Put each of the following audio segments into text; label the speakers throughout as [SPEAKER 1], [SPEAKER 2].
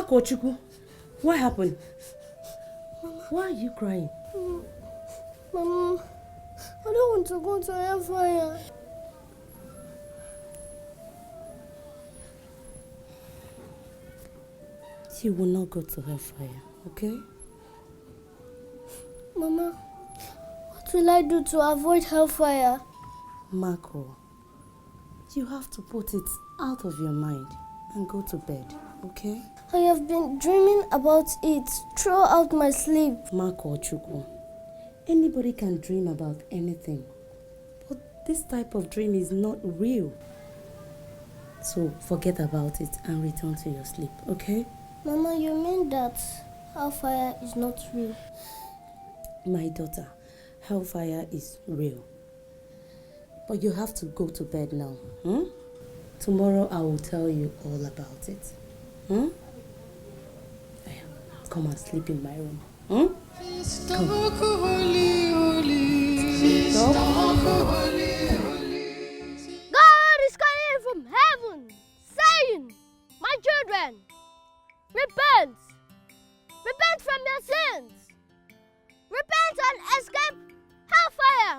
[SPEAKER 1] Marco Chuku, what happened? Mama. Why are you crying?
[SPEAKER 2] Mama, I don't want to go to hellfire.
[SPEAKER 1] You will not go to hellfire, okay?
[SPEAKER 2] Mama, what will I do to avoid hellfire?
[SPEAKER 1] Marco, you have to put it out of your mind and go to bed, okay?
[SPEAKER 2] I have been dreaming about it throughout my sleep.
[SPEAKER 1] Marco Chuku, anybody can dream about anything, but this type of dream is not real. So forget about it and return to your sleep, okay?
[SPEAKER 2] Mama, you mean that hellfire is not real?
[SPEAKER 1] My daughter, hellfire is real. But you have to go to bed now. Tomorrow I will tell you all about it. Come and sleep in my room. Come.
[SPEAKER 2] God is calling from heaven, saying, my children, repent! Repent from your sins! Repent and escape hellfire!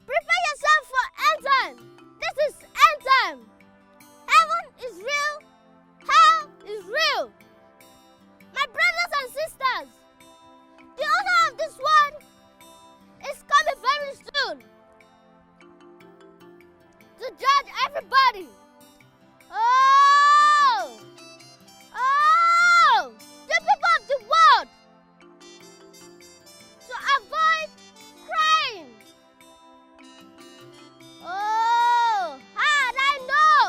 [SPEAKER 2] Prepare yourself for end time! This is end time! Heaven is real! Hell is real! My brothers and sisters, the owner of this world is coming very soon to judge everybody! Oh! Oh! The people of the world to avoid crying. Oh! How did I know?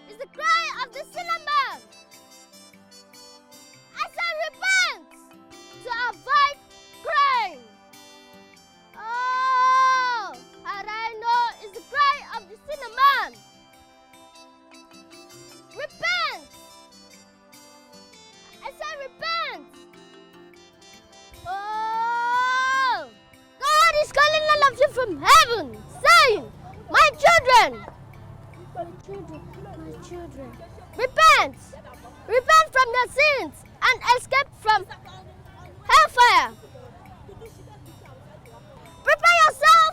[SPEAKER 2] It's the cry of the sinner man. I said repent to avoid crying. Oh! How did I know? It's the cry of the sinner man. Repent! I said repent! Oh! God is calling all of you from heaven, saying, my children! My children. Repent! Repent from your sins and escape from hellfire. Prepare yourself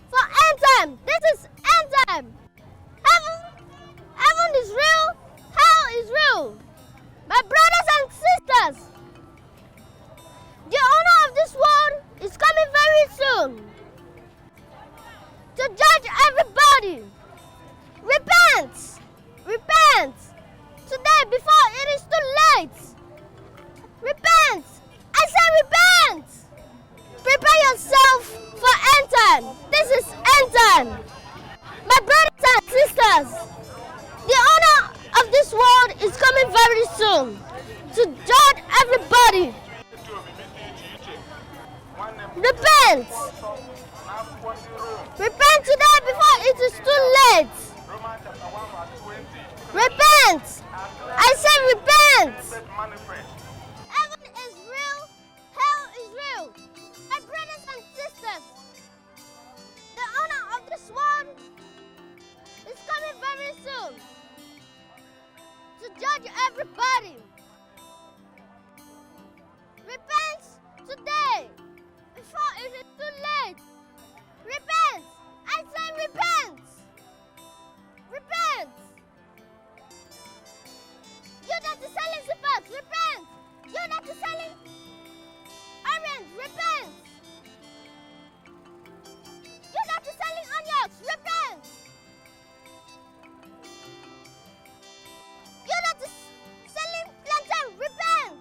[SPEAKER 2] for end time. This is end time. Heaven is real. Hell is real. My brothers and sisters, the owner of this world is coming very soon to judge everybody. Repent! Repent! Today before it is too late. Repent! I say repent! Prepare yourself for end time. This is end time. My brothers and sisters, the owner of this world is coming very soon to judge everybody. Repent! Repent today before it is too late. Repent! I say repent! Heaven is real, hell is real. My brothers and sisters, the owner of this world is coming very soon to judge everybody. Repent today before it is too late. Repent! I say repent! Repent! You that is selling zippers, repent! You that is selling orange, repent! You that is selling onions, repent! You that is selling plantain, repent!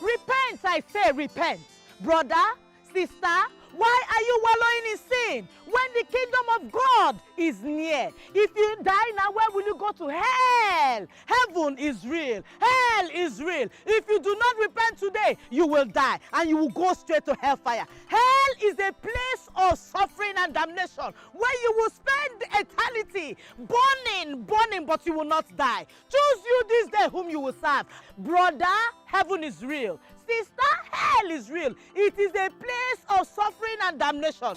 [SPEAKER 3] Repent, I say repent. Brother, sister, why are you wallowing in sin when the kingdom of God is near? If you die now, where will you go to? Hell. Heaven is real. Hell is real. If you do not repent today, you will die and you will go straight to hellfire. Hell is a place of suffering and damnation where you will spend eternity burning, but you will not die. Choose you this day whom you will serve. Brother, heaven is real. Sister, hell is real. It is a place of suffering and damnation.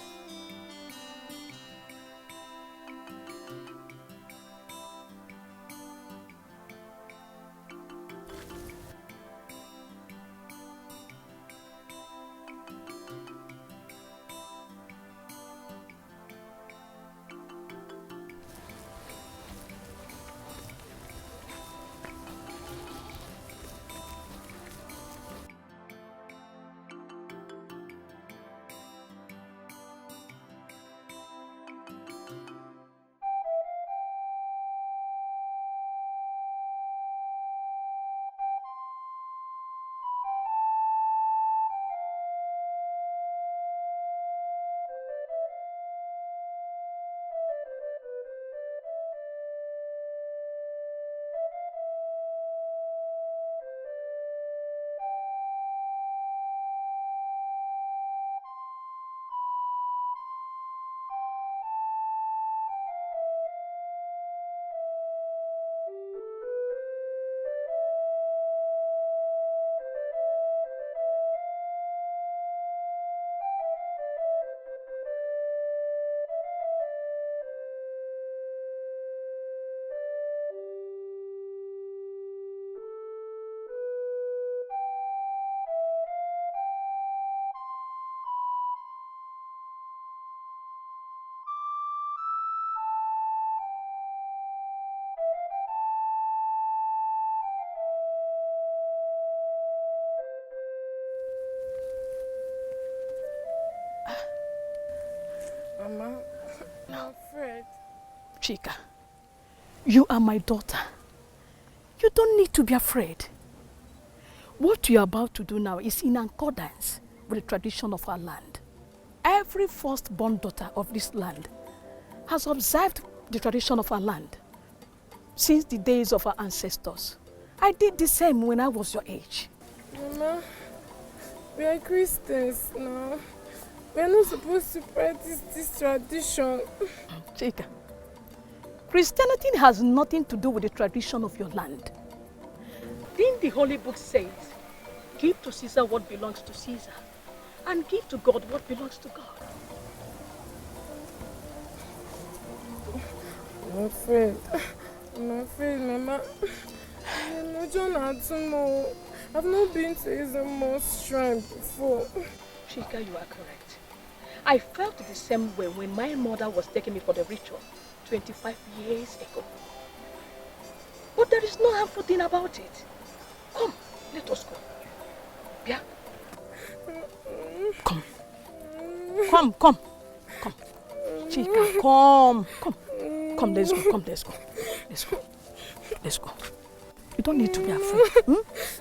[SPEAKER 4] afraid.
[SPEAKER 5] Chika, you are my daughter. You don't need to be afraid. What you are about to do now is in accordance with the tradition of our land. Every firstborn daughter of this land has observed the tradition of our land since the days of our ancestors. I did the same when I was your age.
[SPEAKER 4] Mama, we are Christians now. We are not supposed to practice this tradition.
[SPEAKER 5] Chika, Christianity has nothing to do with the tradition of your land. Then the Holy Book says, give to Caesar what belongs to Caesar, and give to God what belongs to God.
[SPEAKER 4] I'm afraid. I'm afraid, Mama. I've not been to Izamo's shrine before.
[SPEAKER 5] Chika, you are correct. I felt the same way when my mother was taking me for the ritual 25 years ago. But there is no harmful thing about it. Come, let us go. Yeah? Come. Come. Chika, come. Come, let's go. You don't need to be afraid.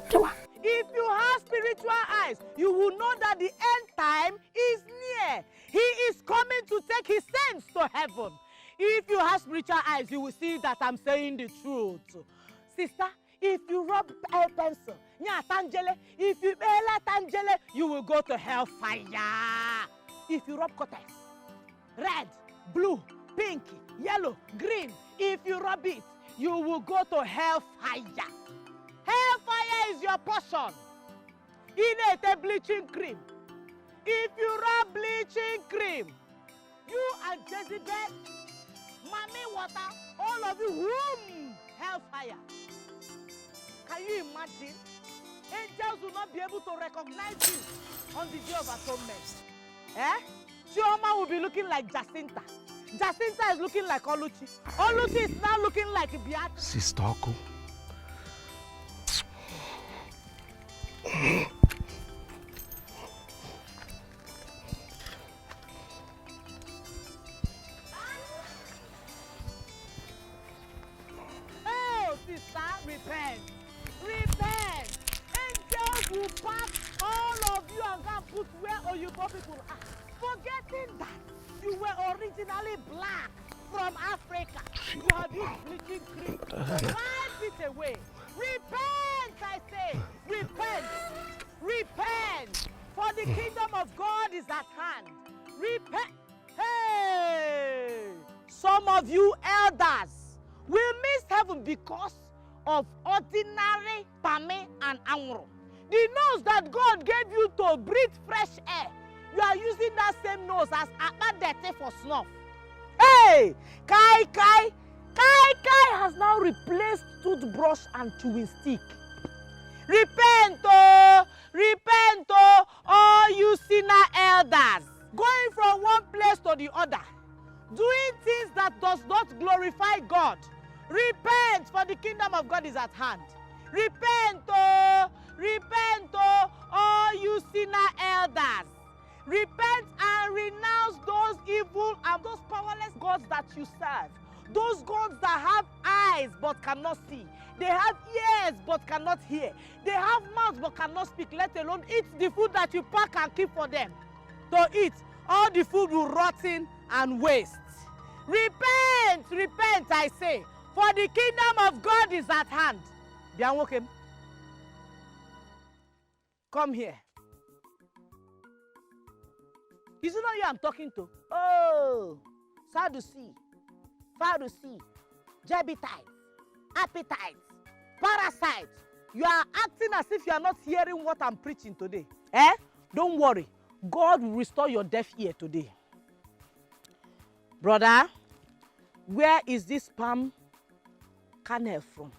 [SPEAKER 5] Come on.
[SPEAKER 3] If you have spiritual eyes, you will know that the end time is near. He is coming to take his saints to heaven. If you have spiritual eyes, you will see that I'm saying the truth. Sister, if you rub a pencil, if you tangele, you will go to hellfire. If you rub cutters, red, blue, pink, yellow, green, if you rub it, you will go to hellfire. Hellfire is your portion. In a bleaching cream. If you rub bleaching cream, you and Jezebel, mommy water, all of you, whoom, hellfire. Can you imagine? Angels will not be able to recognize you on the day of atonement. Chioma will be looking like Jacinta. Jacinta is looking like Oluchi. Oluchi is now looking like Beat.
[SPEAKER 6] Sister Oko.
[SPEAKER 3] Oh, sister, repent. Repent. Angels will pack all of you and go and put where Oyibo people are. Forgetting that you were originally black from Africa. You have used bleaching cream. Wipe it away. Repent, I say. Repent. Repent. For the kingdom of God is at hand. Repent. Hey! Some of you elders will miss heaven because of ordinary pame and amro. The nose that God gave you to breathe fresh air, you are using that same nose as Akadete for snuff. Hey! Kai has now replaced toothbrush and chewing stick. Repent, all you sinner elders. Going from one place to the other. Doing things that does not glorify God. Repent, for the kingdom of God is at hand. Repent, all you sinner elders. Repent and renounce those evil and those powerless gods that you serve. Those gods that have eyes but cannot see. They have ears but cannot hear. They have mouths but cannot speak, let alone eat the food that you pack and keep for them to eat. All the food will rotten and waste. Repent, I say, for the kingdom of God is at hand. Bianwokem, come here. Is it not you I'm talking to? Oh, Sadducee, Pharisee, Jebusites, appetites, parasites. You are acting as if you are not hearing what I'm preaching today. Don't worry. God will restore your deaf ear today. Brother, where is this palm kernel from?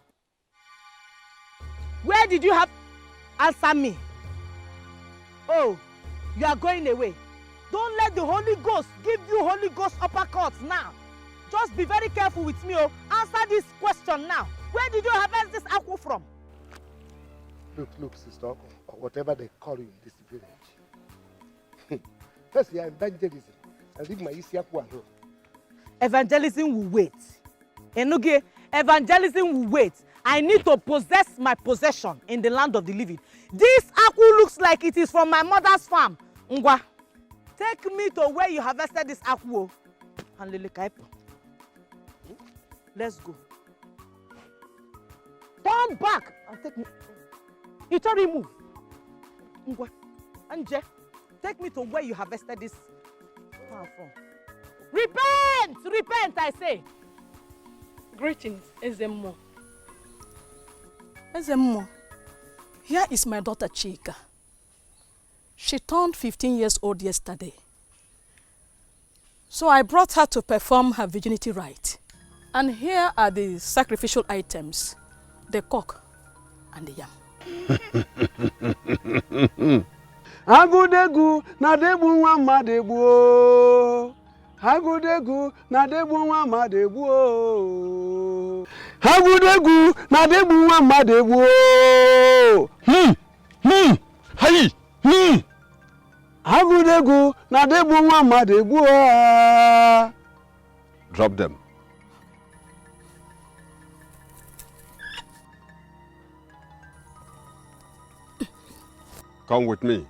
[SPEAKER 3] Where did you have? Answer me. Oh, you are going away. Don't let the Holy Ghost give you Holy Ghost uppercuts now. Just be very careful with me. Oh. Answer this question now. Where did you harvest this apple from?
[SPEAKER 6] Look, Sister Oko, or whatever they call you in this village. First, you are evangelism. I leave my easy apple alone.
[SPEAKER 3] evangelism will wait. Enuge, evangelism will wait. I need to possess my possession in the land of the living. This akwu looks like it is from my mother's farm. Ngwa, take me to where you harvested this akwu. Let's go. Turn back and take me. You don't remove. Ngwa, Anje, take me to where you harvested this farm from. Repent! Repent, I say.
[SPEAKER 5] Greetings, Ezemmo. Ezemmo, here is my daughter Chika. She turned 15 years old yesterday. So I brought her to perform her virginity rite. And here are the sacrificial items, the cock and the yam.
[SPEAKER 7] Agudegu na debu nwa madegbu. Agudegu na debu nwa madegbu. Agudegu na debu nwa madegbu.
[SPEAKER 6] Hey!
[SPEAKER 7] Agudegu na debu nwa madegbu.
[SPEAKER 6] Drop them. Come with me.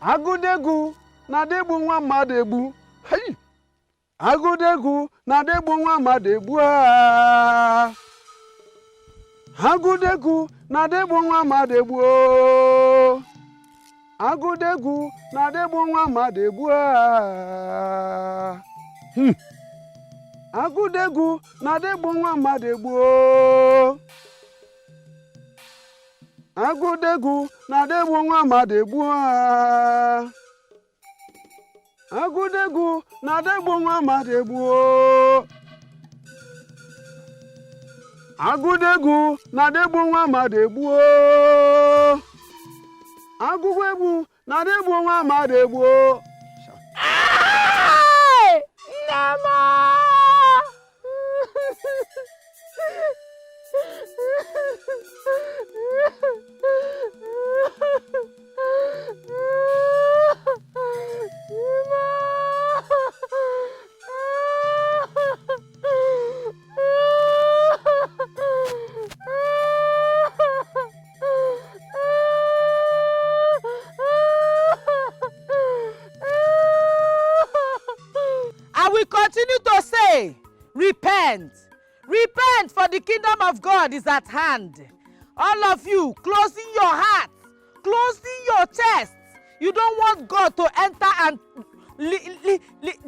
[SPEAKER 7] Agudegu na debu nwa madegbu. Hey! Agudegu na debu nwa madegbu. Agudegu na debu nwa madegbu. Agudegu na debu nwa madegbu. Agudegu na debu nwa madegbu. Agudegu na debu nwa madegbu. Agudegu na debu nwa madegbu. Agudegu na debu nwa madegbu. Agudegu na debu nwa madegbu.
[SPEAKER 3] Hey! Nama! I will continue to say, repent. Repent, for the kingdom of God is at hand. All of you, closing your hearts, closing your chests. You don't want God to enter and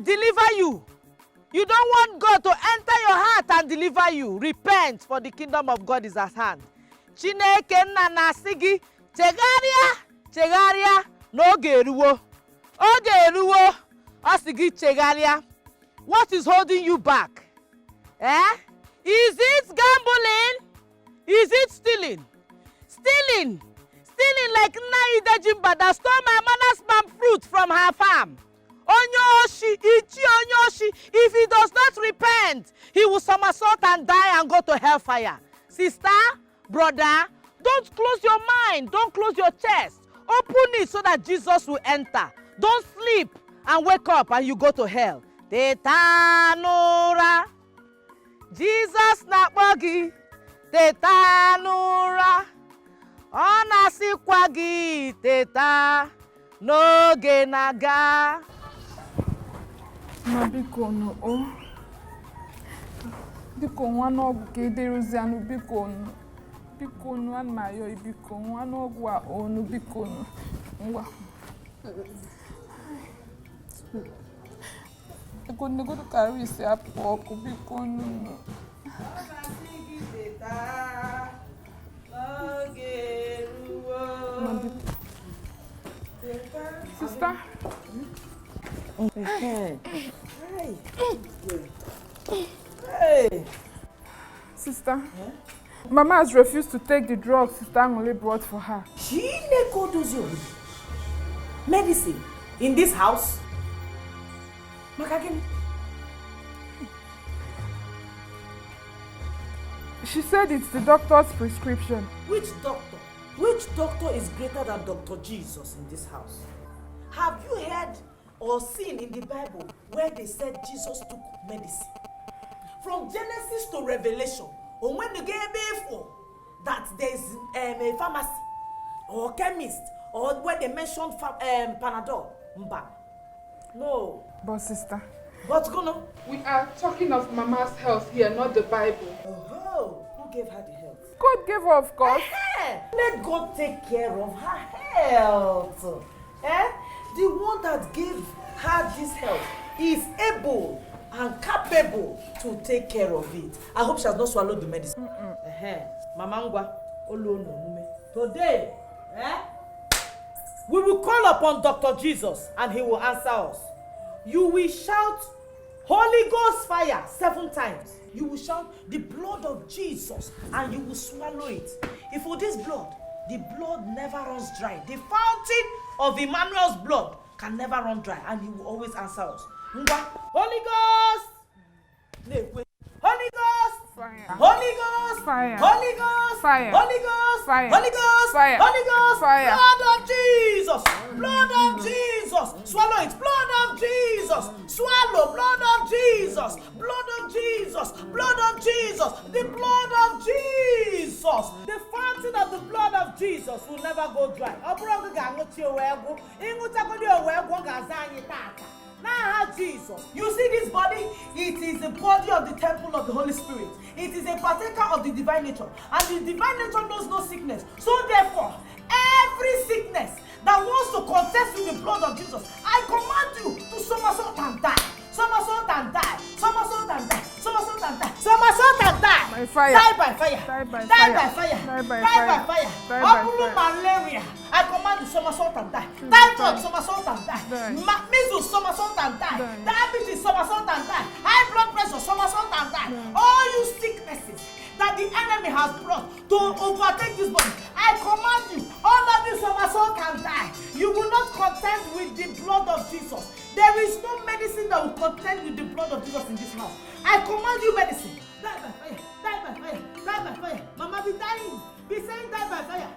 [SPEAKER 3] deliver you. You don't want God to enter your heart and deliver you. Repent, for the kingdom of God is at hand. Chineke nna na-asị gị, chegharịa n'oge eruwo. Oge eruwo, ọ sị gị chegharịa. What is holding you back? Is it gambling? Is it stealing? Stealing like Nna Idejimba that stole my mother's palm fruit from her farm. Onyoshi, Ichi Onyoshi, if he does not repent, he will somersault and die and go to hellfire. Sister, brother, don't close your mind, don't close your chest. Open it so that Jesus will enter. Don't sleep and wake up and you go to hell. Teta n'ụra, Jesus na-akpọ gị. Teta n'ụra, ọ na-asịkwa gị teta n'oge na-aga.
[SPEAKER 4] Ma biko nụ, biko nwa n'ọgwụ ka ederozi anụ biko nụ. Biko nụ, ana m ayọ biko nwa n'ọgwụ a onu biko nụ. Ngwa. Ego negodo carry isi apụ ọkụ biko nụ. Sister.
[SPEAKER 3] Hey. Hey.
[SPEAKER 4] Sister. Yeah? Mama has refused to take the drugs Sister Angole brought for her.
[SPEAKER 8] Medicine in this house? Makagini.
[SPEAKER 4] She said it's the doctor's prescription.
[SPEAKER 8] Which doctor? Which doctor is greater than Dr. Jesus in this house? Have you heard or seen in the Bible where they said Jesus took medicine. From Genesis to Revelation, or when they gave for that there's a pharmacy or chemist, or where they mentioned Panadol. No.
[SPEAKER 4] But sister,
[SPEAKER 8] What's going on?
[SPEAKER 4] we are talking of Mama's health here, not the Bible.
[SPEAKER 8] Oh, who gave her the health?
[SPEAKER 4] God gave her, of course.
[SPEAKER 8] Let God take care of her health. The one that gave her this health is able and capable to take care of it. I hope she has not swallowed the medicine. Mama Ngwa, today, we will call upon Dr. Jesus and he will answer us. You will shout Holy Ghost fire 7 times. You will shout the blood of Jesus and you will swallow it. If for this blood, the blood never runs dry. The fountain of Emmanuel's blood can never run dry and he will always answer us. Holy Ghost! Holy Ghost!
[SPEAKER 4] Fire.
[SPEAKER 8] Holy Ghost!
[SPEAKER 4] Fire.
[SPEAKER 8] Holy Ghost!
[SPEAKER 4] Fire.
[SPEAKER 8] Holy Ghost!
[SPEAKER 4] Fire.
[SPEAKER 8] Holy Ghost!
[SPEAKER 4] Fire.
[SPEAKER 8] Holy Ghost!
[SPEAKER 4] Fire.
[SPEAKER 8] Blood of Jesus! Blood of Jesus! Swallow it! Blood of Jesus! Swallow! Blood of Jesus! Blood of Jesus! Blood of Jesus! The blood of Jesus! The fountain of the blood of Jesus will never go dry. Now, Jesus, you see this body? It is the body of the temple of the Holy Spirit. It is a partaker of the divine nature, and the divine nature knows no sickness. So therefore, every sickness that wants to contest with the blood of Jesus, I command you to somersault and die. Somersault and die. Somersault and die. Somersault and die. Somersault and die.
[SPEAKER 4] By fire.
[SPEAKER 8] Die by fire.
[SPEAKER 4] Die by
[SPEAKER 8] Die
[SPEAKER 4] fire.
[SPEAKER 8] by fire.
[SPEAKER 4] Die by
[SPEAKER 8] Die by
[SPEAKER 4] fire.
[SPEAKER 8] fire.
[SPEAKER 4] Die by
[SPEAKER 8] Ocular
[SPEAKER 4] fire.
[SPEAKER 8] malaria. I command you somersault and die. Typhoid somersault and die.
[SPEAKER 4] Die.
[SPEAKER 8] Measles somersault and die.
[SPEAKER 4] Die.
[SPEAKER 8] Diabetes somersault and die. High blood pressure somersault and die. All you sicknesses that the enemy has brought to overtake this body, I command you, all of you somersault and die. You will not contend with the blood of Jesus. There is no medicine that will contend with the blood of Jesus in this house. I command you, medicine, die by fire, die by fire, die by fire. Mama be dying, be saying die by fire.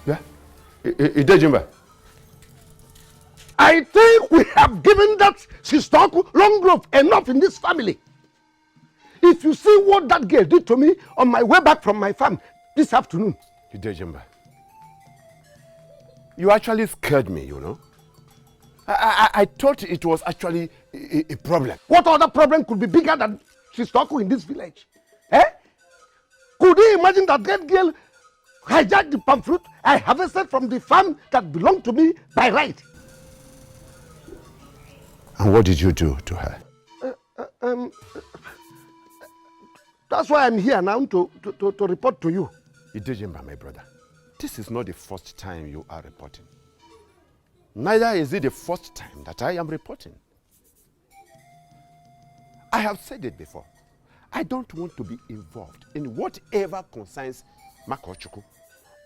[SPEAKER 6] Yeah? Idejimba. I think we have given that Sister long rope enough in this family. If you see what that girl did to me on my way back from my farm this afternoon. Idejimba, you actually scared me, you know. I thought it was actually a problem. What other problem could be bigger than Sister in this village? Could you imagine that girl hijacked the palm fruit I harvested from the farm that belonged to me by right? And what did you do to her? That's why I'm here now to report to you. Idejimba, my brother, this is not the first time you are reporting. Neither is it the first time that I am reporting. I have said it before. I don't want to be involved in whatever concerns Makochuku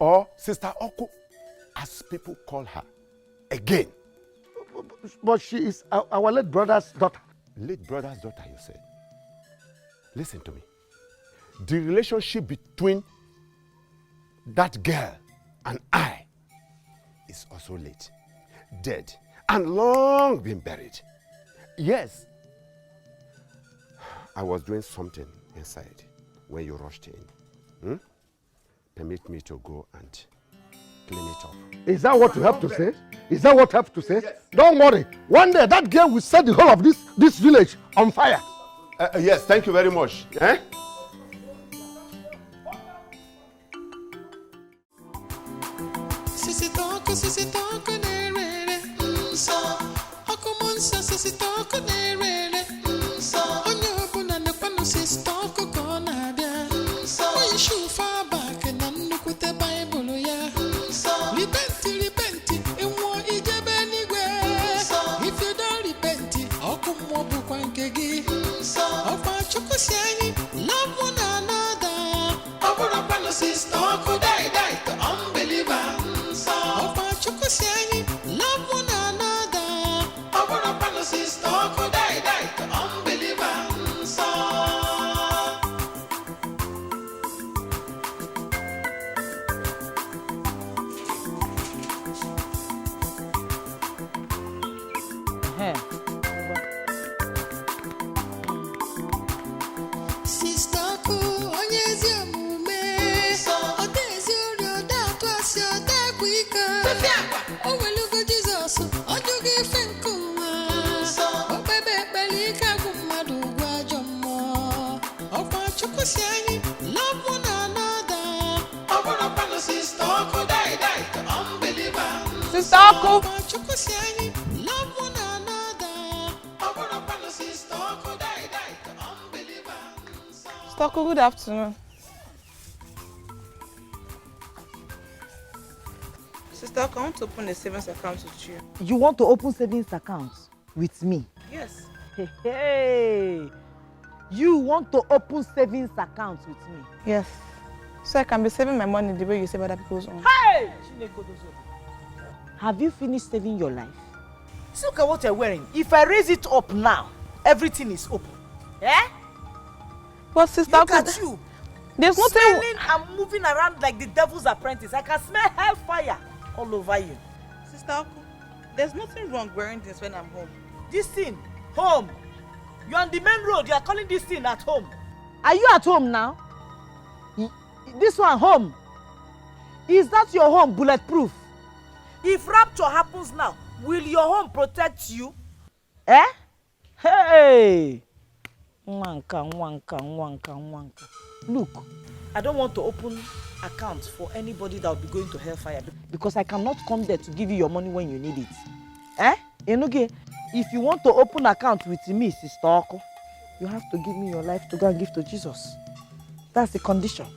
[SPEAKER 6] or Sister Oku, as people call her, again. But she is our late brother's daughter. Late brother's daughter, you said? Listen to me. The relationship between that girl and I is also late, dead, and long been buried. Yes, I was doing something inside when you rushed in. Permit me to go and clean it up. Is that what you have to say? Is that what you have to say? Yes. Don't worry. One day that girl will set the whole of this village on fire. Yes, thank you very much.
[SPEAKER 9] Love one another. Open sister, could I die to unbeliever? Love one another. Open Sister Oku, onye ezi omume. Ọ dị ezi uri, ọ dị atụ asị, ọ dị ekwe ike. O welugo Jizọs, ọ jụghị ife nke ụwa. O kpebe ekpere ike agwụ mmadụ ụgwọ ajọ mmụọ. Ọkwa Chukwu si anyị, love one another. Ọ bụrụkwanụ Sister Oku die to unbelievers.
[SPEAKER 3] Sister Oku.
[SPEAKER 9] Ọkwa Chukwu si anyị, love one another. Ọ bụrụkwanụ Sister Oku die to unbelievers.
[SPEAKER 3] Sister Oku, good afternoon. Sister Oku, I want to open a savings account with you.
[SPEAKER 8] You want to open savings account with me?
[SPEAKER 3] Yes.
[SPEAKER 8] Hey. You want to open savings account with me?
[SPEAKER 3] Yes. So I can be saving my money the way you save other people's own.
[SPEAKER 8] Hey! Have you finished saving your life? See, look at what you're wearing. If I raise it up now, everything is open. Eh?
[SPEAKER 3] But Sister
[SPEAKER 8] Look
[SPEAKER 3] Oku,
[SPEAKER 8] at you.
[SPEAKER 3] there's nothing.
[SPEAKER 8] Smelling and moving around like the devil's apprentice. I can smell hellfire all over you.
[SPEAKER 3] Sister Oku, there's nothing wrong wearing this when I'm home.
[SPEAKER 8] This thing, home. You're on the main road. You are calling this thing at home. Are you at home now? This one, home. Is that your home bulletproof? If rapture happens now, will your home protect you? Eh? Hey! Nwanka. Look, I don't want to open accounts for anybody that will be going to hellfire because I cannot come there to give you your money when you need it. Eh? Enoge, if you want to open account with me, Sister Oku, you have to give me your life to go and give to Jesus. That's the condition.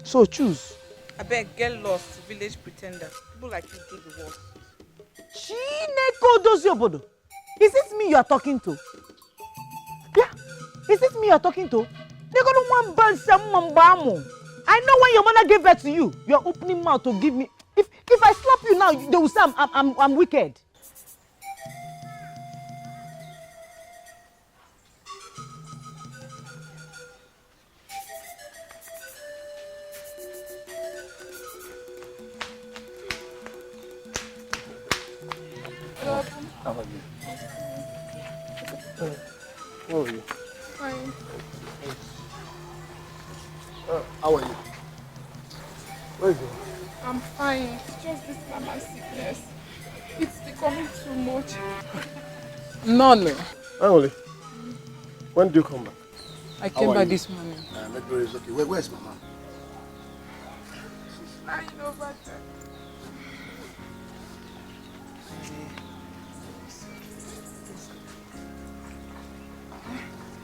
[SPEAKER 8] So choose.
[SPEAKER 3] I beg, get lost, village pretender. People like you do the work.
[SPEAKER 8] Chineko Doziobodo. Is it me you are talking to? Yeah. Is it me you are talking to? I know when your mother gave birth to you, you are opening mouth to give me. If I slap you now, they will say I'm wicked.
[SPEAKER 7] How are you? How are you?
[SPEAKER 4] Fine.
[SPEAKER 7] How are you? Where is it?
[SPEAKER 4] I'm fine. It's just this summer sickness. It's becoming too much.
[SPEAKER 7] None. Emily, when do you come back?
[SPEAKER 4] I came back this morning.
[SPEAKER 7] Make sure it's okay. Where's Mama?
[SPEAKER 4] She's lying over there.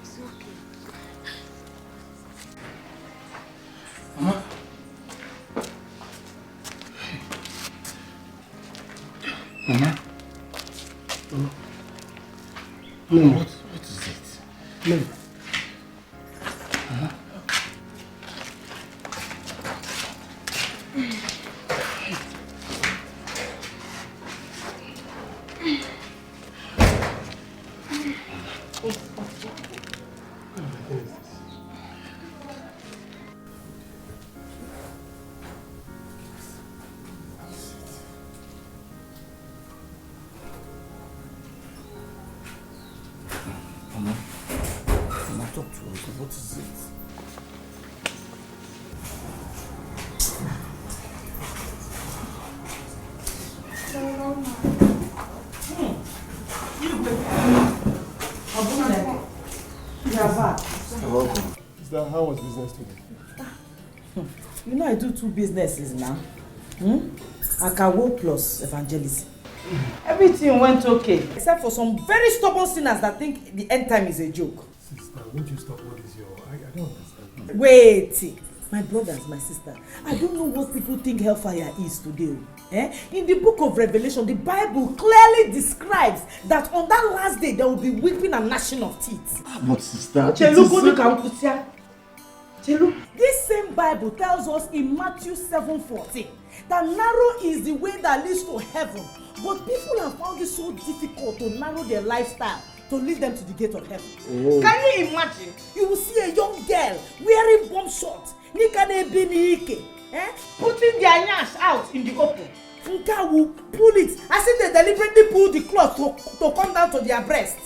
[SPEAKER 4] It's okay.
[SPEAKER 7] Mama? Mama? No, what is it? No. Mama? Talk to us. What is it? How was business today?
[SPEAKER 8] You know I do 2 businesses now. Akawo plus evangelism. Everything went okay, except for some very stubborn sinners that think the end time is a joke.
[SPEAKER 7] Sister, won't you stop? What is your... I don't understand.
[SPEAKER 8] Wait, my brothers, my sister, I don't know what people think hellfire is today. In the book of Revelation, the Bible clearly describes that on that last day there will be weeping and gnashing of teeth.
[SPEAKER 7] But sister,
[SPEAKER 8] this same Bible tells us in Matthew 7:14 that narrow is the way that leads to heaven, but people have found it so difficult to narrow their lifestyle to lead them to the gate of heaven. Oh. Can you imagine? You will see a young girl wearing bomb shorts, putting their nyash out in the open. Nka will pull it as if they deliberately pull the cloth to come down to their breast.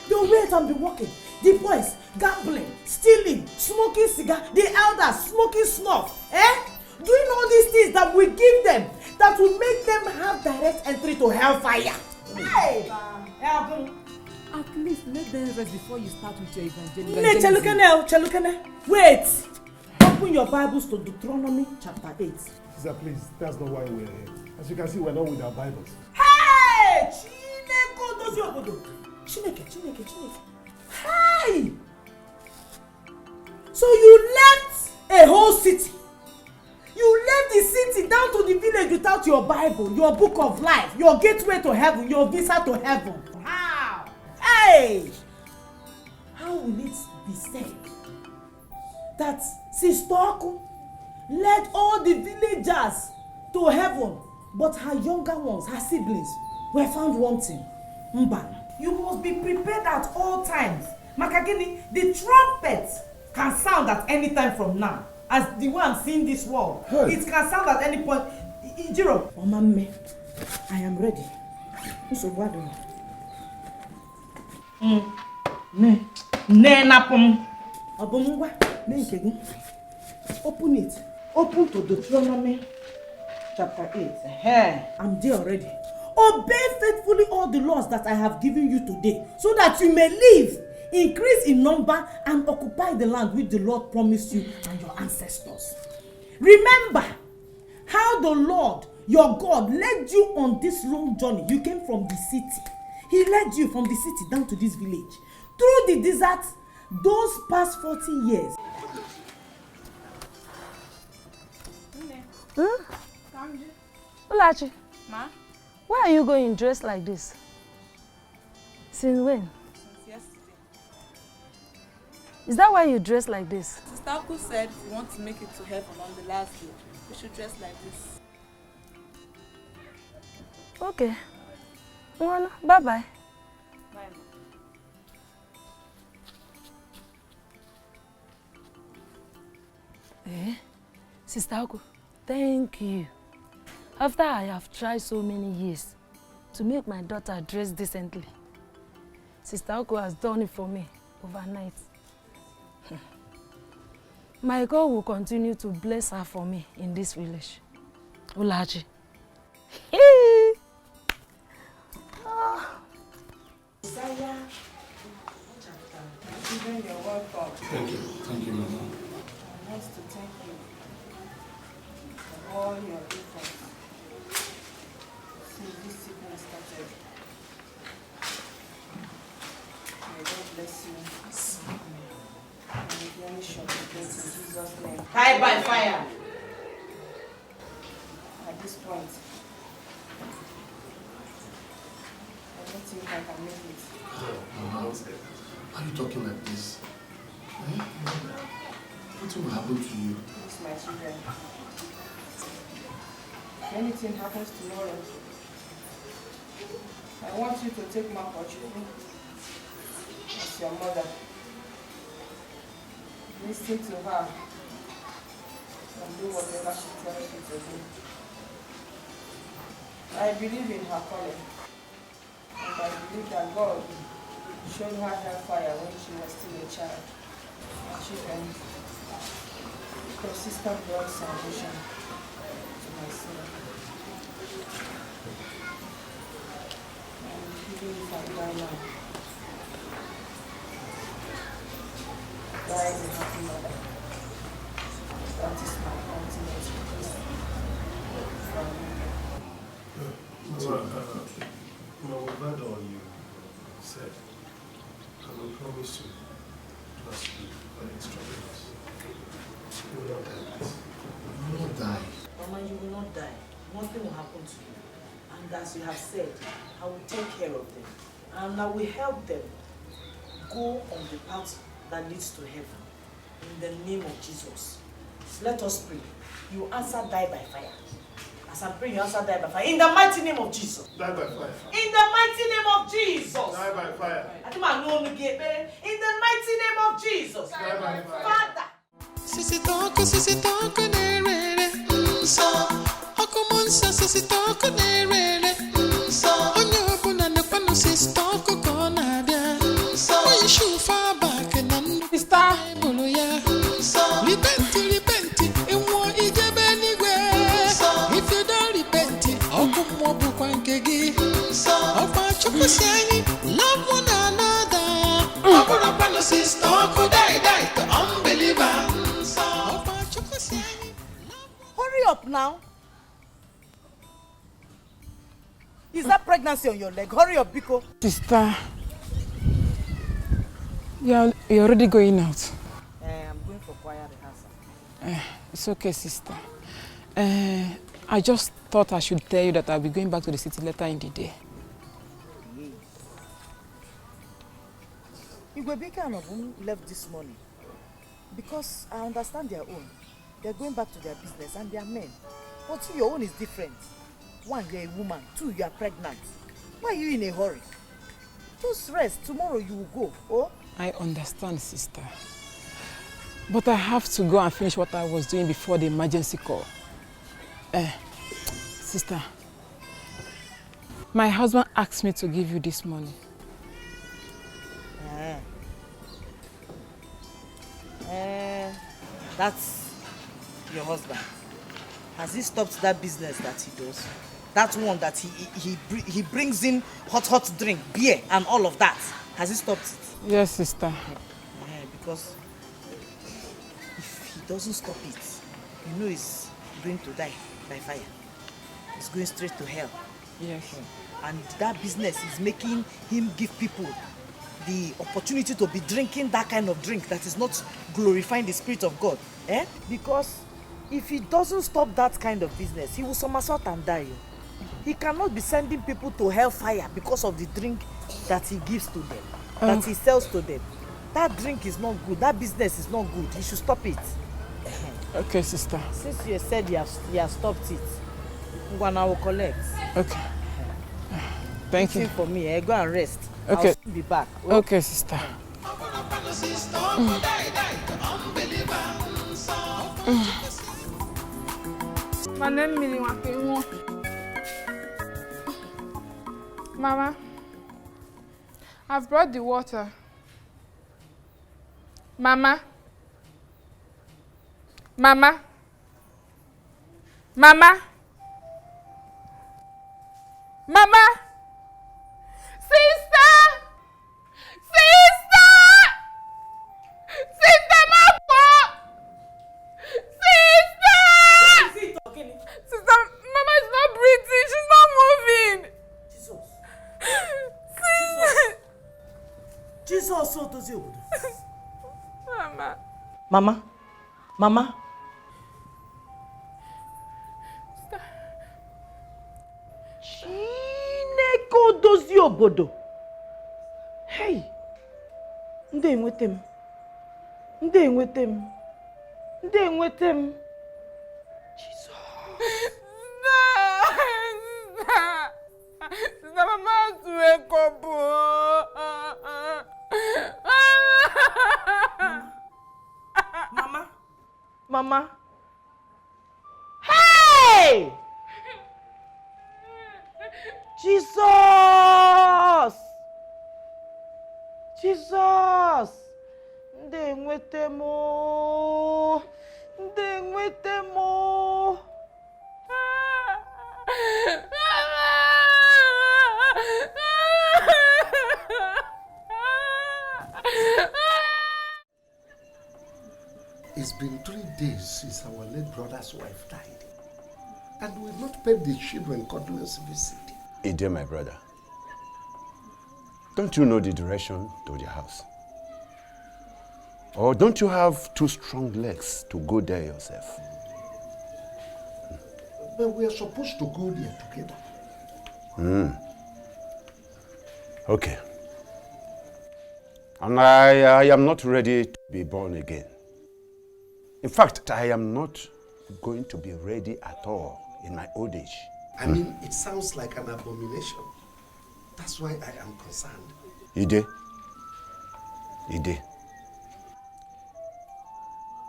[SPEAKER 8] They'll wait and be walking. The boys gambling, stealing, smoking cigar, the elders smoking snuff. Doing all these things that we give them, that will make them have direct entry to hellfire. Hey!
[SPEAKER 10] At least let them rest before you start with your evangelism.
[SPEAKER 8] Chelukene. Wait! Open your Bibles to Deuteronomy chapter 8.
[SPEAKER 11] Sister, please, that's not why we're here. As you can see, we're not with our Bibles.
[SPEAKER 8] Hey! Chineke. Hey! So you left a whole city. You left the city down to the village without your Bible, your book of life, your gateway to heaven, your visa to heaven. How? Hey! How will it be said that Sister Oku led all the villagers to heaven, but her younger ones, her siblings, were found wanting? Mban. You must be prepared at all times. Makagini, the trumpet can sound at any time from now. As the one seeing this world, it can sound at any point. Ijiro, Omame, I am ready. So what do Open it. Open to Deuteronomy chapter 8. I'm there already. Obey faithfully all the laws that I have given you today, so that you may live, increase in number, and occupy the land which the Lord promised you and your ancestors. Remember how the Lord, your God, led you on this long journey. You came from the city. He led you from the city down to this village, through the desert, those past 40 years.
[SPEAKER 12] Olachi,
[SPEAKER 13] Ma?
[SPEAKER 12] where are you going dressed like this? Since when?
[SPEAKER 13] Since yesterday.
[SPEAKER 12] Is that why you dress like this?
[SPEAKER 13] Sister Aku said if we want to make it to heaven on the last day, we should dress like this.
[SPEAKER 12] Okay. Bye-bye.
[SPEAKER 13] Bye.
[SPEAKER 12] Sister Aku, thank you. After I have tried so many years to make my daughter dress decently, Sister Aku has done it for me overnight. My God will continue to bless her for me in this village. Olachi.
[SPEAKER 13] You're welcome.
[SPEAKER 11] Thank you, Mama.
[SPEAKER 13] I want to thank you for all your efforts since this sickness started. May God bless you. And replenish your goodness in Jesus' name.
[SPEAKER 8] Die by fire.
[SPEAKER 13] At this point, I don't think I can make it.
[SPEAKER 11] Mama, why are you talking like this? What will happen to you?
[SPEAKER 13] It's my children. If anything happens tomorrow, I want you to take my opportunity as your mother. Listen to her and do whatever she tells you to do. I believe in her calling, and I believe that God showed her hellfire when she was still a child. And she can persistent brought salvation to my soul. And even if I die now, die as a happy mother. That is my ultimate peace.
[SPEAKER 11] Well, we've heard all you said, and we promise you trust you for the instructions. You will not die, please. You will not die.
[SPEAKER 8] Mama, you will not die. Nothing will happen to you. And as you have said, I will take care of them. And I will help them go on the path that leads to heaven. In the name of Jesus. Let us pray. You answer die by fire. As I pray, you answer die by fire. In the mighty name of Jesus.
[SPEAKER 11] Die by fire.
[SPEAKER 8] In the mighty name of Jesus.
[SPEAKER 11] Die by fire.
[SPEAKER 8] In the mighty name of Jesus.
[SPEAKER 11] Die by fire.
[SPEAKER 8] Father.
[SPEAKER 9] Sisi toko nerere so okumonsa sisi toko nerere so onye obuna nekwa no sisi toko kona bia so oyishu fa ba love one another. Sister, could die to unbelievers.
[SPEAKER 8] Hurry up now. Is that pregnancy on your leg? Hurry up, Biko.
[SPEAKER 13] Sister, you're already going out.
[SPEAKER 8] I'm going for choir rehearsal.
[SPEAKER 13] It's okay, sister. I just thought I should tell you that I'll be going back to the city later in the day.
[SPEAKER 8] Igwebika and Obum left this morning because I understand their own. They're going back to their business and they are men. But your own is different. One, you're a woman. Two, you are pregnant. Why are you in a hurry? Just rest. Tomorrow you will go. Oh?
[SPEAKER 13] I understand, sister. But I have to go and finish what I was doing before the emergency call. Sister, my husband asked me to give you this money.
[SPEAKER 8] That's your husband. Has he stopped that business that he does? That one that he brings in hot drink, beer and all of that. Has he stopped it?
[SPEAKER 13] Yes, sister.
[SPEAKER 8] Because if he doesn't stop it, you know he's going to die by fire. He's going straight to hell.
[SPEAKER 13] Yes.
[SPEAKER 8] And that business is making him give people the opportunity to be drinking that kind of drink that is not glorifying the Spirit of God. Because if he doesn't stop that kind of business, he will somersault and die. He cannot be sending people to hellfire because of the drink that he gives to them, that he sells to them. That drink is not good. That business is not good. He should stop it.
[SPEAKER 13] Okay, sister.
[SPEAKER 8] Since you said you have stopped it, I will collect.
[SPEAKER 13] Okay. Thank you.
[SPEAKER 8] For me, go and rest.
[SPEAKER 13] Okay.
[SPEAKER 8] I'll soon be back.
[SPEAKER 13] Okay, sister.
[SPEAKER 4] Mama, I've brought the water. Mama. Mama. Mama. Mama. Sister. Sister. Sister Mama. Sister. Sister, Mama is not breathing. She's not moving.
[SPEAKER 8] Jesus, so does you.
[SPEAKER 4] Mama.
[SPEAKER 8] Mama. Chineke dozie obodo. Hey. Ndị enwete m. Ndị enwete m. Ndị enwete m. Jesus.
[SPEAKER 4] Sister Mama has to wake up.
[SPEAKER 8] Mama. Hey! Jesus! Jesus! Ndị enwete m. Ndị enwete m.
[SPEAKER 11] It's been 3 days since our late brother's wife died, and we've not paid the children condolence visit.
[SPEAKER 6] Dear my brother, don't you know the direction to the house? Or don't you have 2 strong legs to go there yourself?
[SPEAKER 11] But we are supposed to go there together.
[SPEAKER 6] Okay. And I am not ready to be born again. In fact, I am not going to be ready at all in my old age.
[SPEAKER 11] I mean, it sounds like an abomination. That's why I am concerned.
[SPEAKER 6] Ide.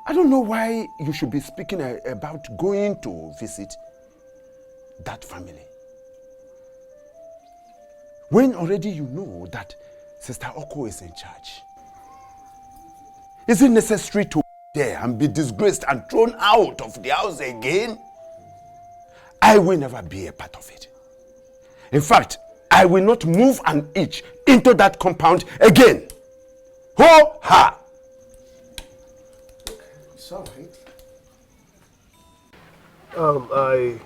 [SPEAKER 6] I don't know why you should be speaking about going to visit that family, when already you know that Sister Oko is in charge. Is it necessary to be there and be disgraced and thrown out of the house again? I will never be a part of it. In fact, I I will not move an inch into that compound again. Ho ha!
[SPEAKER 11] It's all right.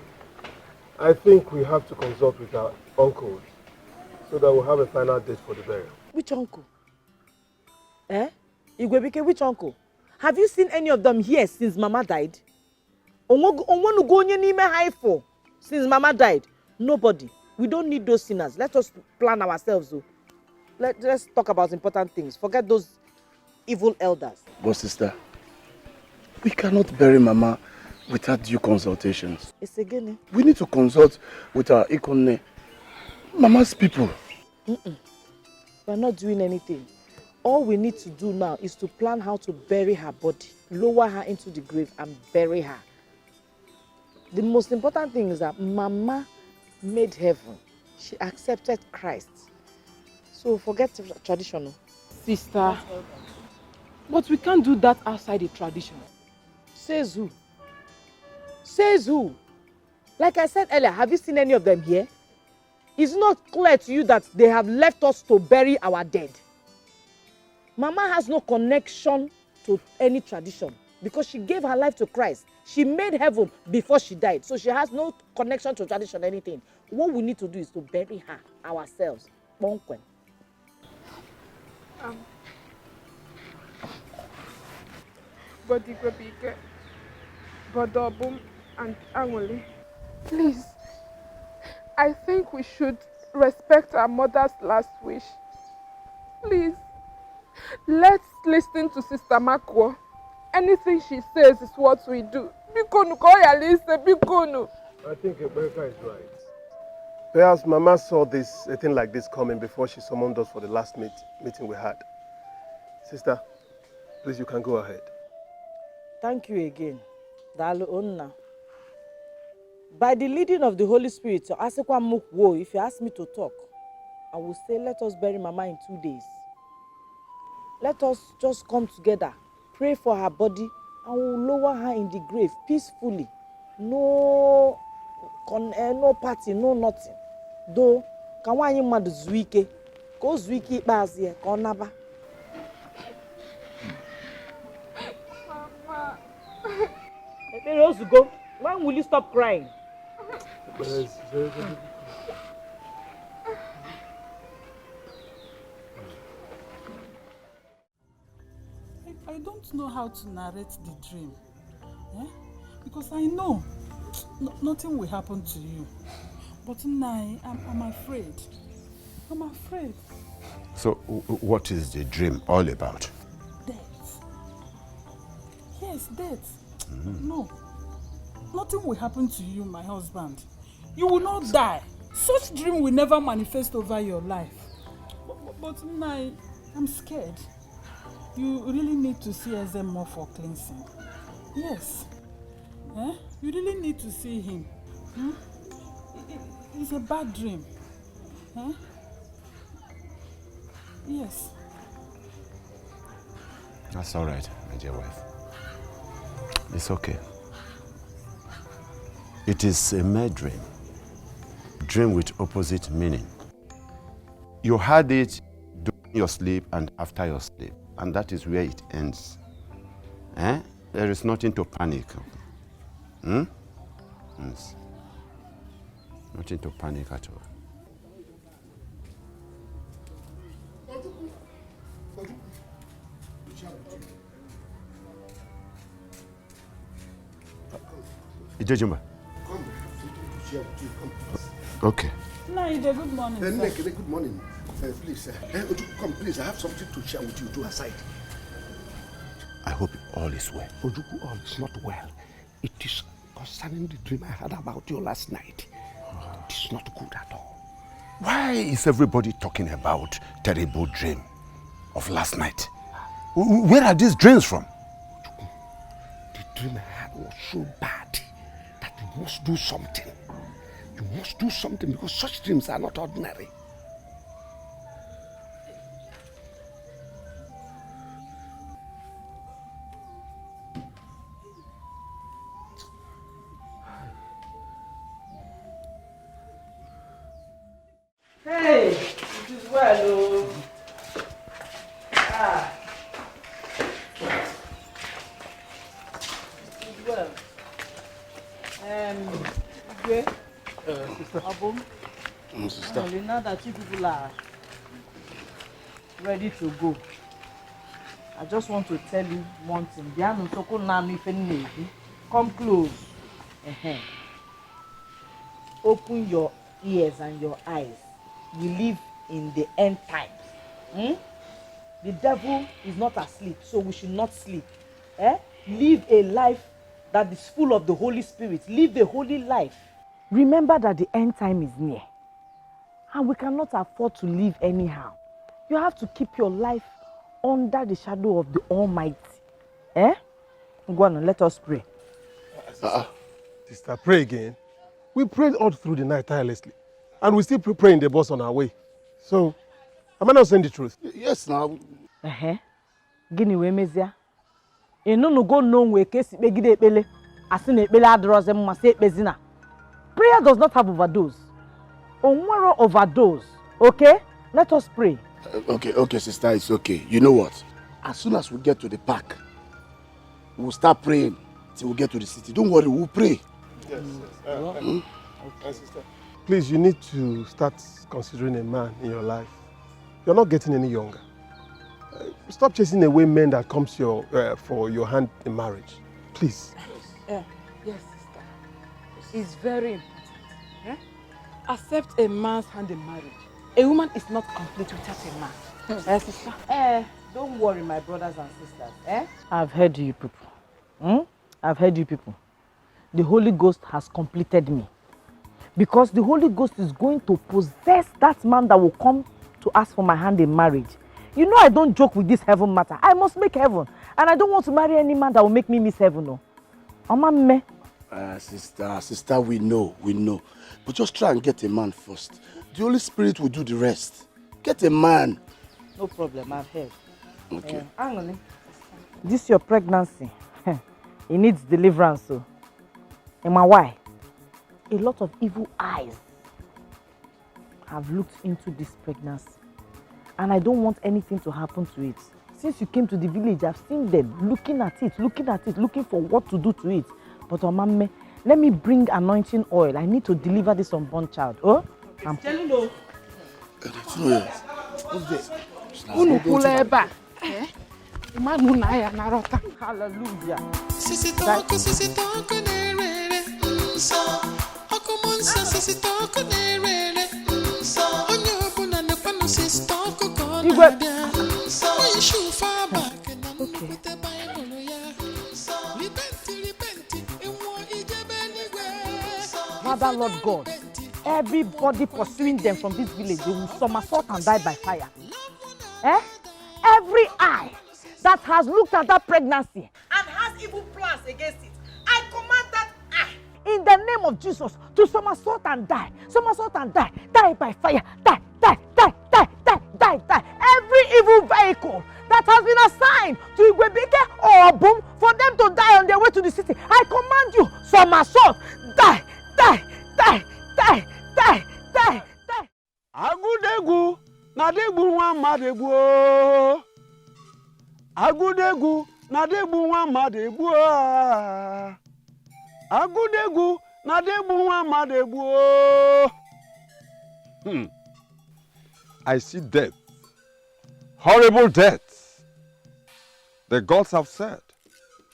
[SPEAKER 11] I think we have to consult with our uncles so that we'll have a final date for the burial.
[SPEAKER 3] Which uncle? Eh? Igwebike, which uncle? Have you seen any of them here since Mama died? Since Mama died? Nobody. We don't need those sinners. Let us plan ourselves. Though. Let's talk about important things. Forget those evil elders.
[SPEAKER 11] But sister, we cannot bury Mama without due consultations.
[SPEAKER 3] It's again.
[SPEAKER 11] We need to consult with our Ikone, Mama's people.
[SPEAKER 3] We're not doing anything. All we need to do now is to plan how to bury her body, lower her into the grave and bury her. The most important thing is that Mama made heaven. She accepted Christ. So forget traditional.
[SPEAKER 10] Sister, but we can't do that outside the tradition.
[SPEAKER 3] Says who? Says who? Like I said earlier, have you seen any of them here? It's not clear to you that they have left us to bury our dead. Mama has no connection to any tradition because she gave her life to Christ. She made heaven before she died. So she has no connection to tradition or anything. What we need to do is to bury her ourselves. Bonkwen.
[SPEAKER 4] Bodigwebike, Bodobum, and Angoli, please, I think we should respect our mother's last wish. Please, let's listen to Sister Makwo. Anything she says is what we do. Bikonu, Bikonu.
[SPEAKER 11] I think America is right. Perhaps Mama saw a thing like this coming before she summoned us for the last meeting we had. Sister, please, you can go ahead.
[SPEAKER 3] Thank you again. Dalu Onna. By the leading of the Holy Spirit, if you ask me to talk, I will say, let us bury Mama in 2 days. Let us just come together, pray for her body, and we'll lower her in the grave peacefully. No party, no nothing. Though, can one mad zuike? Go zuike bazie, konaba.
[SPEAKER 4] Mama.
[SPEAKER 3] Let us go. When will you stop crying?
[SPEAKER 14] I don't know how to narrate the dream. Because I know nothing will happen to you. But now I'm afraid. I'm afraid.
[SPEAKER 6] So, what is the dream all about?
[SPEAKER 14] Death. Yes, death. No. Nothing will happen to you, my husband. You will not die. Such dream will never manifest over your life. But now, I'm scared. You really need to see Eze more for cleansing. Yes. You really need to see him. It's a bad dream. Yes.
[SPEAKER 6] That's all right, my dear wife. It's okay. It is a mere dream. Dream with opposite meaning. You had it during your sleep and after your sleep. And that is where it ends. There is nothing to panic. Yes. Nothing to panic at all. Ijejumba. Okay.
[SPEAKER 14] Naide, good morning.
[SPEAKER 11] Good morning. Please, come, please. I have something to share with you. To aside.
[SPEAKER 6] I hope all is well.
[SPEAKER 11] Ojuku, all is not well. It is concerning the dream I had about you last night. It is not good at all.
[SPEAKER 6] Why is everybody talking about terrible dream of last night? Where are these dreams from?
[SPEAKER 11] The dream I had was so bad that you must do something. You must do something because such dreams are not ordinary.
[SPEAKER 3] Hey, it is well, oh. Ah. It is well. Igwe.
[SPEAKER 7] Sister.
[SPEAKER 3] Agbo.
[SPEAKER 7] Sister.
[SPEAKER 3] Only now that you people are ready to go, I just want to tell you one thing. Come close. Open your ears and your eyes. We live in the end times. The devil is not asleep, so we should not sleep. Live a life that is full of the Holy Spirit. Live a holy life. Remember that the end time is near. And we cannot afford to live anyhow. You have to keep your life under the shadow of the Almighty. Go on, let us pray.
[SPEAKER 11] Sister, pray again. We prayed all through the night tirelessly. And we still praying the bus on our way. So, am I not saying the truth?
[SPEAKER 7] Yes, now.
[SPEAKER 3] Gini we mezia. No go no we kesi begide ekpele. Asina ekpele adroze mma se ekpezina. Prayer does not have overdose. Onwero overdose. Okay? Let us pray.
[SPEAKER 7] Okay, sister, it's okay. You know what? As soon as we get to the park, we'll start praying till we get to the city. Don't worry, we'll pray.
[SPEAKER 11] Yes. Sister. Please, you need to start considering a man in your life. You're not getting any younger. Stop chasing away men that comes for your hand in marriage. Please.
[SPEAKER 14] Yes, sister. It's very important. Accept a man's hand in marriage. A woman is not complete without a man. Sister?
[SPEAKER 3] Don't worry, my brothers and sisters. I've heard you people. I've heard you people. The Holy Ghost has completed me. Because the Holy Ghost is going to possess that man that will come to ask for my hand in marriage. You know I don't joke with this heaven matter. I must make heaven. And I don't want to marry any man that will make me miss heaven. No.
[SPEAKER 7] Sister, we know. But just try and get a man first. The Holy Spirit will do the rest. Get a man.
[SPEAKER 3] No problem, I've heard.
[SPEAKER 7] Okay.
[SPEAKER 3] Hang on. This your pregnancy. It needs deliverance. So. And my why? A lot of evil eyes have looked into this pregnancy. And I don't want anything to happen to it. Since you came to the village, I've seen them looking at it, looking for what to do to it. But Omame, let me bring anointing oil. I need to deliver this unborn child. Oh? I'm telling you.
[SPEAKER 7] What's this?
[SPEAKER 3] Hallelujah. Father, Lord God, everybody pursuing them from this village, they will somersault and die by fire. Every eye that has looked at that pregnancy and has evil plans against it, I command that eye in the name of Jesus to somersault and die by fire, die. Every evil vehicle that has been assigned to Igwebike or Boom for them to die on their way to the city, I command you, somersault, die.
[SPEAKER 7] Agudegu na degbu nwa madegbu. Agudegu na degbu nwa madegbu. Agudegu na degbu nwa madegbu.
[SPEAKER 6] I see death. Horrible death. The gods have said,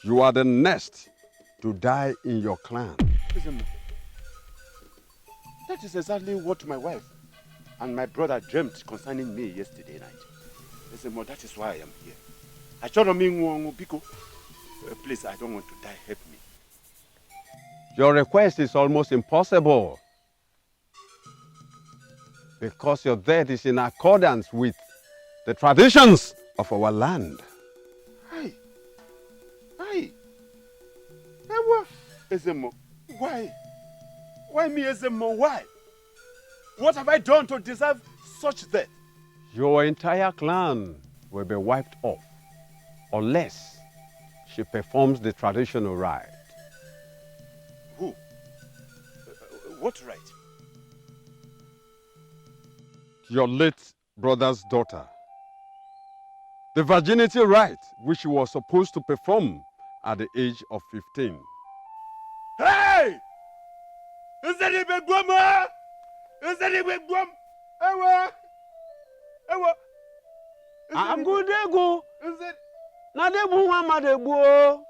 [SPEAKER 6] you are the next to die in your clan. That is exactly what my wife and my brother dreamt concerning me yesterday night. Listen, that is why I am here. I told them, please, I don't want to die. Help me. Your request is almost impossible. Because your death is in accordance with the traditions of our land. Ezemo, why? Why me, Ezemo? Why? What have I done to deserve such death? Your entire clan will be wiped off unless she performs the traditional rite. Who? What rite? your late brother's daughter. The virginity rite which she was supposed to perform at the age of 15.
[SPEAKER 7] Hey! Is that a big woman? Is that a big woman? Ewa! Ewa!
[SPEAKER 15] I'm good, they go.
[SPEAKER 7] Is it?
[SPEAKER 15] Now they boo one mother boo.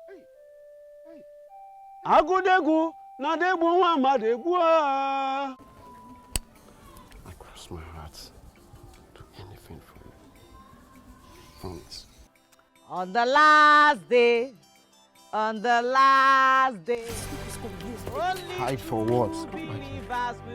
[SPEAKER 15] I go, they go. Now they boo one mother boo.
[SPEAKER 6] I cross my heart. Do anything for you. Promise.
[SPEAKER 3] On the last day,
[SPEAKER 16] Hide for what?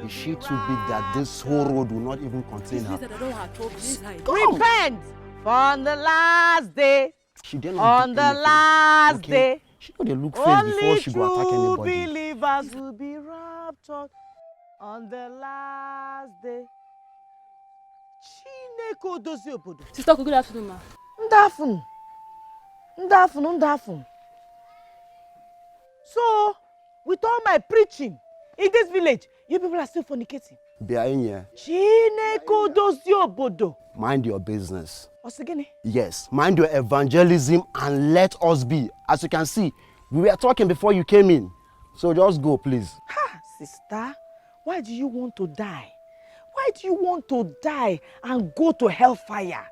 [SPEAKER 16] Is she too big that this whole road will not even contain her?
[SPEAKER 3] Repent for on the last day.
[SPEAKER 16] She didn't
[SPEAKER 3] on the last day.
[SPEAKER 16] She know they look face before she go attack
[SPEAKER 3] Only
[SPEAKER 16] anybody.
[SPEAKER 3] true believers will be raptured on the last day. Chineke odozi obodo.
[SPEAKER 17] Sister, good afternoon, ma.
[SPEAKER 3] Ndafun. So, with all my preaching in this village, you people are still fornicating.
[SPEAKER 16] Behind here.
[SPEAKER 3] Chineke odozi obodo.
[SPEAKER 16] Mind your business.
[SPEAKER 3] Osigene.
[SPEAKER 16] Yes, mind your evangelism and let us be. As you can see, we were talking before you came in. So just go, please.
[SPEAKER 3] Ha, sister, why do you want to die? Why do you want to die and go to hellfire?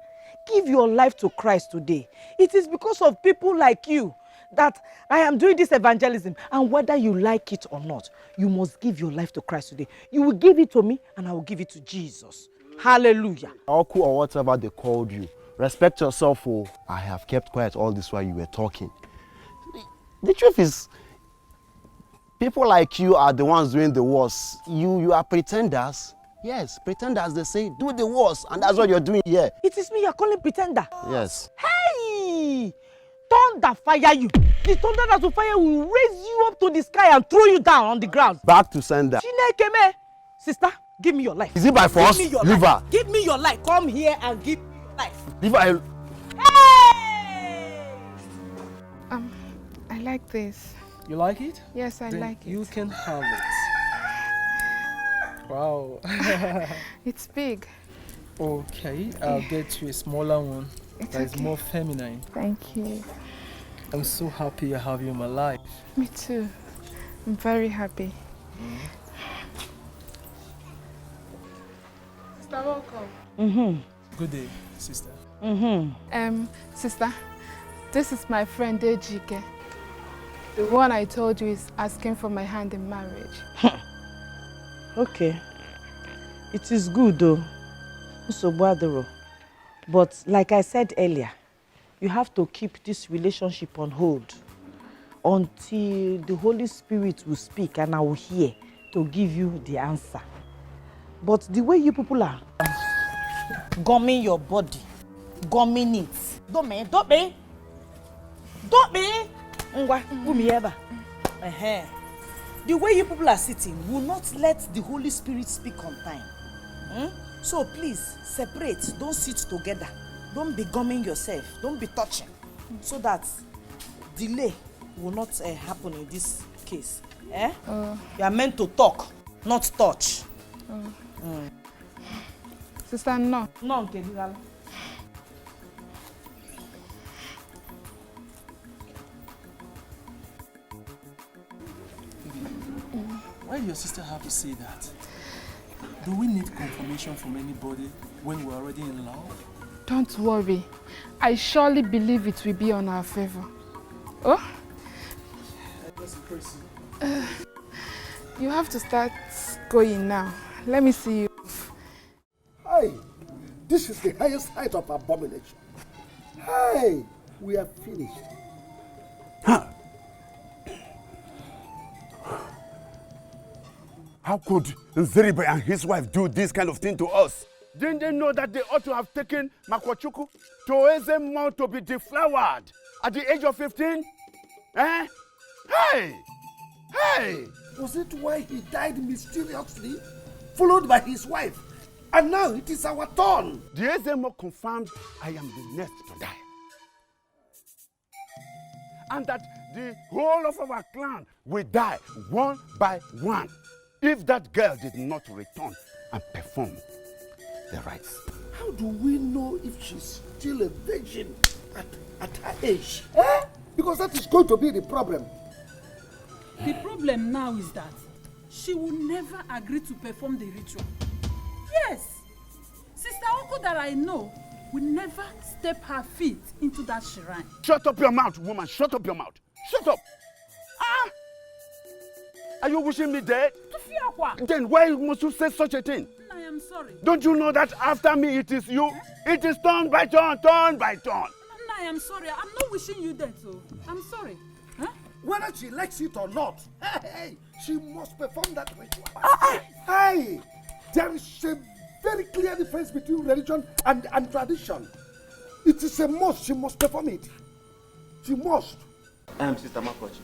[SPEAKER 3] Give your life to Christ today. It is because of people like you that I am doing this evangelism. And whether you like it or not, you must give your life to Christ today. You will give it to me and I will give it to Jesus. Hallelujah.
[SPEAKER 16] Oku or whatever they called you. Respect yourself, oh. I have kept quiet all this while you were talking. The truth is, people like you are the ones doing the worst. You are pretenders. Yes, pretenders, they say, do the worst, and that's what you're doing here.
[SPEAKER 3] It is me you're calling pretender.
[SPEAKER 16] Yes.
[SPEAKER 3] Hey! Thunder fire you. The thunder that will fire will raise you up to the sky and throw you down on the ground.
[SPEAKER 16] Back to sender.
[SPEAKER 3] Chineke, sister, give me your life.
[SPEAKER 16] Is it by force? Leave her.
[SPEAKER 3] Give me your life. Come here and give me your life.
[SPEAKER 16] Leave her.
[SPEAKER 3] Hey!
[SPEAKER 4] I like this.
[SPEAKER 18] You like it?
[SPEAKER 4] Yes, I
[SPEAKER 18] Then
[SPEAKER 4] like it.
[SPEAKER 18] You can have it. Wow.
[SPEAKER 4] It's big.
[SPEAKER 18] Okay, I'll get you a smaller one that is more feminine.
[SPEAKER 4] Thank you.
[SPEAKER 18] I'm so happy I have you in my life.
[SPEAKER 4] Me too. I'm very happy. Sister, welcome.
[SPEAKER 18] Good day, sister.
[SPEAKER 4] Sister, this is my friend Ejike. The one I told you is asking for my hand in marriage.
[SPEAKER 3] Okay. It is good though. But like I said earlier, you have to keep this relationship on hold until the Holy Spirit will speak and I will hear to give you the answer. But the way you people are gumming your body, gumming it. Don't be. The way you people are sitting will not let the Holy Spirit speak on time. So please, separate. Don't sit together. Don't be gumming yourself. Don't be touching. So that delay will not happen in this case. You are meant to talk, not touch.
[SPEAKER 4] Sister, no.
[SPEAKER 3] No, Kedilala.
[SPEAKER 18] Why do your sister have to say that? Do we need confirmation from anybody when we're already in love?
[SPEAKER 4] Don't worry. I surely believe it will be on our favor. Oh?
[SPEAKER 18] That's crazy.
[SPEAKER 4] You have to start going now. Let me see you.
[SPEAKER 7] Hey, this is the highest height of abomination. Hey, we are finished.
[SPEAKER 6] How could Nzeribe and his wife do this kind of thing to us?
[SPEAKER 7] Didn't they know that they ought to have taken Makochuku to Ezemo to be deflowered at the age of 15? Eh? Hey! Was it why he died mysteriously, followed by his wife? And now it is our turn.
[SPEAKER 6] The Ezemo confirmed I am the next to die. And that the whole of our clan will die one by one if that girl did not return and perform their rights.
[SPEAKER 7] How do we know if she's still a virgin at her age? Eh? Because that is going to be the problem.
[SPEAKER 14] The problem now is that she will never agree to perform the ritual. Yes, Sister Oko that I know will never step her feet into that shrine.
[SPEAKER 6] Shut up your mouth, woman. Shut up your mouth. Shut up. Ah! Are you wishing me dead? Then why must you say such a thing?
[SPEAKER 14] I am sorry.
[SPEAKER 6] Don't you know that after me it is you? It is turn by turn, turn by turn.
[SPEAKER 14] I am sorry. I'm not wishing you dead, so I'm sorry. Huh?
[SPEAKER 7] Whether she likes it or not, hey, she must perform that ritual. Hey, there is a very clear difference between religion and tradition. It is a must. She must perform it. She must.
[SPEAKER 18] Sister Makochi.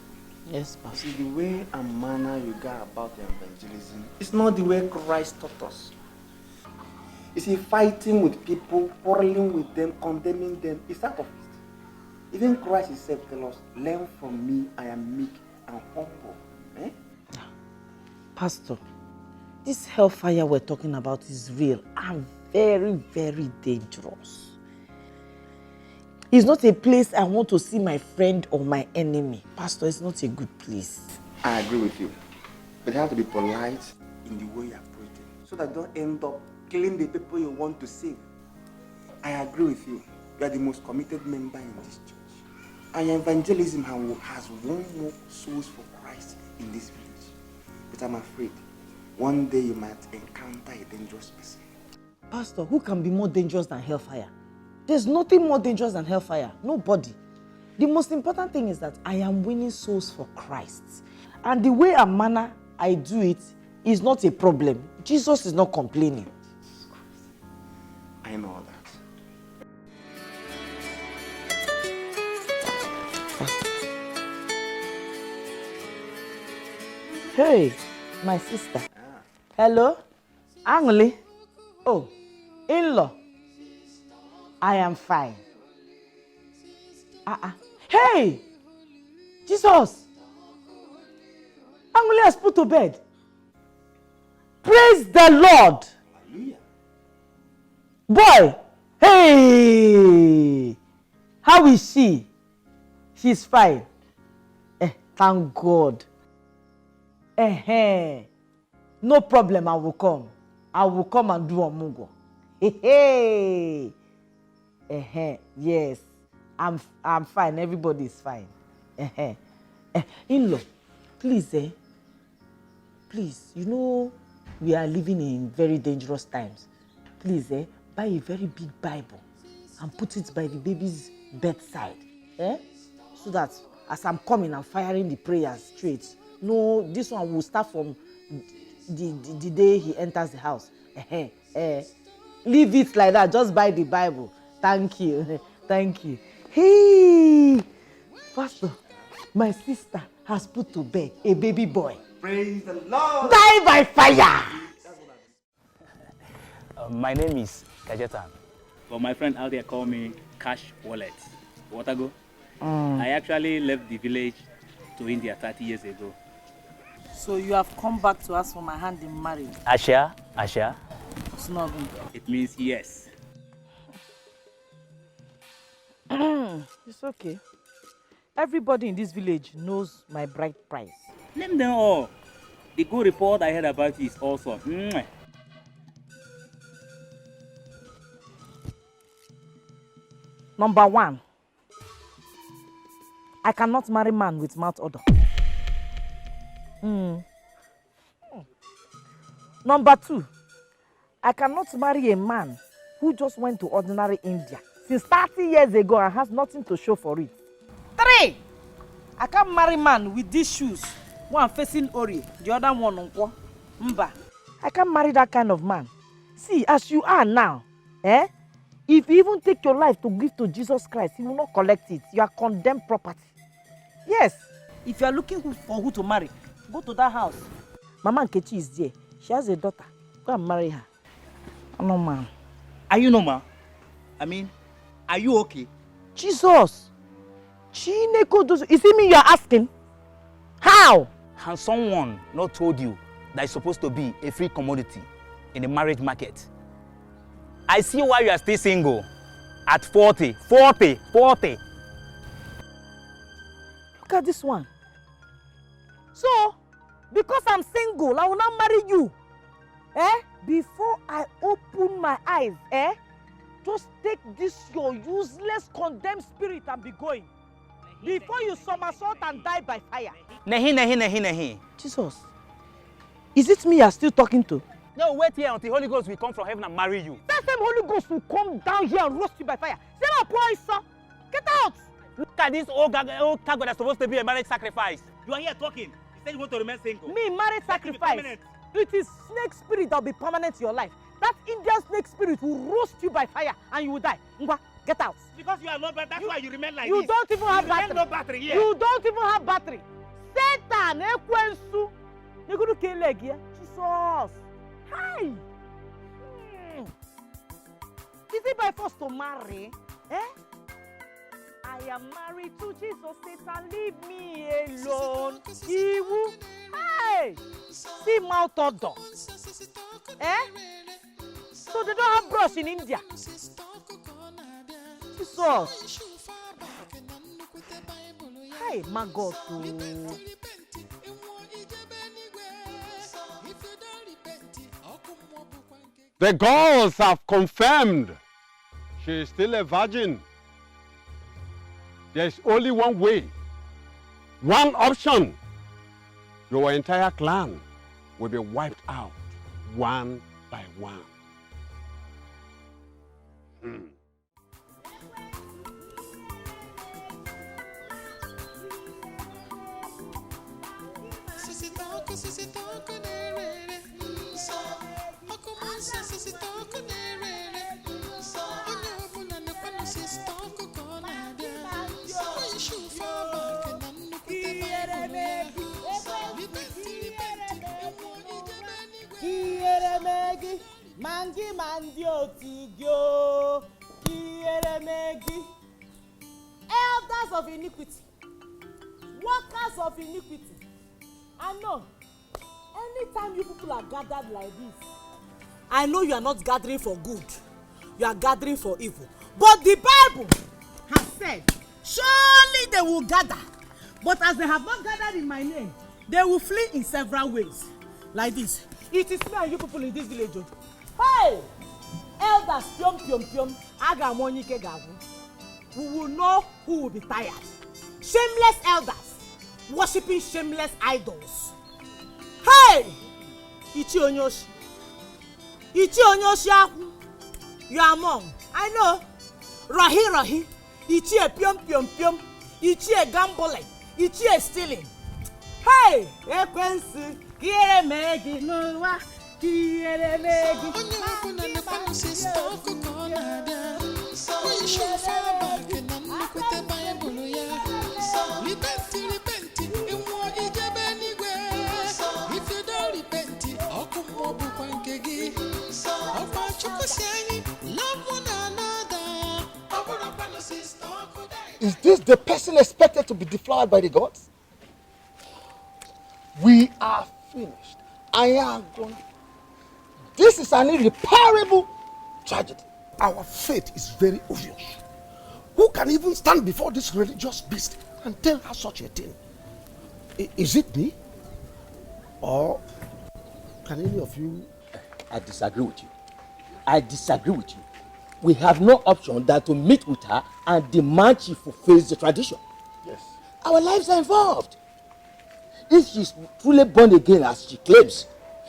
[SPEAKER 17] Yes, Pastor.
[SPEAKER 18] See, the way and manner you go about the evangelism, it's not the way Christ taught us. You see, fighting with people, quarreling with them, condemning them, it's out of it. Even Christ himself tells us, learn from me, I am meek and humble. Eh?
[SPEAKER 17] Pastor, this hellfire we're talking about is real and very, very dangerous. It's not a place I want to see my friend or my enemy. Pastor, it's not a good place.
[SPEAKER 18] I agree with you. But you have to be polite in the way you approach them, so that you don't end up killing the people you want to save. I agree with you. You are the most committed member in this church. And evangelism has won more souls for Christ in this village. But I'm afraid one day you might encounter a dangerous person.
[SPEAKER 17] Pastor, who can be more dangerous than hellfire? There's nothing more dangerous than hellfire. Nobody. The most important thing is that I am winning souls for Christ. And the way and manner I do it is not a problem. Jesus is not complaining.
[SPEAKER 18] I know that.
[SPEAKER 17] Hey, my sister. Hello? Angli? Oh, in-law. I am fine. Hey! Jesus! Angli has put to bed. Praise the Lord!
[SPEAKER 18] Hallelujah.
[SPEAKER 17] Boy! Hey! How is she? She's fine. Thank God. No problem, I will come. I will come and do omugo. Hey! Yes. I'm fine. Everybody is fine. In-law, please, please, you know we are living in very dangerous times. Please, buy a very big Bible and put it by the baby's bedside. So that as I'm coming, I'm firing the prayers straight. No, this one will start from the day he enters the house. Leave it like that. Just buy the Bible. Thank you. Thank you. Hey, Pastor, my sister has put to bed a baby boy.
[SPEAKER 18] Praise the Lord.
[SPEAKER 17] Die by fire.
[SPEAKER 19] My name is Kajetan, but my friend out there call me Cash Wallet. What ago? I actually left the village to India 30 years ago.
[SPEAKER 17] So you have come back to ask for my hand in marriage?
[SPEAKER 19] Asha? It means yes.
[SPEAKER 17] It's okay. Everybody in this village knows my bride price.
[SPEAKER 19] Name them all. The good report I heard about you is awesome.
[SPEAKER 17] Number one, I cannot marry man with mouth odor. Number two, I cannot marry a man who just went to ordinary India since 30 years ago and has nothing to show for it. 3, I can't marry man with these shoes. One facing Ori, the other one on Mba. I can't marry that kind of man. See, as you are now, if you even take your life to give to Jesus Christ, he will not collect it. You are condemned property. Yes, if you are looking for who to marry, go to that house. Mama Nkechi is there. She has a daughter. Go and marry her. No, man.
[SPEAKER 19] Are you normal? I mean, are you okay?
[SPEAKER 17] Jesus! Chineko does. Is it me you are asking? How?
[SPEAKER 19] Has someone not told you that it's supposed to be a free commodity in the marriage market? I see why you are still single. At 40. 40. 40.
[SPEAKER 17] Look at this one. So, because I'm single, I will not marry you. Before I open my eyes, just take this your useless condemned spirit and be going. Before you somersault and die by fire.
[SPEAKER 19] Nahi.
[SPEAKER 17] Jesus, is it me you are still talking to?
[SPEAKER 19] No, wait here until Holy Ghost will come from heaven and marry you.
[SPEAKER 17] That same Holy Ghost will come down here and roast you by fire. Say my boy, sir. Get out!
[SPEAKER 19] Look at this old cargo that's supposed to be a marriage sacrifice. You are here talking. You said you want to remain single.
[SPEAKER 17] Me, marriage sacrifice. It is snake spirit that will be permanent in your life. That Indian snake spirit will roast you by fire and you will die. Ngwa, get out.
[SPEAKER 19] Because you are low battery, that's why you remain like
[SPEAKER 17] you
[SPEAKER 19] this.
[SPEAKER 17] You don't even have battery.
[SPEAKER 19] No battery here.
[SPEAKER 17] You don't even have battery. Satan, ekwensu. You're going to kill leg here. Jesus. Hi. Is it by force to marry? I am married to Jesus. Satan, leave me alone. He will. Hey. See mouth odor. So they don't have brush in India. Jesus. Hey, my God.
[SPEAKER 6] The gods have confirmed she is still a virgin. There's only one way, one option. Your entire clan will be wiped out one by one.
[SPEAKER 8] Elders of iniquity, workers of iniquity. I know, anytime you people are gathered like this, I know you are not gathering for good, you are gathering for evil. But the Bible has said, surely they will gather, but as they have not gathered in my name, they will flee in several ways. Like this. It is me and you people in this village. Hey! Elders, piom. Agamonike gavu. We will know who will be tired. Shameless elders, worshipping shameless idols. Hey! Ichi onyoshi. You are among. I know. Rahi. Ichi e piom. Ichi e gambling. Ichi e stealing. Hey! Ekwensu. Kiere megi noa. Kiere megi.
[SPEAKER 9] If you don't repent, I'll come up with love one another.
[SPEAKER 7] Is this the person expected to be deflowered by the gods? We are finished. I am gone. This is an irreparable tragedy. Our fate is very obvious. Who can even stand before this religious beast and tell her such a thing? Is it me? Or can any of you?
[SPEAKER 20] I disagree with you. We have no option than to meet with her and demand she fulfills the tradition.
[SPEAKER 7] Yes.
[SPEAKER 20] Our lives are involved. If she's truly born again as she claims,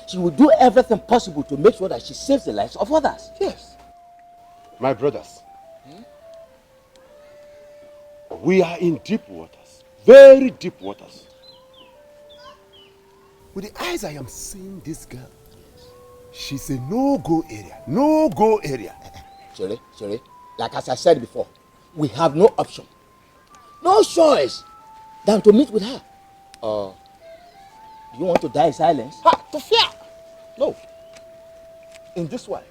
[SPEAKER 20] she will do everything possible to make sure that she saves the lives of others.
[SPEAKER 7] Yes.
[SPEAKER 6] My brothers, we are in deep waters, very deep waters. With the eyes I am seeing this girl, she's a no-go area.
[SPEAKER 20] Sorry. Like as I said before, we have no option, no choice than to meet with her. Do you want to die in silence?
[SPEAKER 7] To fear. No. In this way.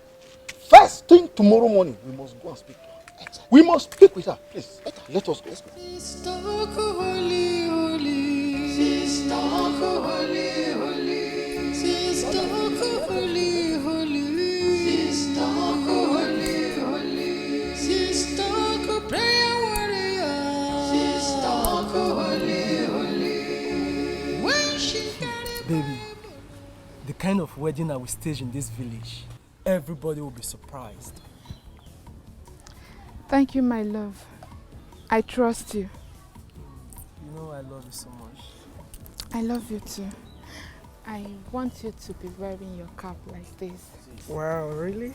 [SPEAKER 7] First thing tomorrow morning, we must go and speak to her. Exactly. We must speak with her. Please, let us go.
[SPEAKER 9] Sister, holy, holy. Sister, holy, holy. Sister, holy, holy. Sister, holy.
[SPEAKER 21] kind of wedding I will stage in this village, everybody will be surprised.
[SPEAKER 4] Thank you, my love. I trust you.
[SPEAKER 21] You know I love you so much.
[SPEAKER 4] I love you too. I want you to be wearing your cap like this.
[SPEAKER 21] Wow, really?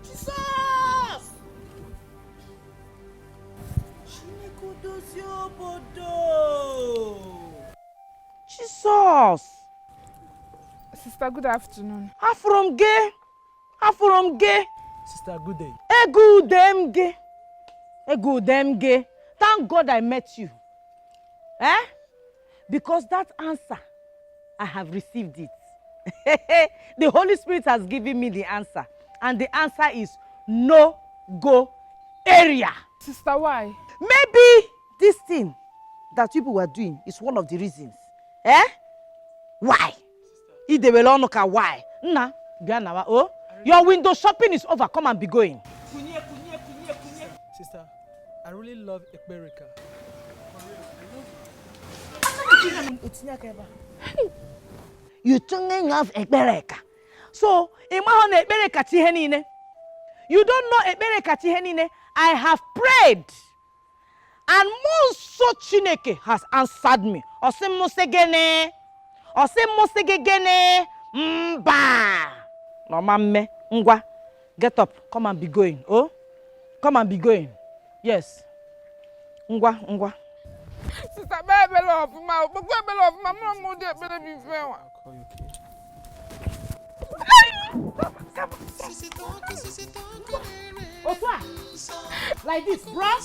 [SPEAKER 8] Jesus!
[SPEAKER 17] Jesus!
[SPEAKER 4] Sister, good afternoon.
[SPEAKER 17] Afurum gay. Afurum gay.
[SPEAKER 21] Sister, good day.
[SPEAKER 17] Egu dem gay. Egu dem gay. Thank God I met you. Eh? Because that answer, I have received it. The Holy Spirit has given me the answer. And the answer is no go area.
[SPEAKER 4] Sister, why?
[SPEAKER 17] Maybe this thing that people were doing is one of the reasons. Eh? Why? Why? Nah, oh, your window shopping is over. Come and be going.
[SPEAKER 21] Sister, I really love Ekberika.
[SPEAKER 17] You thinking of Ekberika. So, you don't know Ekberika Chihenine. I have prayed. And Monso Chineke has answered me. Osemosegene. Osemosegene. Mba. No mamme. Ngwa. Get up. Come and be going. Oh? Come and be going. Yes. Ngwa, ngwa.
[SPEAKER 4] Sister, baby, love my mom would be fair.
[SPEAKER 8] Like this, bro.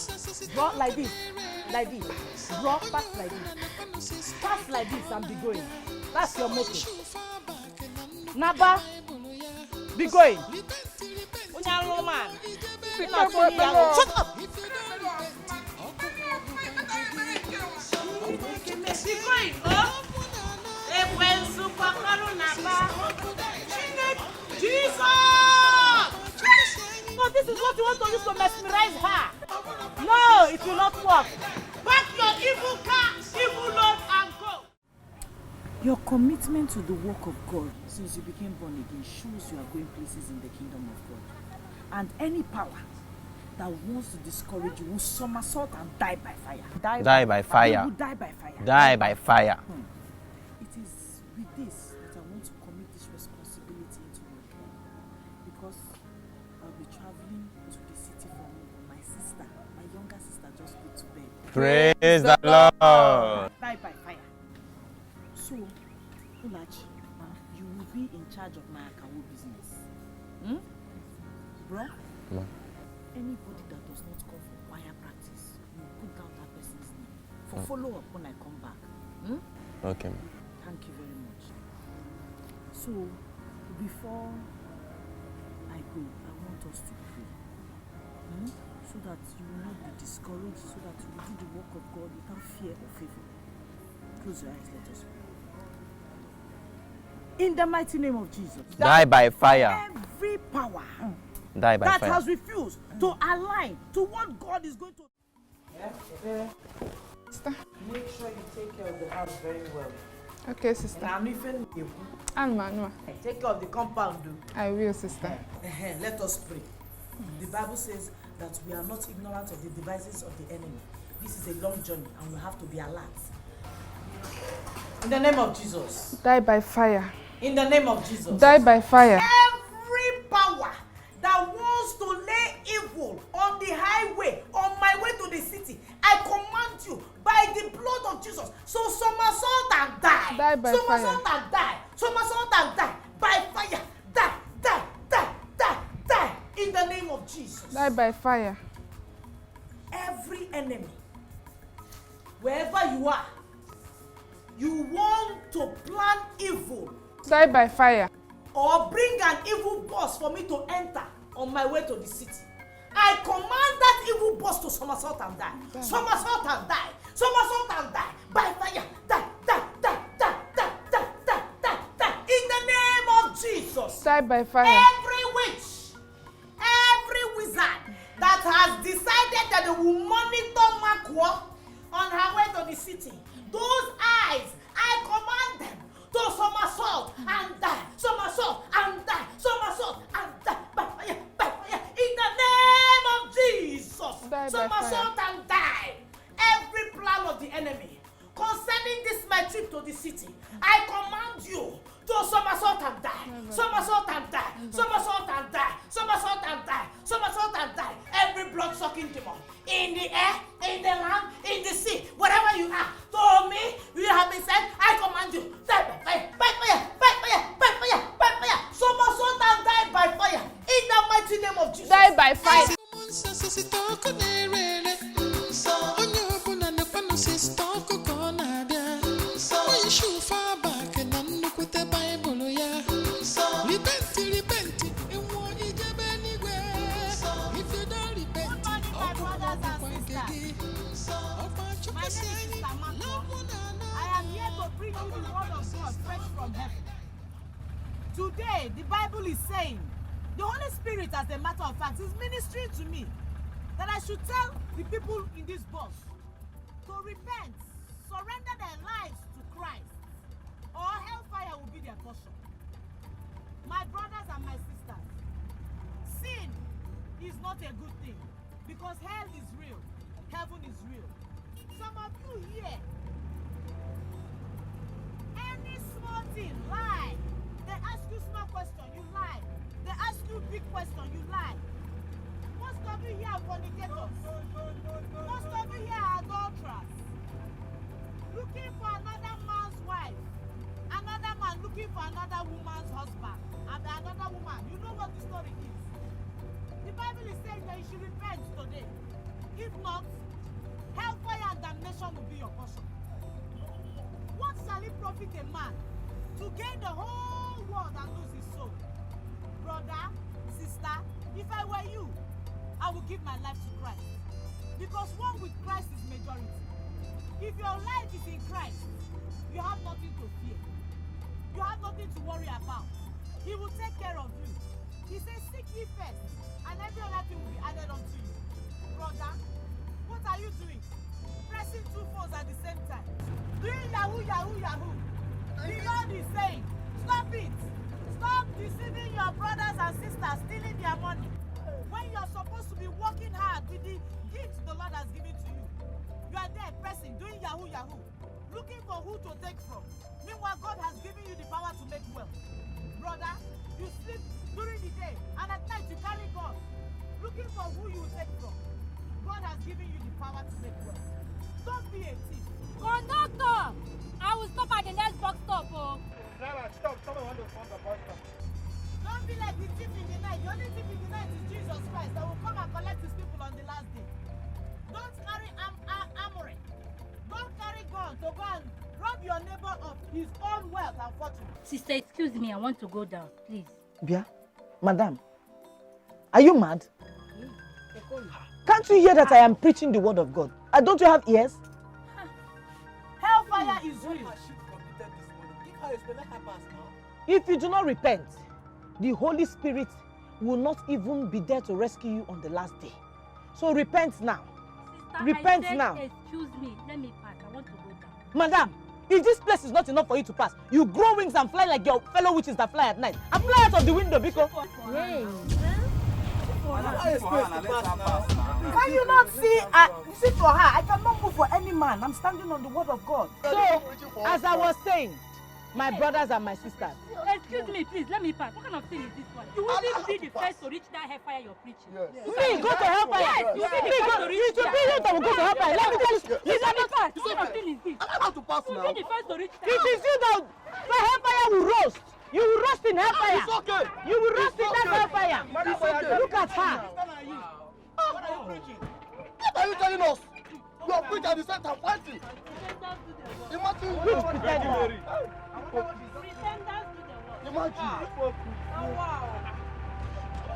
[SPEAKER 8] Bro, like this. Like this. Bro, pass like this. Pass like this and be going. That's your motto.
[SPEAKER 17] Naba, be going. Unyalo man. Shut up.
[SPEAKER 8] Be going, oh. Jesus! No, this is what you want to use to mesmerize her. No, it will not work. Pack your evil car, evil lord, and go.
[SPEAKER 10] Your commitment to the work of God since you became born again shows you are going places in the kingdom of God. And any power that wants to discourage you will somersault and die by fire.
[SPEAKER 16] Die by fire.
[SPEAKER 10] They will die by fire.
[SPEAKER 16] Die by fire.
[SPEAKER 10] It is with this that I want to commit this responsibility into your care. Because I'll be traveling to the city for my sister, my younger sister just put to bed.
[SPEAKER 16] Praise the Lord.
[SPEAKER 10] Die by fire. So, Ulachi, you will be in charge of my Akawo business. Bro? Anybody that does not come for choir practice, you put down that person's name for follow up when I come back.
[SPEAKER 16] Okay.
[SPEAKER 10] Thank you very much. So, before I go, I want us to pray. So that you will not be discouraged, so that you will do the work of God without fear or favor. Close your eyes, let us pray. In the mighty name of Jesus.
[SPEAKER 16] Die by fire.
[SPEAKER 10] Every power
[SPEAKER 16] Die by
[SPEAKER 10] that
[SPEAKER 16] fire.
[SPEAKER 10] has refused to align to what God is going to.
[SPEAKER 13] Sister, make sure you take care of the house very well.
[SPEAKER 4] Okay, sister. And Manua.
[SPEAKER 8] Take care of the compound.
[SPEAKER 4] I will, sister.
[SPEAKER 8] Let us pray. The Bible says that we are not ignorant of the devices of the enemy. This is a long journey and we have to be alert. In the name of Jesus.
[SPEAKER 4] Die by fire.
[SPEAKER 8] In the name of Jesus.
[SPEAKER 4] Die by fire.
[SPEAKER 8] Every power that wants to lay evil on the highway, on my way to the city, I command you by the blood of Jesus. So somersault and die.
[SPEAKER 4] Die by fire.
[SPEAKER 8] Somersault and die. Somersault and die. By fire. Die, die, die, die, die. In the name of Jesus.
[SPEAKER 4] Die by fire.
[SPEAKER 8] Every enemy, wherever you are, you want to plan evil.
[SPEAKER 4] Die by fire.
[SPEAKER 8] Or bring an evil boss for me to enter on my way to the city. I command that evil boss to somersault and die. Somersault and die. Somersault and die. By fire. Die, die, die, die, die, die, die, die, die. In the name of Jesus.
[SPEAKER 4] Die by fire.
[SPEAKER 8] Every witch, every wizard that has decided that they will monitor Makwa on her way to the city. Those eyes, I command them to somersault and die, somersault and die, somersault and die by fire, by fire. In the name of Jesus, somersault and die. Every plan of the enemy concerning this my trip to the city, I command you to somersault and die, somersault and die, somersault and die, somersault and die, somersault and die. Every blood-sucking demon in the air, in the land, in the sea, wherever you are, to me, you have been sent. I command you, die by fire, by fire, by fire, by fire, by fire. Somersault and die by fire. In the mighty name of Jesus.
[SPEAKER 4] Die by fire.
[SPEAKER 8] Today, the Bible is saying, the Holy Spirit, as a matter of fact, is ministering to me that I should tell the people in this bus to repent, surrender their lives to Christ, or hellfire will be their portion. My brothers and my sisters, sin is not a good thing because hell is real, heaven is real. Some of you here, any small thing, lie. They ask you small question, you lie. They ask you big question, you lie. Most of you here are fornicators. Most of you here are adulterers. Looking for another man's wife. Another man looking for another woman's husband. And another woman. You know what the story is. The Bible is saying that you should repent today. If not, hellfire and damnation will be your portion. What shall it profit a man to gain the whole world and lose his soul? Brother, sister, if I were you, I would give my life to Christ. Because one with Christ is majority. If your life is in Christ, you have nothing to fear. You have nothing to worry about. He will take care of you. He says, seek ye first, and every other thing will be added unto you. Brother, what are you doing? Pressing two phones at the same time. Doing yahoo, yahoo, yahoo. The Lord is saying, stop it. Stop deceiving your brothers and sisters, stealing their money. When you are supposed to be working hard with the gifts the Lord has given to you, you are there pressing, doing yahoo, yahoo, looking for who to take from. Meanwhile, God has given you the power to make wealth. Brother, you sleep during the day, and at night you carry God, looking for who you will take from. God has given you the power to make wealth. Don't be a thief.
[SPEAKER 1] Conductor! I will stop at the next box stop. Oh.
[SPEAKER 11] Driver, stop. Someone want to come the bus stop.
[SPEAKER 8] Don't be like the thief in the night. The only thief in the night is Jesus Christ that will come and collect his people on the last day. Don't carry armory. Don't carry gun to go and rob your neighbor of his own wealth and fortune.
[SPEAKER 1] Sister, excuse me. I want to go down, please.
[SPEAKER 17] Bia, madam, are you mad? Can't you hear that I am preaching the word of God? Don't you have ears?
[SPEAKER 8] Hellfire is real.
[SPEAKER 17] If you do not repent, the Holy Spirit will not even be there to rescue you on the last day. So repent now.
[SPEAKER 1] Sister,
[SPEAKER 17] repent
[SPEAKER 1] I said,
[SPEAKER 17] now.
[SPEAKER 1] Excuse me, let me pass. I want to go down.
[SPEAKER 17] Madam, if this place is not enough for you to pass, you grow wings and fly like your fellow witches that fly at night. And fly out of the window, because...
[SPEAKER 1] Hey.
[SPEAKER 8] Can you not see? See for her, I cannot move for any man. I'm standing on the word of God.
[SPEAKER 17] So, as I was saying, my brothers and my sisters.
[SPEAKER 1] Excuse me, please, let me pass. What kind of thing is this one? You wouldn't be the first to reach that hellfire you're preaching.
[SPEAKER 17] Me, go to hellfire.
[SPEAKER 1] Yes, you be the first to reach
[SPEAKER 17] you be you that will go to hellfire. Let me tell you.
[SPEAKER 1] Please let me pass. What kind of thing is this?
[SPEAKER 11] I'm about to pass now.
[SPEAKER 1] You be the first to reach that.
[SPEAKER 17] It is you that the hellfire will roast. You will roast in hellfire.
[SPEAKER 11] It's okay.
[SPEAKER 17] You will roast in that hellfire.
[SPEAKER 11] Okay.
[SPEAKER 17] Look at her.
[SPEAKER 11] What are you preaching? What are you telling us? You are preaching at the same time fighting. Imagine
[SPEAKER 17] which pretender.
[SPEAKER 11] Imagine.
[SPEAKER 8] Oh wow.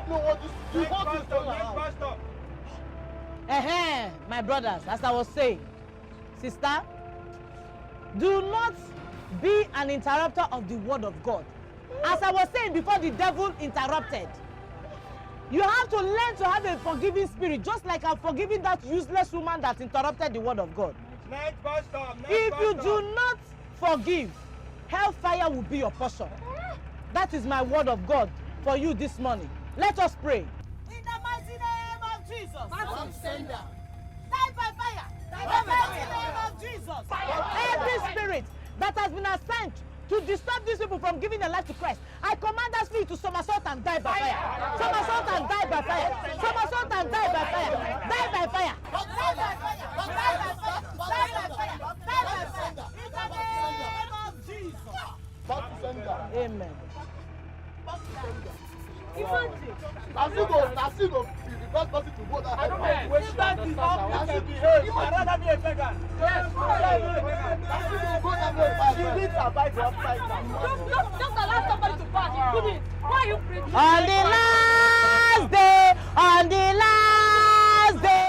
[SPEAKER 11] No, what this whole thing is going
[SPEAKER 17] on. My brothers, as I was saying, sister, do not be an interrupter of the word of God. As I was saying before, the devil interrupted. You have to learn to have a forgiving spirit, just like I've forgiven that useless woman that interrupted the word of God.
[SPEAKER 3] If you do not forgive, hellfire will be your portion. That is my word of God for you this morning. Let us pray.
[SPEAKER 8] In the mighty name of Jesus. Die by fire. In the mighty name of Jesus.
[SPEAKER 3] Every spirit that has been assigned to disturb these people from giving their life to Christ, I command that spirit to somersault and die by fire. Somersault and die by fire. Somersault and die by fire. Die by fire.
[SPEAKER 8] Die by fire. Die by fire. Die by fire. Die by fire. In the name of Jesus.
[SPEAKER 3] Amen.
[SPEAKER 7] Nasigo be the best person to go that
[SPEAKER 15] I don't like waste that is how you can behave. I'd rather be a beggar. Yes. She needs a bite to upside down.
[SPEAKER 1] Just allow somebody to pass. You couldn't. Why are you preaching?
[SPEAKER 3] On the last day, on the last day.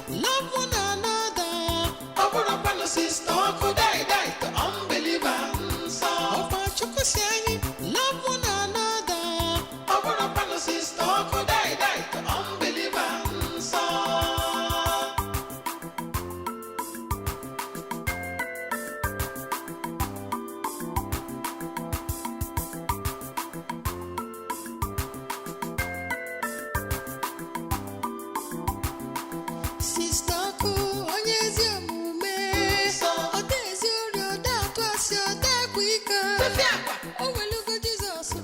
[SPEAKER 9] Love one another. Open up and sister, could I die to unbelievers? Open love one another. Open up and sister, could I die to unbelievers?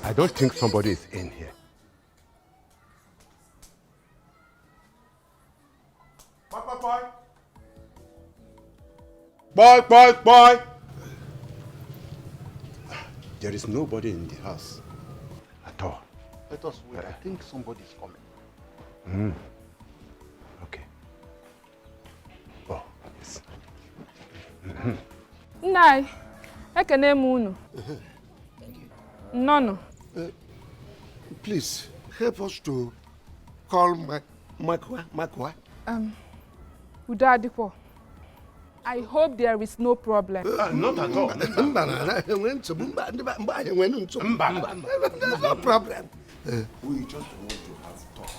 [SPEAKER 6] I don't think somebody is in here. Boy! There is nobody in the house at all.
[SPEAKER 7] Let us wait. I think somebody is coming.
[SPEAKER 6] Okay. Oh, yes.
[SPEAKER 4] Nai, ekene m unu. No.
[SPEAKER 7] Please help us to call Makwa.
[SPEAKER 4] Udadikwo. I hope there is no problem.
[SPEAKER 6] Not at all.
[SPEAKER 7] There's no problem.
[SPEAKER 6] We just want to have talk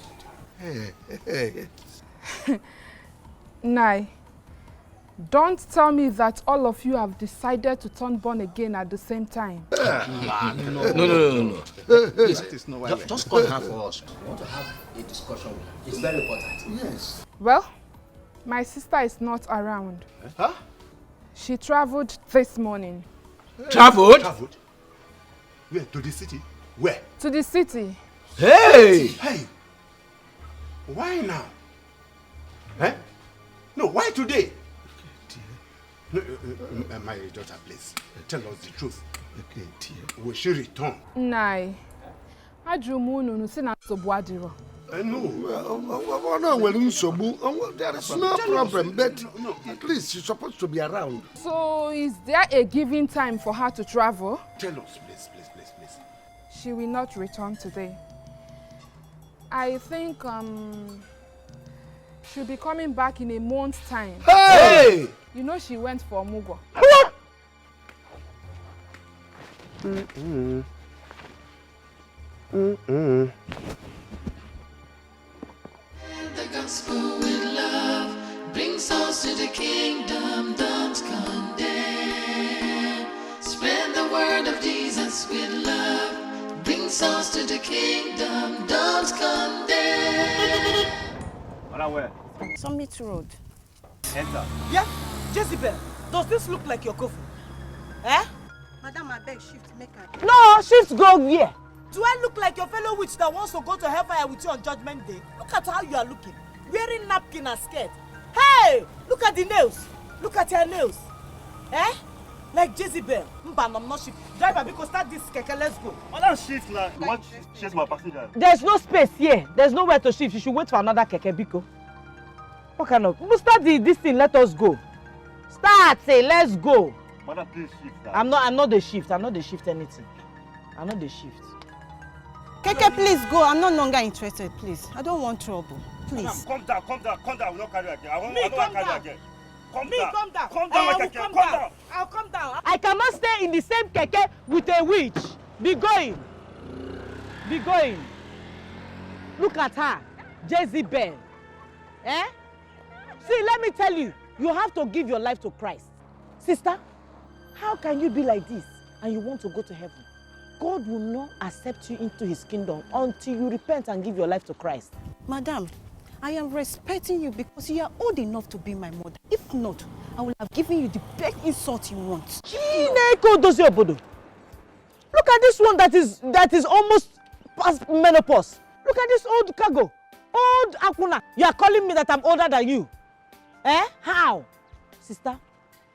[SPEAKER 6] with
[SPEAKER 7] Hey.
[SPEAKER 4] Nai, don't tell me that all of you have decided to turn born again at the same time.
[SPEAKER 20] No. Please, just call her for us. We want to have a discussion with her. It's very important.
[SPEAKER 7] Yes.
[SPEAKER 4] Well, my sister is not around.
[SPEAKER 6] Huh?
[SPEAKER 4] She traveled this morning.
[SPEAKER 20] Traveled?
[SPEAKER 6] Where? To the city? Where?
[SPEAKER 4] To the city.
[SPEAKER 20] Hey!
[SPEAKER 6] Why now? Eh? No, why today? No, my daughter, please, tell us the truth.
[SPEAKER 7] Okay, dear.
[SPEAKER 6] Will she return?
[SPEAKER 4] Nai, ajumunu nusina sobwadiro.
[SPEAKER 6] No.
[SPEAKER 7] There is no problem, but at least she's supposed to be around.
[SPEAKER 4] So, is there a given time for her to travel?
[SPEAKER 6] Tell us, please.
[SPEAKER 4] She will not return today. I think she'll be coming back in a month's time.
[SPEAKER 20] Hey!
[SPEAKER 4] You know she went for Mugo.
[SPEAKER 9] The gospel with love brings us to the kingdom, don't condemn. Spread the word of Jesus with love brings us to the kingdom, don't condemn.
[SPEAKER 19] Where?
[SPEAKER 12] Summit Road.
[SPEAKER 19] Enter.
[SPEAKER 8] Yeah? Jezebel, does this look like your coffin? Eh?
[SPEAKER 2] Madam, I beg shift, make her.
[SPEAKER 3] No, shift go here.
[SPEAKER 8] Do I look like your fellow witch that wants to go to hellfire with you on Judgment Day? Look at how you are looking. Wearing napkin and skirt. Hey! Look at the nails. Look at your nails. Eh? Like Jezebel. Mban, I'm not shift. Driver, because start this keke, let's go.
[SPEAKER 19] Madam, shift like you want chase my passenger.
[SPEAKER 3] There's no space here. There's nowhere to shift. You should wait for another keke, Biko. What kind of? We'll start this thing. Let us go. Start. Say, let's go.
[SPEAKER 19] Madam, please shift that.
[SPEAKER 3] I'm not the shift. I'm not the shift anything. I'm not the shift.
[SPEAKER 2] Keke, please go. I'm no longer interested, please. I don't want trouble. Please.
[SPEAKER 15] Calm down. I will not carry you again. I
[SPEAKER 3] Me,
[SPEAKER 15] don't want to carry you
[SPEAKER 3] calm
[SPEAKER 15] again.
[SPEAKER 3] Calm down.
[SPEAKER 15] Calm down, my Keke. Calm down.
[SPEAKER 3] I'll come down. I cannot stay in the same keke with a witch. Be going. Be going. Look at her, Jezebel. Eh? See, let me tell you, you have to give your life to Christ. Sister, how can you be like this and you want to go to heaven? God will not accept you into his kingdom until you repent and give your life to Christ.
[SPEAKER 2] Madam, I am respecting you because you are old enough to be my mother. If not, I will have given you the best insult you want.
[SPEAKER 3] Look at this one that is almost past menopause. Look at this old cargo. Old Akuna. You are calling me that I'm older than you. Eh? How? Sister,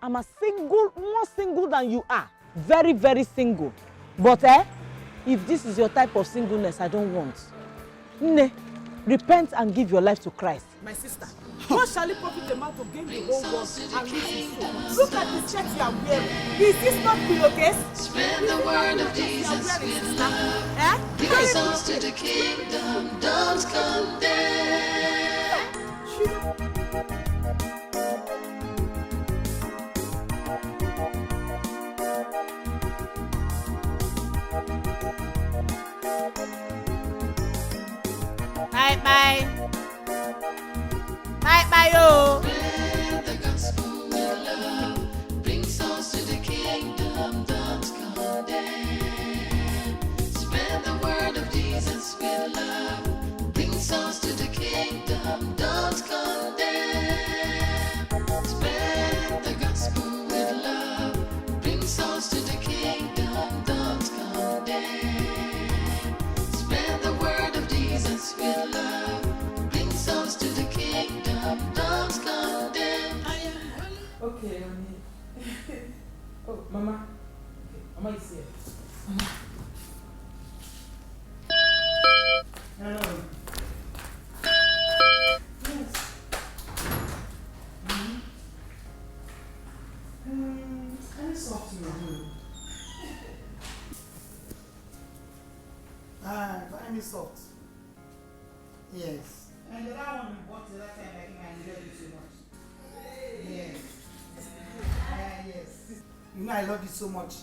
[SPEAKER 3] I'm a single, more single than you are. Very, very single. But if this is your type of singleness, I don't want. Repent and give your life to Christ.
[SPEAKER 10] My sister, what shall it profit a man to gain the whole world and lose his soul? Look at the shirt you are wearing. Is this not pillowcase?
[SPEAKER 9] Spread the word of Jesus with love. Bring souls to the kingdom, don't condemn.
[SPEAKER 3] Bye, oh.
[SPEAKER 9] Spread the gospel with love. Bring souls to the kingdom, don't condemn. Spread the word of Jesus with love. Bring souls to the kingdom, don't condemn. Spread the gospel with love. Bring souls to the kingdom, don't condemn. Spread the word of Jesus with love. Bring souls to the kingdom, don't condemn.
[SPEAKER 10] Okay, honey. Oh, Mama. Okay, Mama is here. Mama. Hello. Yes. Any soft you do?
[SPEAKER 8] Find me soft. Yes.
[SPEAKER 10] And the other one you bought the other time, I think I enjoyed it so much.
[SPEAKER 8] Yes. Yes. You know I love you so much.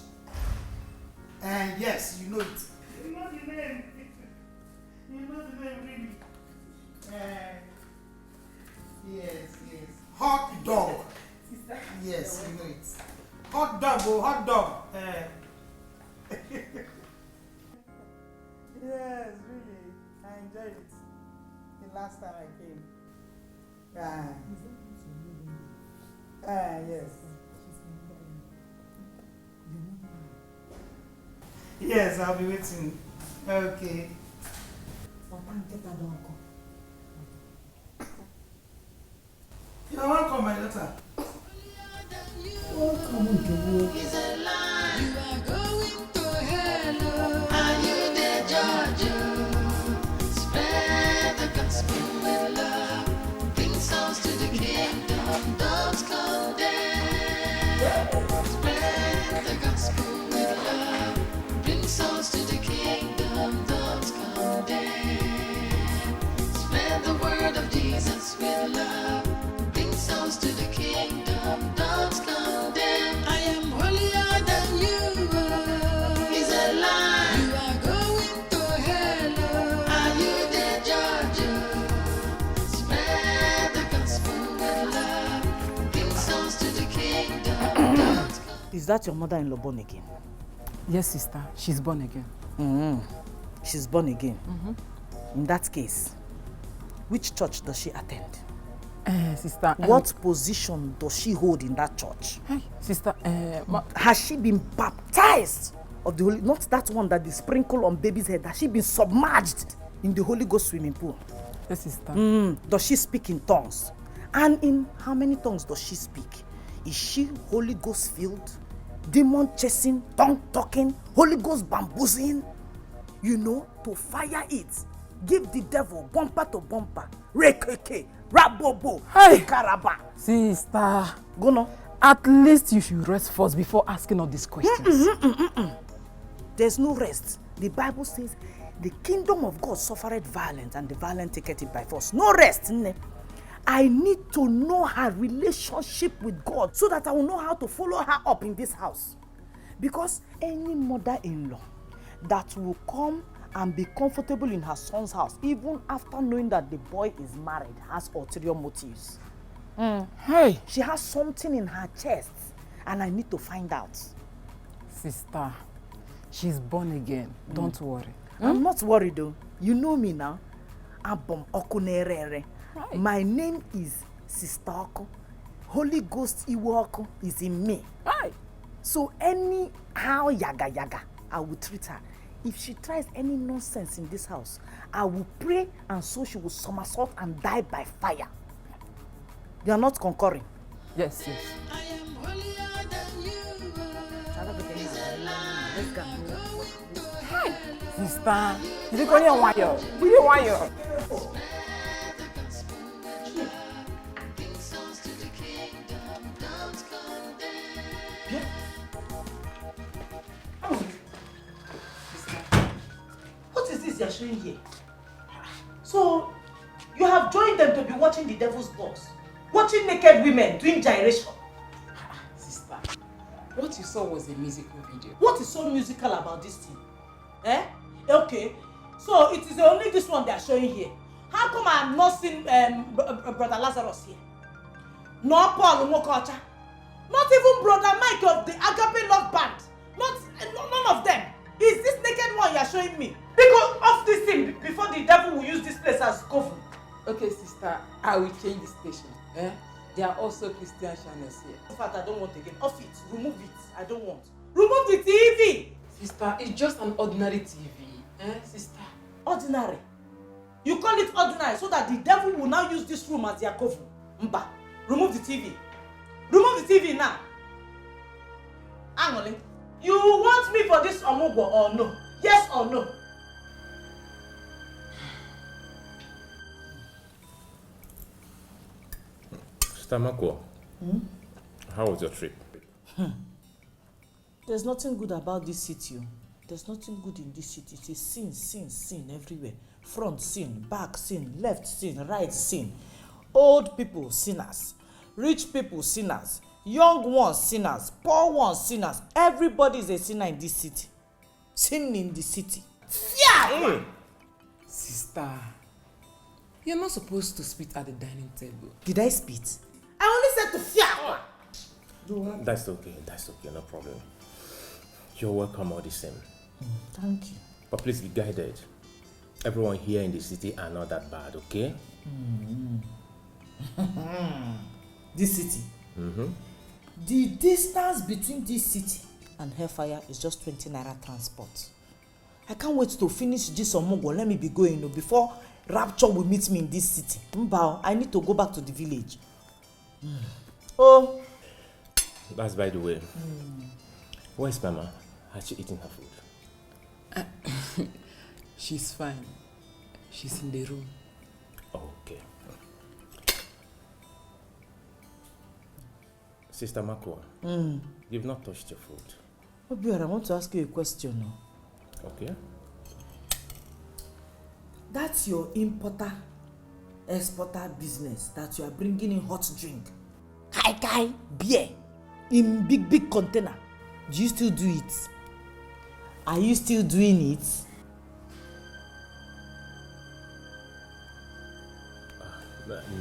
[SPEAKER 8] And yes, you know it. You know the name. You know the name really. Yes. Hot dog. Yes, you know it. Hot dog, hot dog. Yes, really. I enjoyed it. The last time I came. Yes. Yes, I'll be waiting. Okay. You're welcome, my daughter. Welcome.
[SPEAKER 9] It's a lie. You are going to hell. Are you the judge? Spread the gospel with love. Bring souls to the kingdom, don't condemn. Spread the gospel with love. Bring souls to the kingdom, don't condemn. Spread the word of Jesus with love. Bring souls to the kingdom, don't condemn. I am holier than you are. It's a lie. You are going to hell. Are you the judge? Spread the gospel with love. Bring souls to the kingdom.
[SPEAKER 17] Is that your mother-in-law born again?
[SPEAKER 10] Yes, sister. She's born again.
[SPEAKER 17] She's born again. In that case, which church does she attend?
[SPEAKER 10] Sister.
[SPEAKER 17] What position does she hold in that church?
[SPEAKER 10] Hey, sister.
[SPEAKER 17] Has she been baptized of the Holy? Not that one that they sprinkle on baby's head. Has she been submerged in the Holy Ghost swimming pool?
[SPEAKER 10] Yes, sister.
[SPEAKER 17] Does she speak in tongues? And in how many tongues does she speak? Is she Holy Ghost filled? Demon chasing, tongue talking, Holy Ghost bamboozling? You know, to fire it. Give the devil bumper to bumper. Rekeke, rabobo, karaba.
[SPEAKER 10] Sister.
[SPEAKER 17] Go no.
[SPEAKER 10] At least you should rest first before asking all these questions.
[SPEAKER 17] There's no rest. The Bible says The kingdom of God suffered violence and the violent take it by force. No rest. I need to know her relationship with God so that I will know how to follow her up in this house. Because any mother-in-law that will come and be comfortable in her son's house, even after knowing that the boy is married, has ulterior motives. Hey, she has something in her chest, and I need to find out.
[SPEAKER 5] Sister, she's born again. Don't worry.
[SPEAKER 17] I'm not worried though. You know me now. Abom Okunerere. My name is Sister Oko. Holy Ghost Iwoko is in me. So anyhow yaga, I will treat her. If she tries any nonsense in this house, I will pray and so she will somersault and die by fire. You are not concurring?
[SPEAKER 5] Yes, yes.
[SPEAKER 17] Let's go.
[SPEAKER 5] Sister, you don't want you.
[SPEAKER 8] What is this you're showing here? So, you have joined them to be watching the devil's box, watching naked women doing gyration.
[SPEAKER 5] Sister, what you saw was a musical video.
[SPEAKER 8] What is so musical about this thing? Okay, so it is only this one they are showing here. How come I have not seen Brother Lazarus here? No Paul Mokocha. Not even Brother Mike of the Agape Love Band. None of them. Is this naked one you are showing me? Because of this thing, before the devil will use this place as cover.
[SPEAKER 5] Okay, sister, I will change the station. There are also Christian channels here.
[SPEAKER 8] In fact, I don't want again. Off it. Remove it. I don't want. Remove the TV!
[SPEAKER 5] Sister, it's just an ordinary TV. Sister?
[SPEAKER 8] Ordinary? You call it ordinary so that the devil will now use this room as their cover. Mba, remove the TV. Remove the TV now. Angoli, you want me for this omugwo or no? Yes or no?
[SPEAKER 22] Stamako, how was your trip?
[SPEAKER 8] There's nothing good about this city. There's nothing good in this city. It is sin everywhere. Front sin, back sin, left sin, right sin. Old people sinners, rich people sinners, young ones sinners, poor ones sinners. Everybody is a sinner in this city. Sin in the city. Yeah!
[SPEAKER 5] Sister, you're not supposed to spit at the dining table.
[SPEAKER 8] Did I spit? I only said to fear.
[SPEAKER 22] That's okay, no problem. You're welcome all the same.
[SPEAKER 8] Thank you.
[SPEAKER 22] But please be guided. Everyone here in the city are not that bad, okay?
[SPEAKER 8] This city? The distance between this city and Hellfire is just 20 naira transport. I can't wait to finish this omogo. Let me be going before Rapture will meet me in this city. Mbao, I need to go back to the village. Oh.
[SPEAKER 22] That's by the way. Where's Mama? Has she eaten her food?
[SPEAKER 5] She's fine. She's in the room.
[SPEAKER 22] Okay. Sister Makwa, you've not touched your food.
[SPEAKER 8] Obiora, I want to ask you a question now.
[SPEAKER 22] Okay.
[SPEAKER 8] That's your importer, exporter business that you are bringing in hot drink. Kai beer in big container. Do you still do it? Are you still doing it?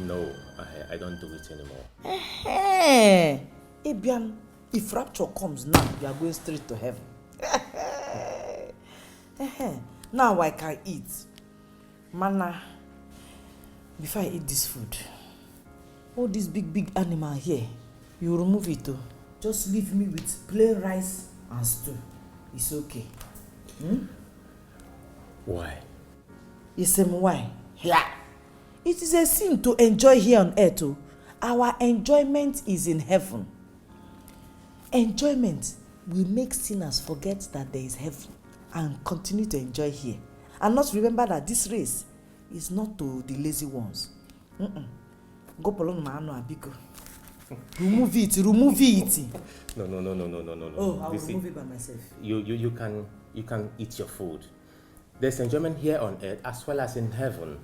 [SPEAKER 22] No, I don't do it anymore.
[SPEAKER 8] Ebian, if rapture comes now, you are going straight to heaven. Now I can eat. Mana, before I eat this food, all this big animal here, you remove it too. Just leave me with plain rice and stew. It's okay.
[SPEAKER 22] Why?
[SPEAKER 8] It's why? Yeah. It is a sin to enjoy here on earth too. Our enjoyment is in heaven. Enjoyment will make sinners forget that there is heaven and continue to enjoy here. And not remember that this race is not to the lazy ones. Go polong maano abiko. Remove it.
[SPEAKER 22] No.
[SPEAKER 8] Oh, I will remove it by myself.
[SPEAKER 22] You can eat your food. There's enjoyment here on earth as well as in heaven.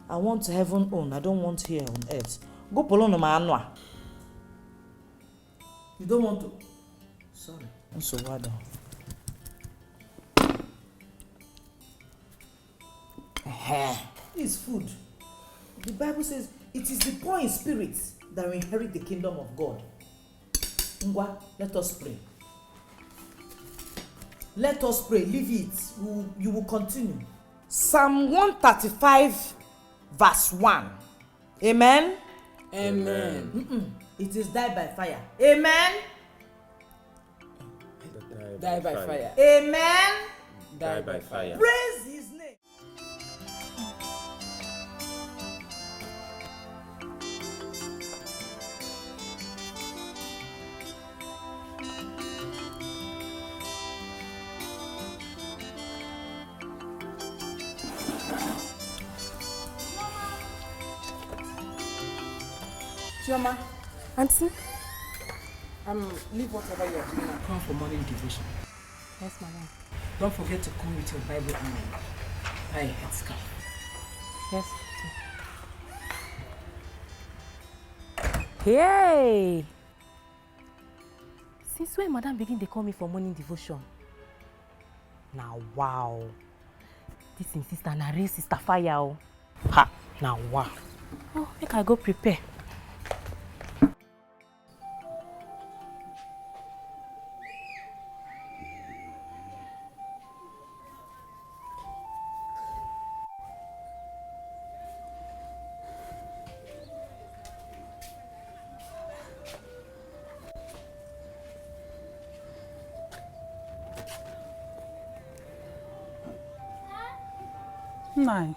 [SPEAKER 17] I want heaven on. I don't want here on earth. Go polo no manwa. You don't want to? Sorry. I'm so bad. It's food. The Bible says it is the poor in spirit that will inherit the kingdom of God. Ngwa, let us pray. Let us pray. Leave it. You will continue. Psalm 135 verse 1. Amen?
[SPEAKER 5] Amen.
[SPEAKER 17] It is die by fire. Amen?
[SPEAKER 5] Die by fire.
[SPEAKER 17] Amen?
[SPEAKER 22] Die by fire.
[SPEAKER 17] Praise his name.
[SPEAKER 5] Chioma,
[SPEAKER 14] Auntie?
[SPEAKER 5] leave whatever you are doing and come for morning devotion.
[SPEAKER 14] Yes, Mama.
[SPEAKER 5] Don't forget to come with your Bible and tie a headscarf.
[SPEAKER 14] Yes. Hey! Since when Madam begin to call me for morning devotion? Now, wow. This is sister na real sister fire. Ha! Now, wow. Oh, make I go prepare.
[SPEAKER 18] Nai,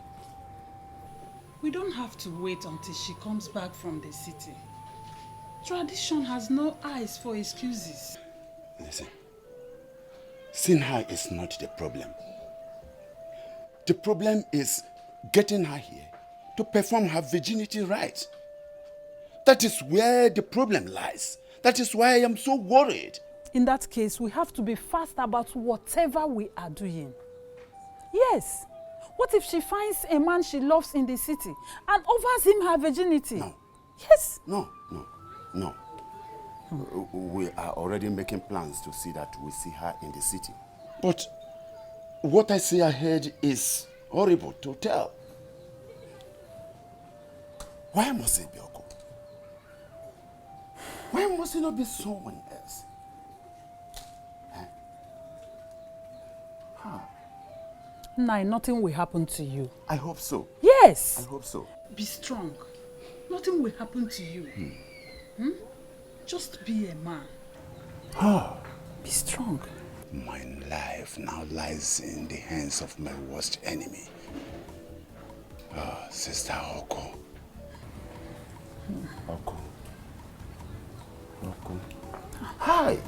[SPEAKER 18] we don't have to wait until she comes back from the city. Tradition has no eyes for excuses.
[SPEAKER 6] Listen, seeing her is not the problem. The problem is getting her here to perform her virginity rites. That is where the problem lies. That is why I am so worried.
[SPEAKER 18] In that case, we have to be fast about whatever we are doing. Yes. What if she finds a man she loves in the city and offers him her virginity?
[SPEAKER 6] No.
[SPEAKER 18] Yes.
[SPEAKER 6] No. We are already making plans to see that we see her in the city. But what I see ahead is horrible to tell. Why must it be Oko? Why must it not be someone else?
[SPEAKER 18] Nai, nothing will happen to you.
[SPEAKER 6] I hope so.
[SPEAKER 18] Yes.
[SPEAKER 6] I hope so.
[SPEAKER 18] Be strong. Nothing will happen to you. Just be a man. Be strong.
[SPEAKER 6] My life now lies in the hands of my worst enemy. Sister Oko. Oko. Hi.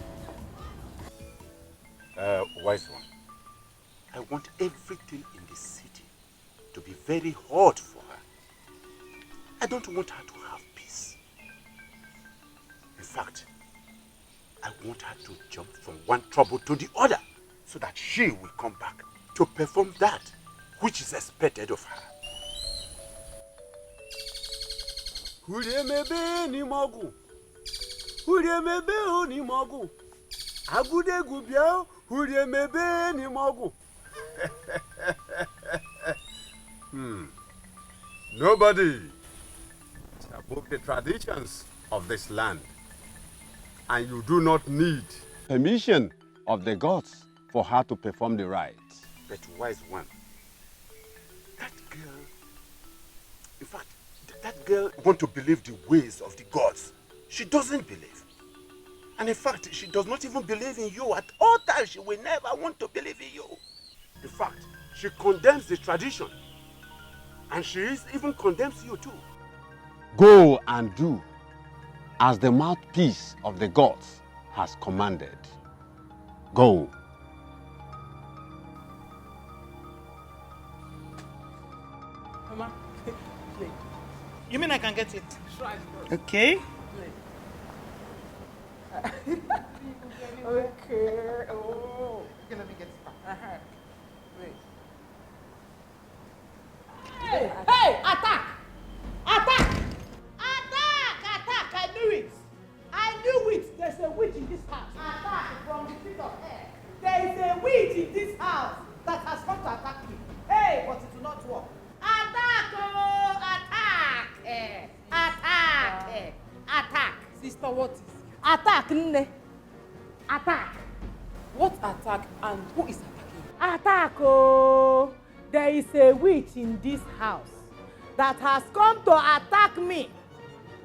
[SPEAKER 6] Wise one. I want everything in the city to be very hot for her. I don't want her to have peace. In fact, I want her to jump from one trouble to the other so that she will come back to perform that which is expected of her.
[SPEAKER 15] Huremebe ni mogu. Huremebe o ni mogu. Agude gubia huremebe ni mogu. Nobody shall break the traditions of this land. And you do not need permission of the gods for her to perform the rites.
[SPEAKER 6] But wise one, that girl, in fact, that girl wants to believe the ways of the gods. She doesn't believe. And in fact, she does not even believe in you. At all times, she will never want to believe in you. In fact, she condemns the tradition. And she even condemns you too.
[SPEAKER 15] Go and do as the mouthpiece of the gods has commanded. Go.
[SPEAKER 5] Mama, play.
[SPEAKER 17] You mean I can get it?
[SPEAKER 5] Try.
[SPEAKER 17] Okay.
[SPEAKER 5] Okay. Oh. Okay, let me get it back. Wait.
[SPEAKER 3] Attack, nne. Attack.
[SPEAKER 5] What attack and who is attacking?
[SPEAKER 3] Attack, oh. There is a witch in this house that has come to attack me.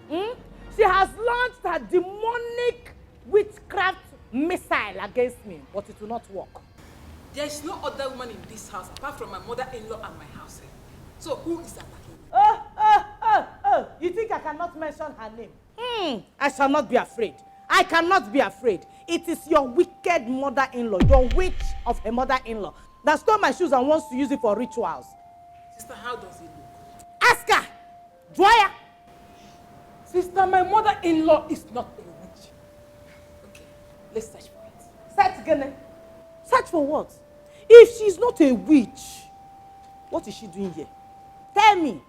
[SPEAKER 3] She has launched a demonic witchcraft missile against me, but it will not work.
[SPEAKER 5] There is no other woman in this house apart from my mother-in-law and my house. So who is attacking?
[SPEAKER 3] You think I cannot mention her name? I shall not be afraid. I cannot be afraid. It is your wicked mother-in-law, your witch of a mother-in-law, that stole my shoes and wants to use it for rituals.
[SPEAKER 5] Sister, how does it look?
[SPEAKER 3] Ask her! Dwyer!
[SPEAKER 5] Sister, my mother-in-law is not a witch. Okay, let's search for it.
[SPEAKER 3] Search, Gene. Search for what? If she's not a witch, what is she doing here? Tell me.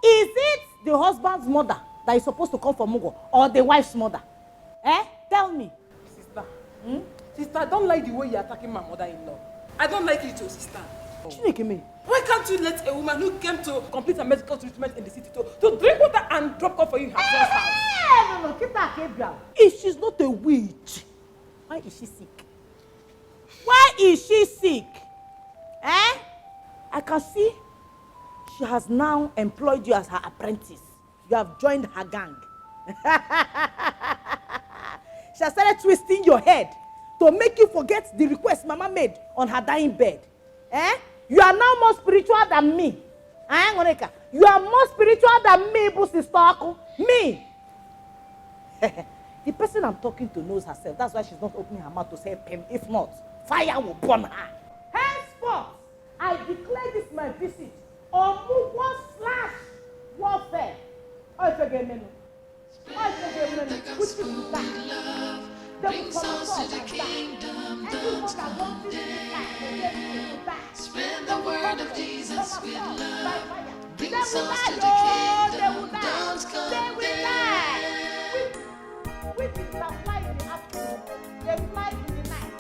[SPEAKER 3] Is it the husband's mother that is supposed to come from Mugo or the wife's mother? Tell me.
[SPEAKER 5] Sister, Sister, I don't like the way you're attacking my mother-in-law. I don't like it too, sister. Why can't you let a woman who came to complete a medical treatment in the city to drink water and drop off for you in her friend's house?
[SPEAKER 3] No, keep that Gabriel. If she's not a witch, why is she sick? Why is she sick? I can see she has now employed you as her apprentice. You have joined her gang. She has started twisting your head to make you forget the request Mama made on her dying bed. You are now more spiritual than me. You are more spiritual than me, Sister Aku. Me. The person I'm talking to knows herself. That's why she's not opening her mouth to say Pem. If not, fire will burn her. Henceforth, I declare this my visit on /warfare. Which is that? Brings us to the kingdom, don't condemn. Spread the word of Jesus with love. Brings us to the kingdom, don't condemn. Which is the fly in the afternoon, they fly in the night.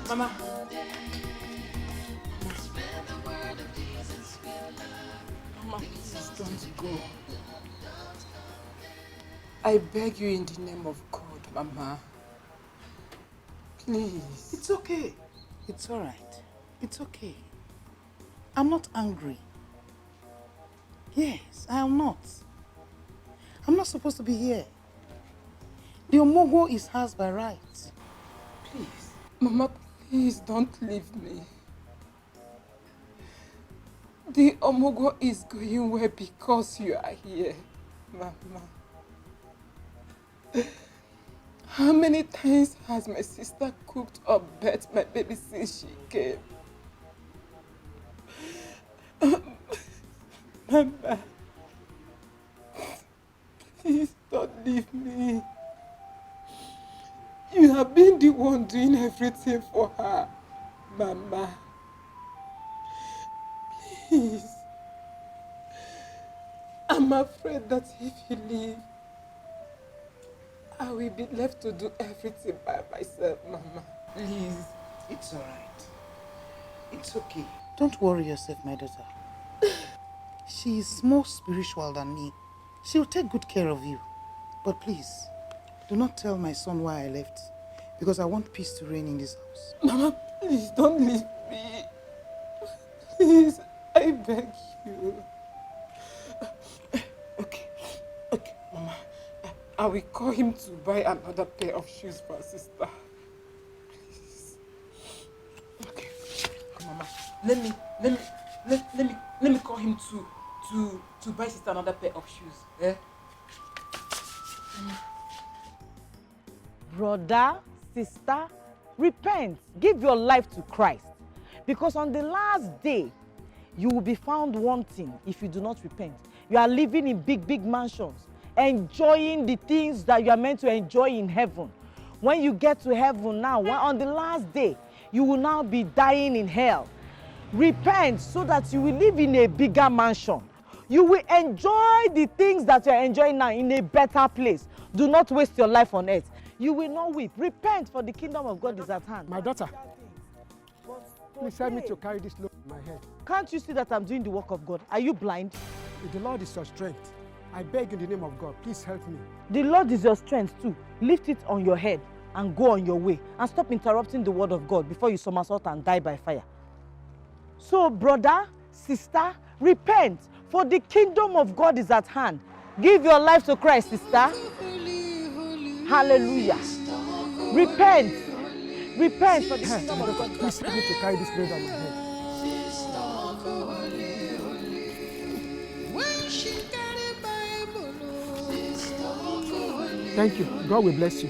[SPEAKER 5] Mama. Mama, please don't go. I beg you in the name of God, Mama. Please.
[SPEAKER 16] It's okay. It's all right. It's okay. I'm not angry. Yes, I am not. I'm not supposed to be here. The Omogo is hers by right.
[SPEAKER 5] Please. Mama, please don't leave me. The Omogo is going well because you are here, Mama. How many times has my sister cooked or bet my baby since she came? Mama, please don't leave me. You have been the one doing everything for her, Mama. Please. I'm afraid that if you leave, I will be left to do everything by myself, Mama.
[SPEAKER 16] Please. It's all right. It's okay. Don't worry yourself, my daughter. She is more spiritual than me. She will take good care of you. But please, do not tell my son why I left, because I want peace to reign in this house.
[SPEAKER 5] Mama, please don't leave me. Please, I beg you. Okay, Mama. I will call him to buy another pair of shoes for our sister. Please. Okay, Mama. Let me call him to buy sister another pair of shoes.
[SPEAKER 3] Brother, sister, repent. Give your life to Christ. Because on the last day, you will be found wanting if you do not repent. You are living in big mansions, enjoying the things that you are meant to enjoy in heaven. When you get to heaven now, on the last day, you will now be dying in hell. Repent so that you will live in a bigger mansion. You will enjoy the things that you are enjoying now in a better place. Do not waste your life on earth. You will not weep. Repent, for the kingdom of God is at hand.
[SPEAKER 11] My daughter, please help me to carry this load on my head.
[SPEAKER 3] Can't you see that I'm doing the work of God? Are you blind?
[SPEAKER 11] If the Lord is your strength, I beg in the name of God, please help me.
[SPEAKER 3] The Lord is your strength too. Lift it on your head and go on your way. And stop interrupting the word of God before you somersault and die by fire. So, brother, sister, repent, for the kingdom of God is at hand. Give your life to Christ, sister. Hallelujah. Repent. Repent, for the kingdom of God.
[SPEAKER 11] Please help me to carry this load on my head. Thank you. God will bless you.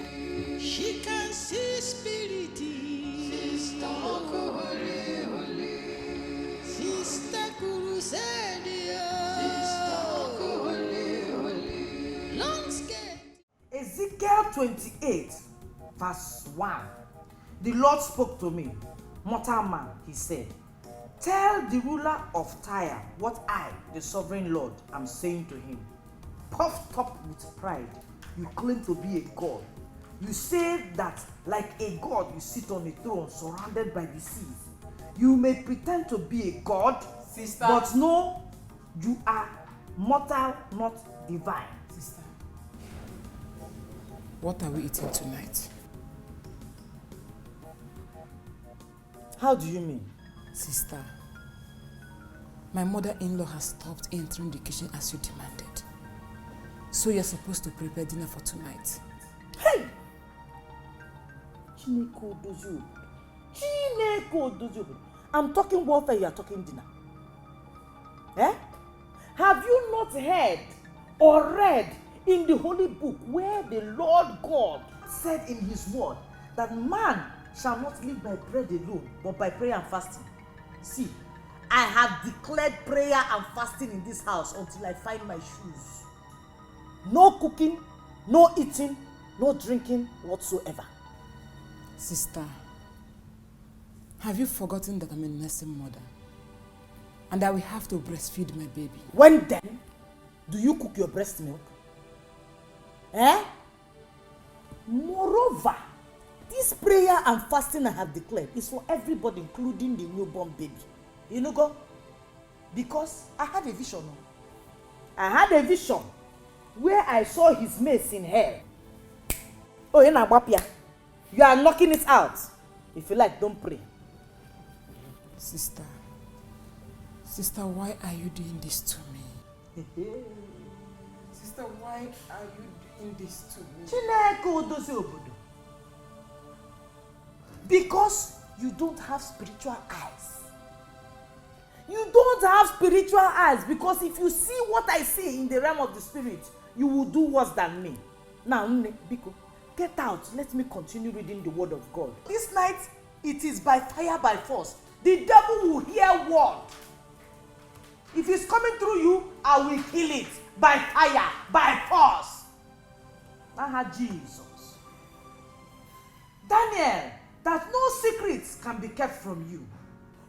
[SPEAKER 9] She can see spirit. Sister
[SPEAKER 8] Ezekiel 28, verse 1. The Lord spoke to me. Mortal man, he said, tell the ruler of Tyre what I, the sovereign Lord, am saying to him. Puffed up with pride, you claim to be a god. You say that like a god you sit on a throne surrounded by the seas. You may pretend to be a god, sister, but no, you are mortal, not divine.
[SPEAKER 5] Sister, what are we eating tonight?
[SPEAKER 8] How do you mean?
[SPEAKER 5] Sister, my mother-in-law has stopped entering the kitchen as you demanded. So you're supposed to prepare dinner for tonight.
[SPEAKER 8] Hey! I'm talking warfare, you are talking dinner. Eh? Have you not heard or read in the holy book where the Lord God said in his word that man shall not live by bread alone, but by prayer and fasting? See, I have declared prayer and fasting in this house until I find my shoes. No cooking, no eating, no drinking whatsoever.
[SPEAKER 5] Sister, have you forgotten that I'm a nursing mother? And that we have to breastfeed my baby?
[SPEAKER 8] When then do you cook your breast milk? Eh? Moreover, this prayer and fasting I have declared is for everybody, including the newborn baby. You know, go? Because I had a vision. I had a vision where I saw his mace in hell. Oh, you are knocking it out. If you like, don't pray.
[SPEAKER 5] Sister, why are you doing this to me? Sister, why are you doing this to me?
[SPEAKER 8] Because you don't have spiritual eyes. You don't have spiritual eyes, because if you see what I see in the realm of the spirit, you will do worse than me. Now, Biko, get out. Let me continue reading the word of God. This night, it is by fire, by force. The devil will hear word. If it's coming through you, I will kill it by fire, by force. Jesus. Daniel, that no secrets can be kept from you.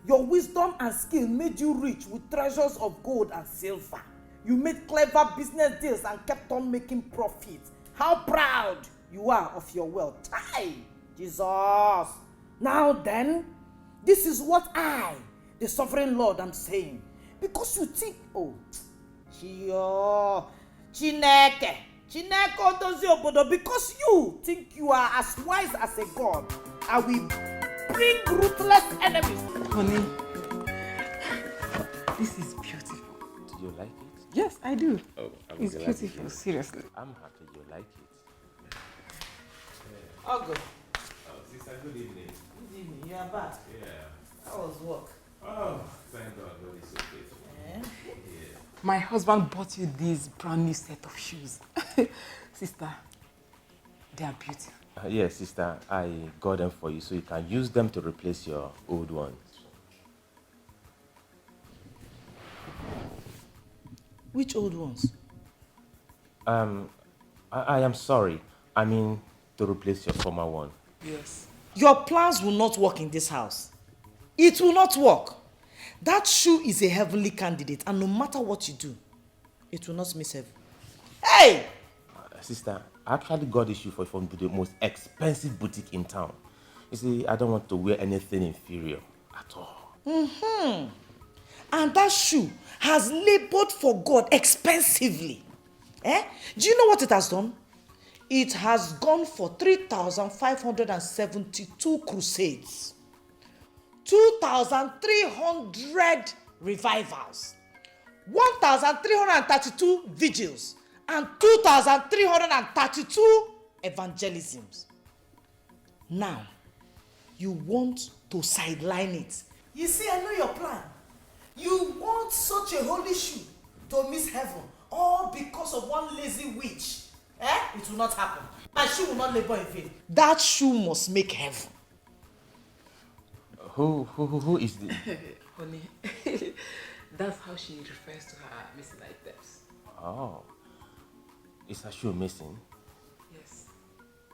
[SPEAKER 8] Your wisdom and skill made you rich with treasures of gold and silver. You made clever business deals and kept on making profit. How proud you are of your wealth. Hi, Jesus. Now then, this is what I, the sovereign Lord, am saying. Because you think, because you think you are as wise as a god, I will bring ruthless enemies.
[SPEAKER 5] Honey, this is beautiful.
[SPEAKER 22] Do you like it?
[SPEAKER 5] Yes, I do.
[SPEAKER 22] Oh,
[SPEAKER 5] it's beautiful, seriously.
[SPEAKER 22] I'm happy you like it.
[SPEAKER 8] Oh, good.
[SPEAKER 22] Sister, good evening.
[SPEAKER 8] Good evening. You are back.
[SPEAKER 22] Yeah.
[SPEAKER 8] How was work?
[SPEAKER 22] Oh, thank God, God is so faithful.
[SPEAKER 8] Yeah.
[SPEAKER 5] My husband bought you this brand new set of shoes. Sister, they are beautiful.
[SPEAKER 22] Yes, sister, I got them for you so you can use them to replace your old ones.
[SPEAKER 8] Which old ones?
[SPEAKER 22] I am sorry. I mean, to replace your former one.
[SPEAKER 5] Yes.
[SPEAKER 8] Your plans will not work in this house. It will not work. That shoe is a heavenly candidate, and no matter what you do, it will not miss heaven. Hey!
[SPEAKER 22] Sister, I actually got this shoe from the most expensive boutique in town. You see, I don't want to wear anything inferior at all.
[SPEAKER 8] And that shoe has labored for God expensively. Do you know what it has done? It has gone for 3,572 crusades, 2,300 revivals, 1,332 vigils, and 2,332 evangelisms. Now, you want to sideline it. You see, I know your plan. You want such a holy shoe to miss heaven, all because of one lazy witch. It will not happen. My shoe will not labor in vain. That shoe must make heaven.
[SPEAKER 22] Who is the...
[SPEAKER 5] Honey, that's how she refers to her missing items.
[SPEAKER 22] Oh. Is her shoe missing?
[SPEAKER 5] Yes.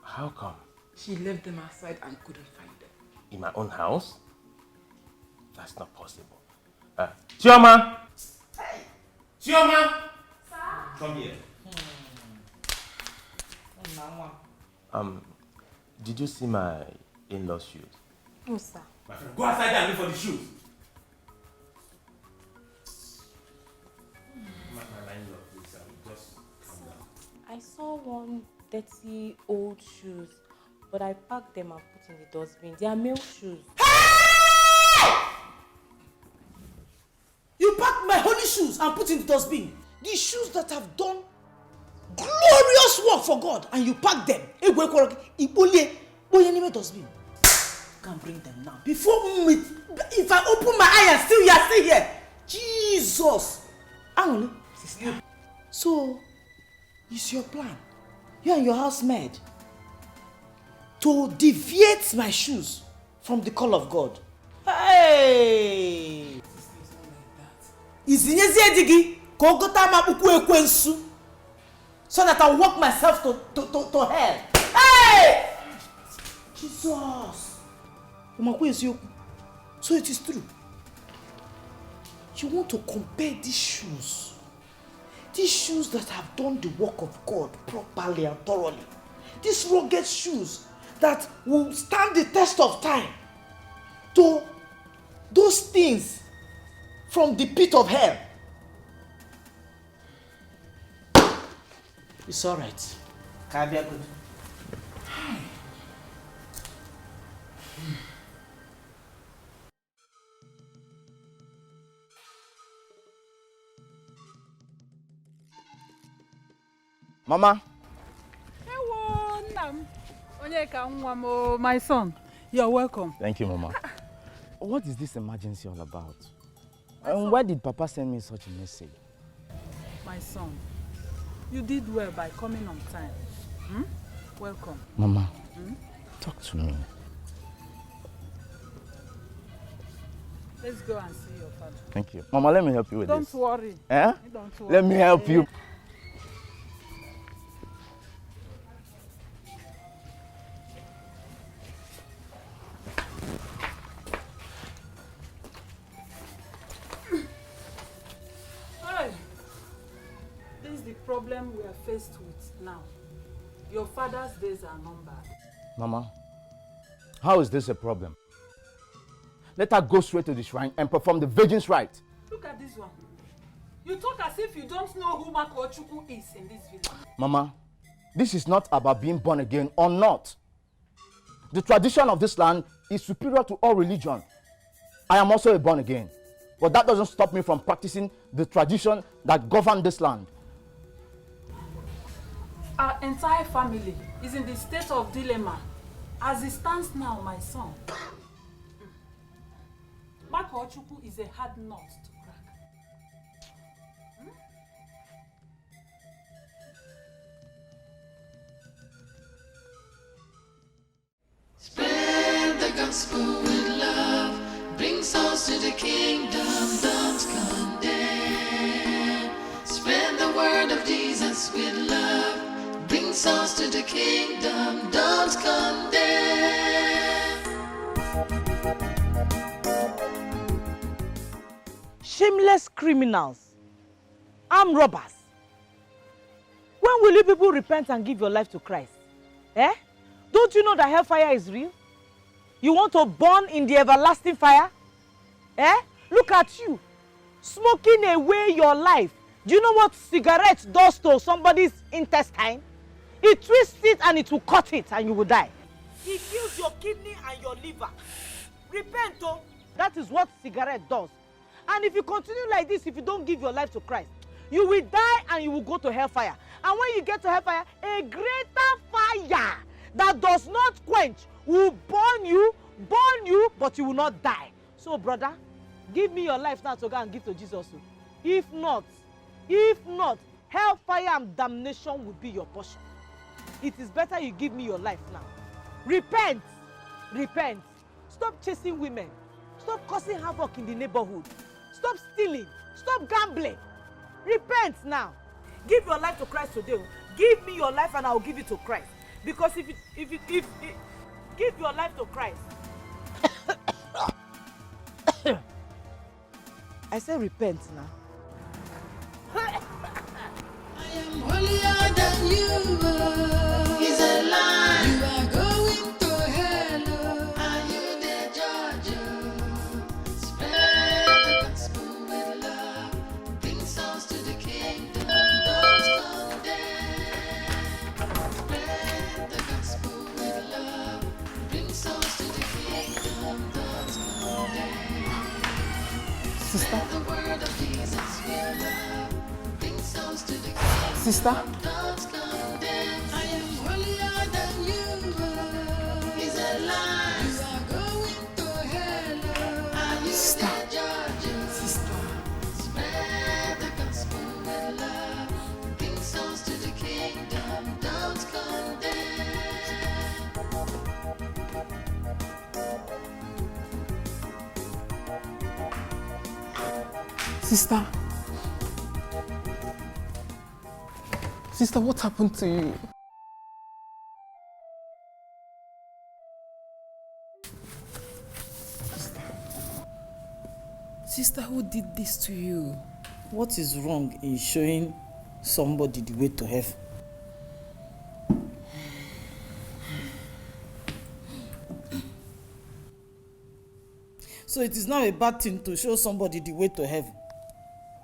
[SPEAKER 22] How come?
[SPEAKER 5] She left them outside and couldn't find them.
[SPEAKER 22] In my own house? That's not possible. Chioma!
[SPEAKER 8] Hey!
[SPEAKER 22] Chioma!
[SPEAKER 8] Sir?
[SPEAKER 22] Come here. Did you see my in-laws' shoes?
[SPEAKER 14] No, sir.
[SPEAKER 22] My friend, go outside and look for the shoes. My in-law, please, just calm down.
[SPEAKER 14] I saw one dirty old shoes, but I packed them and put in the dustbin. They are male shoes.
[SPEAKER 8] You packed my holy shoes and put in the dustbin. The shoes that have done glorious work for God, and you pack them. If can't bring them now. Before if I open my eye and still you are still here. Jesus. Sister. So, it's your plan. You and your housemaid to deviate my shoes from the call of God. Hey! So that I'll walk myself to hell. Hey! Jesus! So it is true. You want to compare these shoes that have done the work of God properly and thoroughly, these rugged shoes that will stand the test of time, to those things from the pit of hell. It's all right. Can I be good?
[SPEAKER 22] Mama.
[SPEAKER 18] Hello, Nam. My son, you're welcome.
[SPEAKER 13] Thank you, Mama. What is this emergency all about? And why did Papa send me such a message?
[SPEAKER 18] My son, you did well by coming on time. Welcome.
[SPEAKER 13] Mama, talk to me.
[SPEAKER 18] Let's go and see your father.
[SPEAKER 13] Thank you. Mama, let me help you with this.
[SPEAKER 18] Don't worry.
[SPEAKER 13] Eh?
[SPEAKER 18] Don't worry.
[SPEAKER 13] Let me help you.
[SPEAKER 18] Problem we are faced with now. Your father's days are numbered.
[SPEAKER 13] Mama, how is this a problem? Let her go straight to the shrine and perform the virgin's rite.
[SPEAKER 18] Look at this one. You talk as if you don't know who Makochuku is in this village.
[SPEAKER 13] Mama, this is not about being born again or not. The tradition of this land is superior to all religion. I am also a born again, but that doesn't stop me from practicing the tradition that governs this land.
[SPEAKER 18] Our entire family is in the state of dilemma as it stands now, my son. Makochuku is a hard nut to crack.
[SPEAKER 9] Spread the gospel with love, bring souls to the kingdom, don't condemn. Spread the word of Jesus with love, bring souls to the kingdom, don't condemn.
[SPEAKER 17] Shameless criminals, armed robbers,
[SPEAKER 3] When will you people repent and give your life to Christ? Eh? Don't you know that hellfire is real? You want to burn in the everlasting fire? Eh? Look at you, smoking away your life. Do you know what cigarette does to somebody's intestine? It twists it and it will cut it and you will die. It kills your kidney and your liver. Repent, oh. That is what cigarette does. And if you continue like this, if you don't give your life to Christ, you will die and you will go to hellfire. And when you get to hellfire, a greater fire that does not quench will burn you, but you will not die. So, brother, give me your life now to go and give to Jesus. If not, hellfire and damnation will be your portion. It is better you give me your life now. Repent. Repent. Stop chasing women. Stop causing havoc in the neighborhood. Stop stealing. Stop gambling. Repent now. Give your life to Christ today. Give me your life and I will give it to Christ. Because if give your life to Christ. I say repent now.
[SPEAKER 9] I am holier than you. It's a lie. You are going to hell. Are you the judge? Spread the gospel with love. Bring souls to the kingdom. Don't condemn. Spread the gospel with love. Bring souls to the kingdom. Don't condemn.
[SPEAKER 5] Sister.
[SPEAKER 9] The word of Jesus will love. Bring souls to the kingdom.
[SPEAKER 5] Sister.
[SPEAKER 9] Don't condemn. I am holier than you. It's a lie. You are going to hell. Are you the judge?
[SPEAKER 5] Sister.
[SPEAKER 9] Spread the gospel with love. Bring souls to the kingdom. Don't condemn.
[SPEAKER 5] Sister. Sister, what happened to you?
[SPEAKER 10] Sister, who did this to you?
[SPEAKER 17] What is wrong in showing somebody the way to heaven? So it is not a bad thing to show somebody the way to heaven.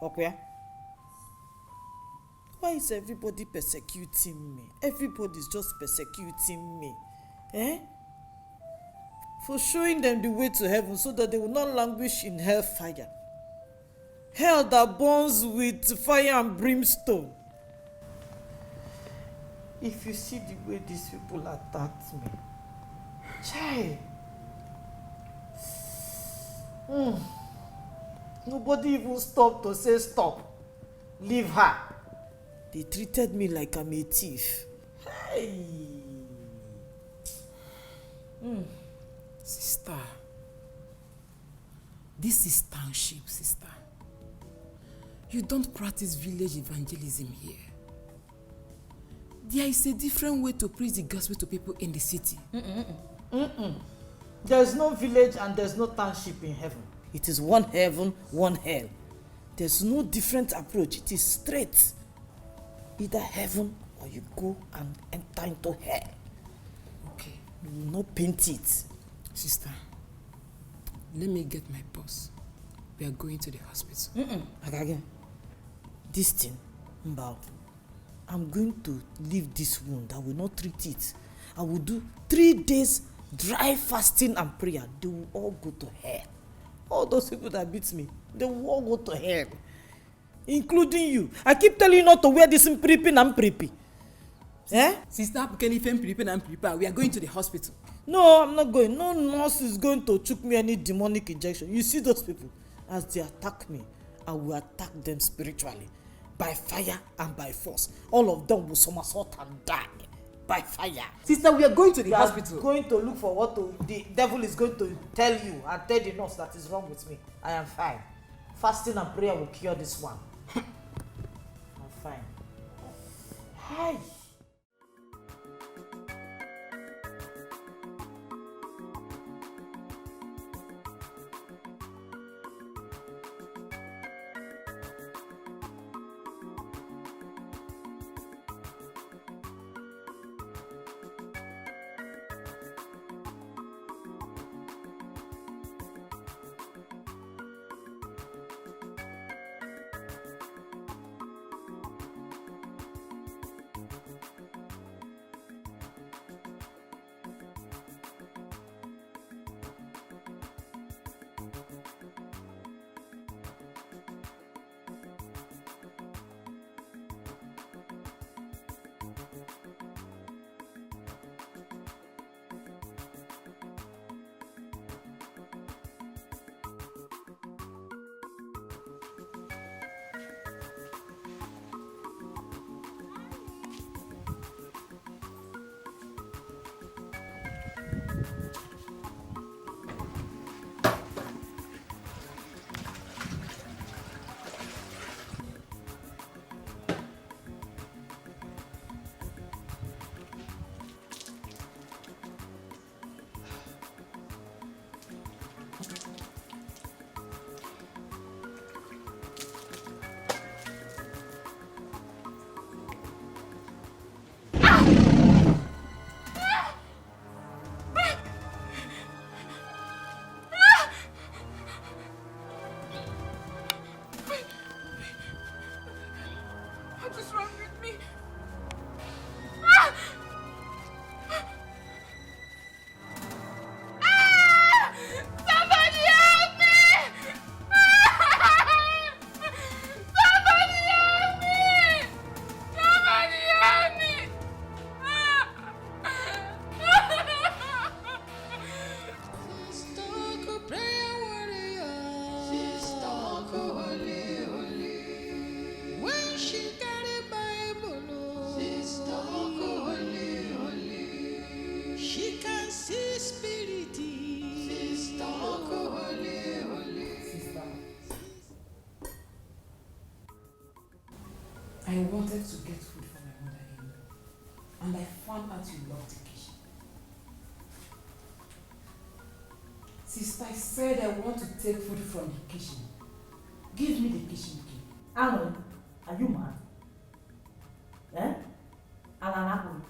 [SPEAKER 17] Okay? Why is everybody persecuting me? Everybody's just persecuting me. Eh? For showing them the way to heaven so that they will not languish in hellfire. Hell that burns with fire and brimstone. If you see the way these people attacked me, chai. Nobody even stopped to say stop. Leave her. They treated me like I'm a thief. Hey.
[SPEAKER 10] Sister, this is township, sister. You don't practice village evangelism here. There is a different way to preach the gospel to people in the city.
[SPEAKER 17] There's no village and there's no township in heaven. It is one heaven, one hell. There's no different approach. It is straight. Either heaven or you go and enter into hell.
[SPEAKER 10] Okay.
[SPEAKER 17] You will not paint it.
[SPEAKER 10] Sister, let me get my purse. We are going to the hospital.
[SPEAKER 17] Again, this thing, Mbao, I'm going to leave this wound. I will not treat it. I will do 3 days dry fasting and prayer. They will all go to hell. All those people that beat me, they will all go to hell. Including you. I keep telling you not to wear this prepping and preppy. Eh?
[SPEAKER 10] Sister, can you prepare and prepare? We are going to the hospital.
[SPEAKER 17] No, I'm not going. No nurse is going to choke me any demonic injection. You see those people, as they attack me, I will attack them spiritually. By fire and by force. All of them will somersault and die. By fire.
[SPEAKER 10] Sister, we are going to the hospital.
[SPEAKER 17] I'm going to look for what the devil is going to tell you and tell the nurse that is wrong with me. I am fine. Fasting and prayer will cure this one. I'm fine. Hi.
[SPEAKER 5] wanted to get food for my mother-in-law, and I found out you love the kitchen. Sister, I said I want to take food from the kitchen. Give me the kitchen key.
[SPEAKER 17] Alan, are you mad? Eh? Alan,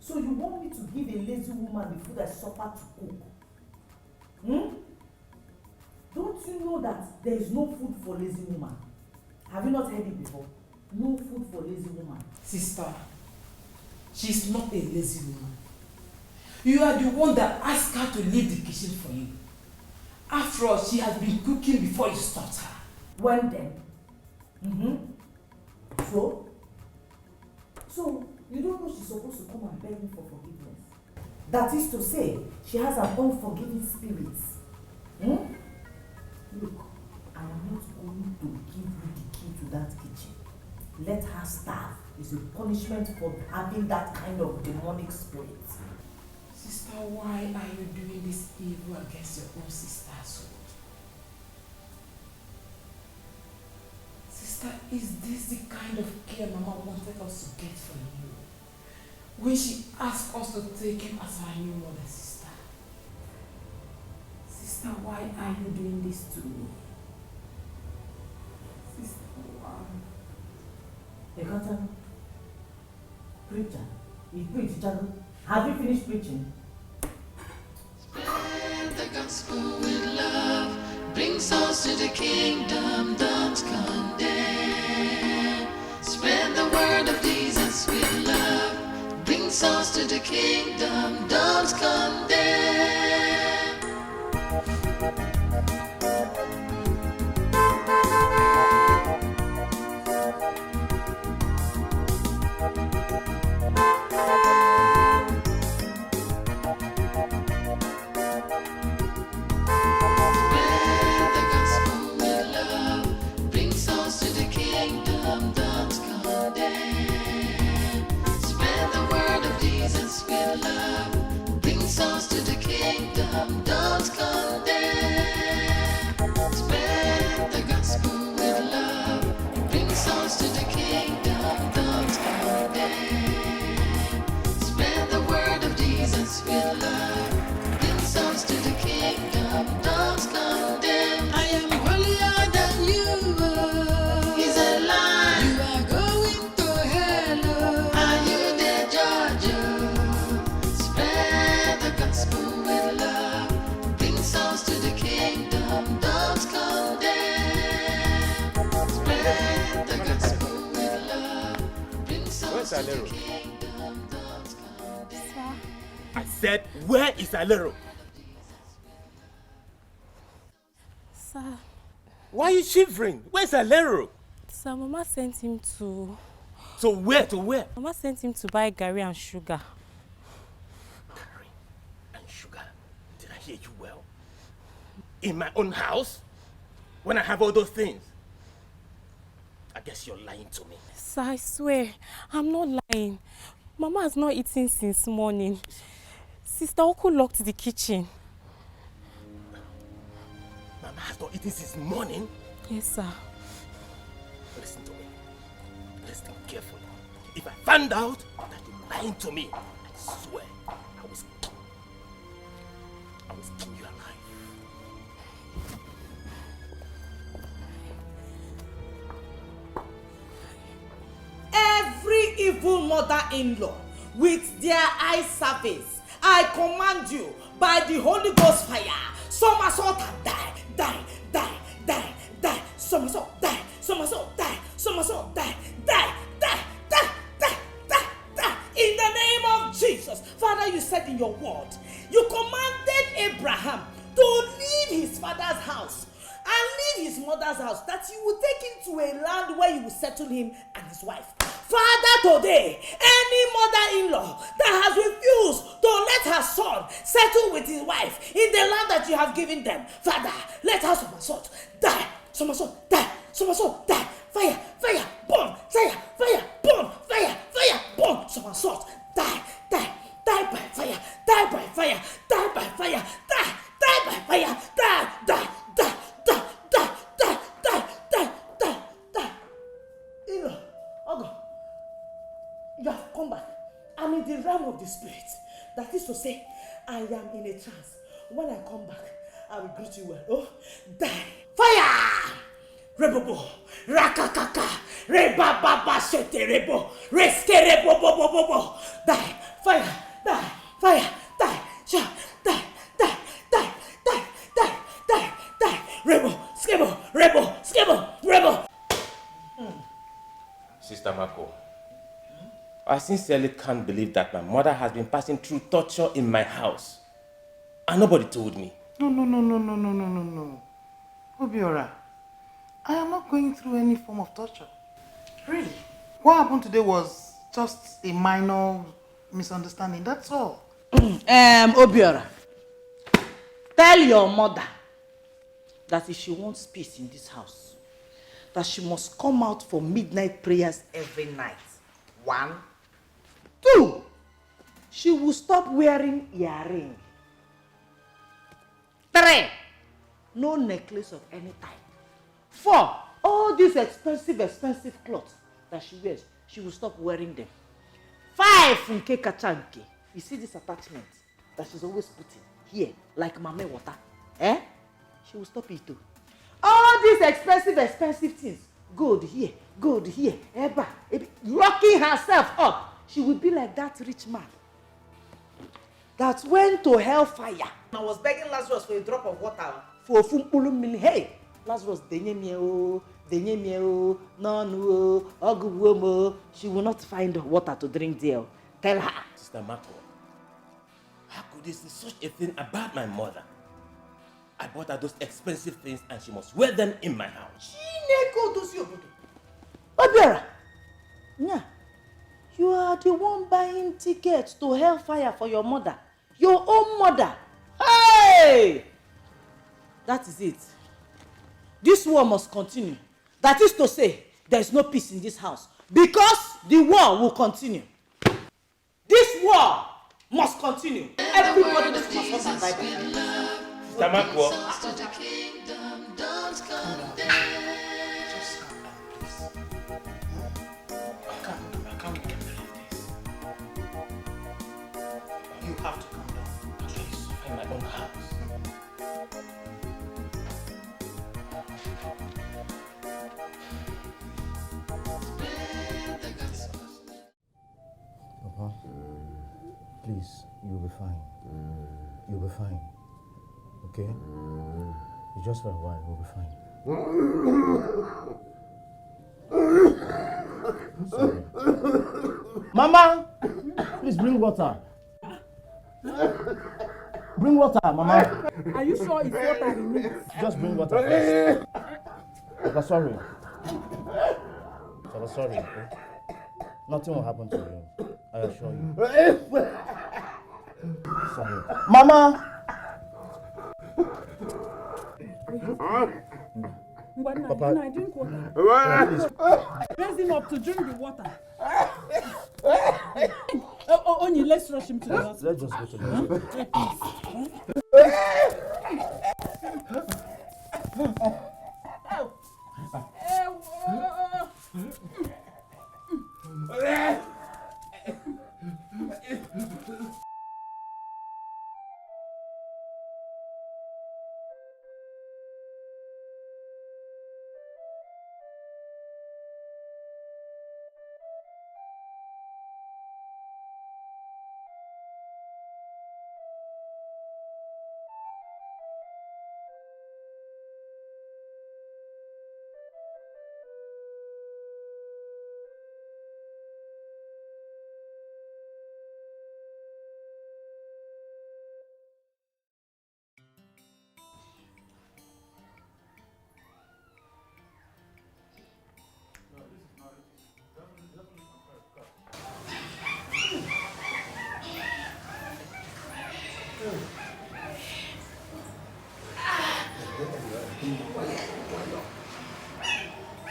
[SPEAKER 17] so you want me to give a lazy woman the food I suffer to cook? Don't you know that there is no food for lazy woman? Have you not heard it before? No food for lazy woman.
[SPEAKER 5] Sister, she's not a lazy woman. You are the one that asked her to leave the kitchen for you. After all, she has been cooking before you stopped her.
[SPEAKER 17] When then? So, you don't know she's supposed to come and beg me for forgiveness. That is to say, she has an unforgiving spirit. Look, I am not going to give you the key to that kitchen. Let her starve. It's a punishment for having that kind of demonic spirit.
[SPEAKER 5] Sister, why are you doing this evil against your own sister's? Sister, is this the kind of care Mama wanted us to get from you when she asked us to take him as our new mother, sister? Sister, why are you doing this to me? Sister, why?
[SPEAKER 17] Ekata, preacher, you preach, Jago. Have you finished preaching?
[SPEAKER 9] Spread the gospel with love, bring souls to the kingdom, don't condemn. Spread the word of Jesus with love, bring souls to the kingdom, don't condemn. Souls to the kingdom, don't condemn. Spread the gospel with love. Bring souls to the kingdom, don't condemn. Spread the word of Jesus with love. Bring souls to the kingdom, don't condemn. I am holier than you are. He's a lie. You are going to hell. Are you the judge? Spread the gospel with love. Bring souls to the kingdom, don't condemn. Spread the gospel with love. Bring souls to the kingdom, don't condemn.
[SPEAKER 22] I said, where is Alero?
[SPEAKER 14] Sir.
[SPEAKER 22] Why are you shivering? Where's Alero?
[SPEAKER 14] Sir, Mama sent him to...
[SPEAKER 22] So where? To where?
[SPEAKER 14] Mama sent him to buy gari and sugar.
[SPEAKER 22] Gari and sugar? Did I hear you well? In my own house? When I have all those things? I guess you're lying to me.
[SPEAKER 14] Sir, I swear, I'm not lying. Mama has not eaten since morning. Sister Oku locked the kitchen.
[SPEAKER 22] Mama has not eaten since morning?
[SPEAKER 14] Yes, sir.
[SPEAKER 22] Listen to me. Listen carefully. If I find out that you're lying to me, I swear I will skin you alive.
[SPEAKER 8] Every evil mother-in-law with their eye service, I command you by the Holy Ghost fire, somersault and die, die, die, die, die, somersault, die, somersault, die, somersault, die, die, die, die, die, die, die, in the name of Jesus. Father, you said in your word, you commanded Abraham to leave his father's house and leave his mother's house, that you will take him to a land where you will settle him and his wife. Father, today, any mother-in-law that has refused to let her son settle with his wife in the land that you have given them, Father, let her somersault, die, somersault, die, somersault, die, fire, fire, burn, fire, fire, burn, fire, fire, burn, somersault, die, die, die by fire, die by fire, die by fire, die, die by fire, die, die, die, die, die, die, die, die, die, die. the spirit. That is to say, I am in a trance. When I come back, I will greet you well. Oh, die. Fire! Rebobo, rakakaka, rebababa shete rebo, reske rebo bo bo bo bo. Die, fire, die, fire, die, shot, die, die, die, die, die, die, die. Rebo, skebo, rebo.
[SPEAKER 22] Sister Marco, I sincerely can't believe that my mother has been passing through torture in my house. And nobody told me.
[SPEAKER 16] No. Obiora, I am not going through any form of torture. Really? What happened today was just a minor misunderstanding, that's all.
[SPEAKER 8] Obiora, tell your mother that if she wants peace in this house, that she must come out for midnight prayers every night. 1. 2, she will stop wearing earring. 3, no necklace of any type. 4, all these expensive clothes that she wears, she will stop wearing them. 5, nke kachanke. You see this attachment that she's always putting here, like mame water. She will stop it too. All these expensive things, gold here, eba, locking herself up. She would be like that rich man that went to hellfire. I was begging Lazarus for a drop of water. For hey, Lazarus, no, she will not find water to drink there. Tell her.
[SPEAKER 22] Sister Marco, how could you say such a thing about my mother? I bought her those expensive things and she must wear them in my house.
[SPEAKER 8] Obiora, yeah, you are the one buying tickets to hellfire for your mother. Your own mother. Hey! That is it. This war must continue. That is to say, there is no peace in this house. Because the war will continue. This war must continue. Everybody must come by the
[SPEAKER 22] Sister Marco.
[SPEAKER 16] You have to calm down.
[SPEAKER 22] At least in my own house.
[SPEAKER 13] Papa, please, you'll be fine. You'll be fine. Okay? It's just for a while, you'll be fine. Sorry. Mama! Please bring water. Bring water, Mama.
[SPEAKER 18] Are you sure it's water he needs?
[SPEAKER 13] Just bring water first. Papa, sorry. Papa, sorry. Okay? Nothing will happen to you. I assure you. Sorry. Mama!
[SPEAKER 18] Papa, I drink water. Raise him up to drink the water. Only let's rush him to the hospital.
[SPEAKER 13] Let's just go to the hospital.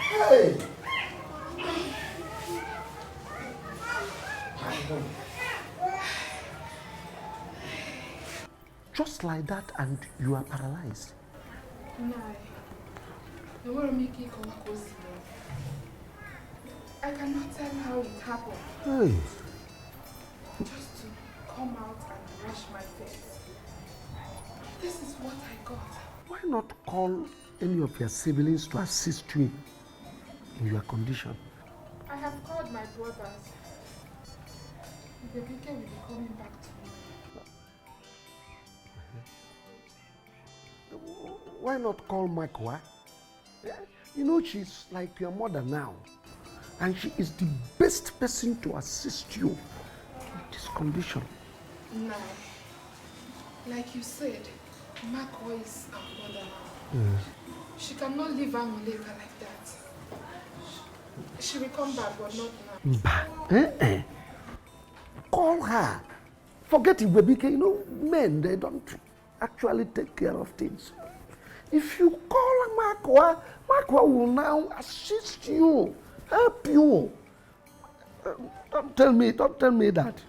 [SPEAKER 7] Hey! Just like that, and you are paralyzed.
[SPEAKER 4] I cannot tell you how it happened.
[SPEAKER 7] Hey.
[SPEAKER 4] Just come out and wash my face. This is what I got.
[SPEAKER 7] Why not call any of your siblings to assist you in your condition?
[SPEAKER 4] I have called my brothers. The weekend will be coming back to me.
[SPEAKER 7] Why not call Makwa? You know, she's like your mother now. And she is the best person to assist you in this condition.
[SPEAKER 4] Now, like you said, Makwa is our mother. She cannot leave Angoleka like that. She will come back, but not now.
[SPEAKER 7] Call her. Forget it, baby. You know, men, they don't actually take care of things. If you call Makwa, Makwa will now assist you, help you. Don't tell me that.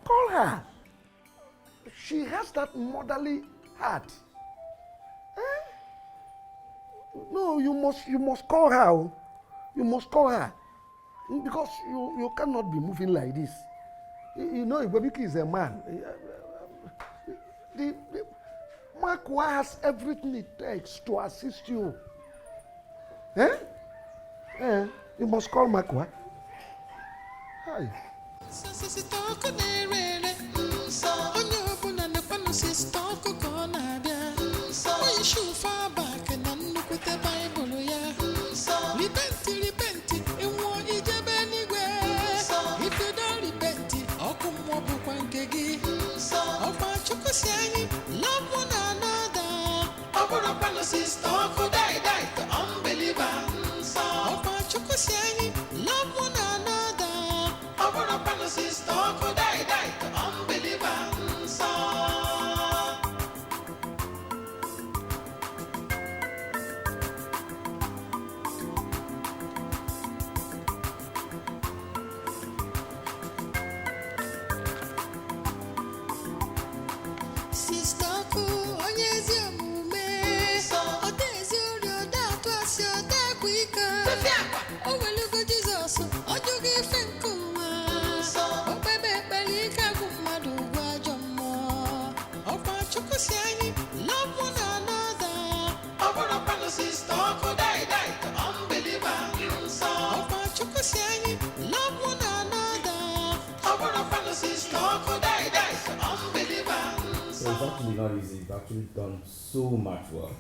[SPEAKER 7] Call her. She has that motherly heart. No, you must call her. You must call her. Because you cannot be moving like this. You know, Ibabiki is a man. Makwa has everything it takes to assist you. You must call Makwa. Hi.
[SPEAKER 9] Love one another. Sister, who die to unbeliever. Love one another. Sister, who die to unbeliever.
[SPEAKER 1] It's actually not easy. You've actually done so much work.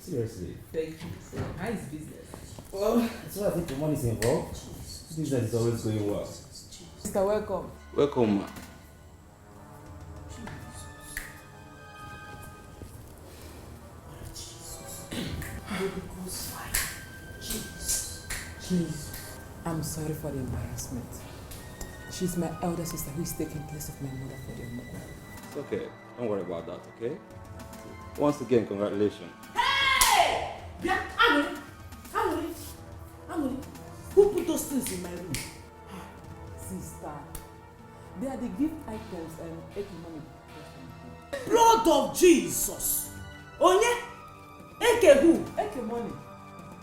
[SPEAKER 1] Seriously.
[SPEAKER 5] Thank you. So, how is business?
[SPEAKER 1] Well, it's why I think the money's involved. Business is always going well.
[SPEAKER 5] Sister, welcome.
[SPEAKER 1] Welcome, ma.
[SPEAKER 5] Please, I'm sorry for the embarrassment. She's my elder sister who is taking place of my mother for the moment.
[SPEAKER 1] It's okay. Don't worry about that, okay? Once again, congratulations.
[SPEAKER 8] Hey! Yeah, Amuri. Who put those things in my room?
[SPEAKER 5] Sister, they are the gift items and Eke money.
[SPEAKER 8] Blood of Jesus. Onye? Eke who?
[SPEAKER 5] Eke money.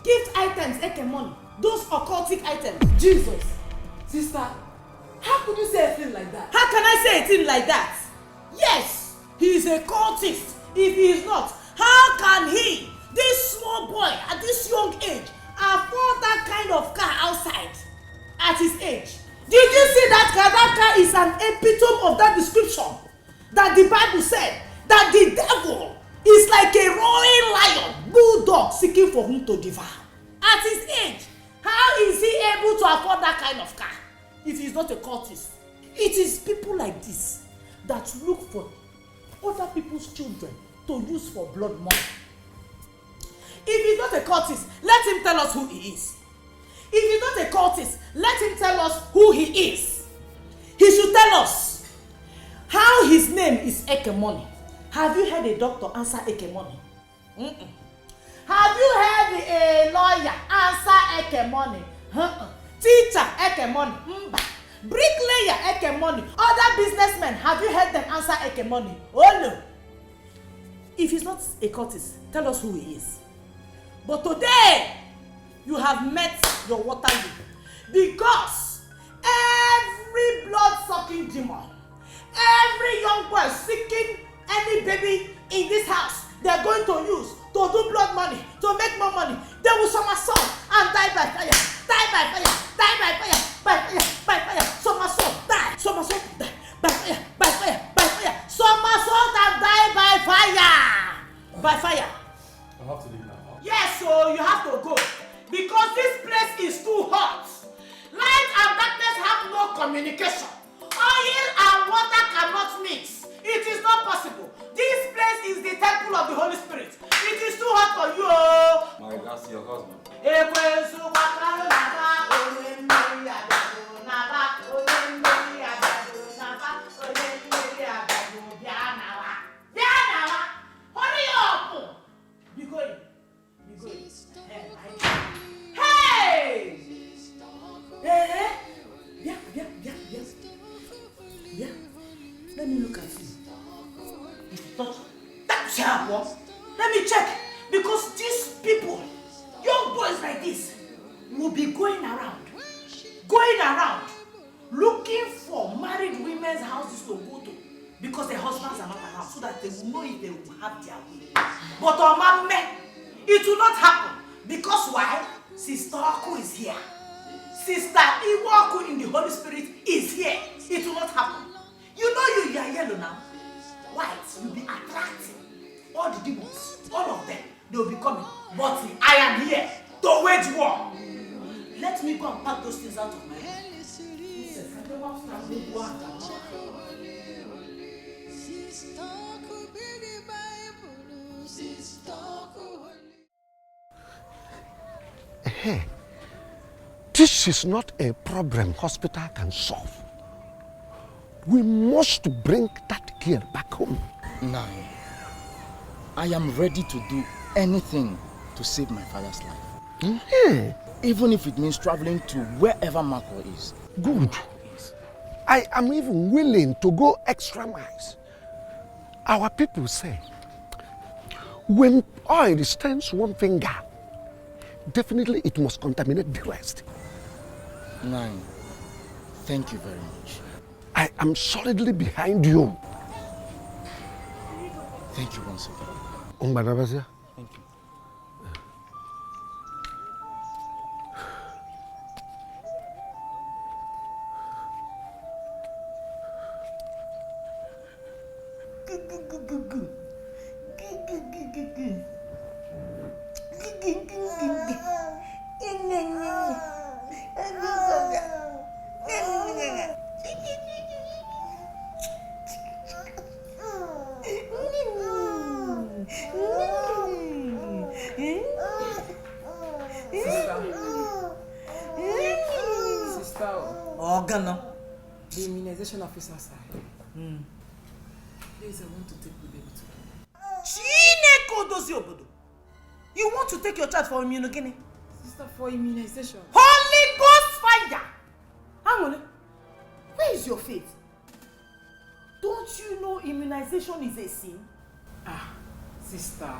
[SPEAKER 8] Gift items, Eke money. Those occultic items.
[SPEAKER 5] Jesus. Sister, how could you say a thing like that?
[SPEAKER 8] How can I say a thing like that? Yes, he is a cultist. If he is not, how can he, this small boy at this young age, afford that kind of car outside at his age? Did you see that car? That car is an epitome of that description that the Bible said that the devil is like a roaring lion, bulldog seeking for whom to devour. At his age, how is he able to afford that kind of car if he is not a cultist? It is people like this that look for other people's children to use for blood money. If he's not a cultist, let him tell us who he is. If he's not a cultist, let him tell us who he is. He should tell us how his name is Ekemoni. Have you heard a doctor answer Ekemoni? Have you heard a lawyer answer Ekemoni? Teacher Ekemoni? Bricklayer Ekemoni? Other businessmen, have you heard them answer Ekemoni? Oh no. If he's not a cultist, tell us who he is. But today, you have met your Waterloo, because every blood-sucking demon, Every young boy seeking any baby in this house, they're going to use to do blood money, to make more money. They will somersault and die by fire, die by fire, die by fire, by fire, by fire, somersault, die, somersault, die, by fire, by fire, by fire, somersault and die by fire, by fire.
[SPEAKER 1] I have to leave now.
[SPEAKER 8] Yes, so you have to go because this place is too hot. Light and darkness have no communication. Oil and water cannot mix. It is not possible. This place is the temple of the Holy Spirit. It is too hot for you.
[SPEAKER 1] My, that's your husband.
[SPEAKER 8] Hurry up! Be going. Be going. Hey! Yeah. Yeah. Let me look at you. That's what? Let me check. Because these people, young boys like this, will be going around, looking for married women's houses to go to because their husbands are not around, so that they will know if they will have their way. But it will not happen. Because why? Sister Oku is here. Sister Iwaku in the Holy Spirit is here. It will not happen. You know you are yellow now. White, you'll be attracting all the demons, all of them. They will be coming. But I am here to wage war. Let me go and pack those things out of my head.
[SPEAKER 6] Hey, this is not a problem hospital can solve. We must bring that girl back home.
[SPEAKER 13] Now, I am ready to do anything to save my father's life.
[SPEAKER 6] Mm-hmm.
[SPEAKER 13] Even if it means traveling to wherever Marco is.
[SPEAKER 6] Good. I am even willing to go extra miles. Our people say, when oil stains one finger, definitely it must contaminate the rest.
[SPEAKER 13] Nine, thank you very much.
[SPEAKER 6] I am solidly behind you.
[SPEAKER 13] Thank you once again.
[SPEAKER 6] Thank you.
[SPEAKER 5] The immunization officer side. Please, I want to take the baby to.
[SPEAKER 8] You want to take your child for immunogene?
[SPEAKER 5] Sister, for immunization.
[SPEAKER 8] Holy Ghost fire! Hang on. Where is your faith? Don't you know immunization is a sin?
[SPEAKER 5] Sister,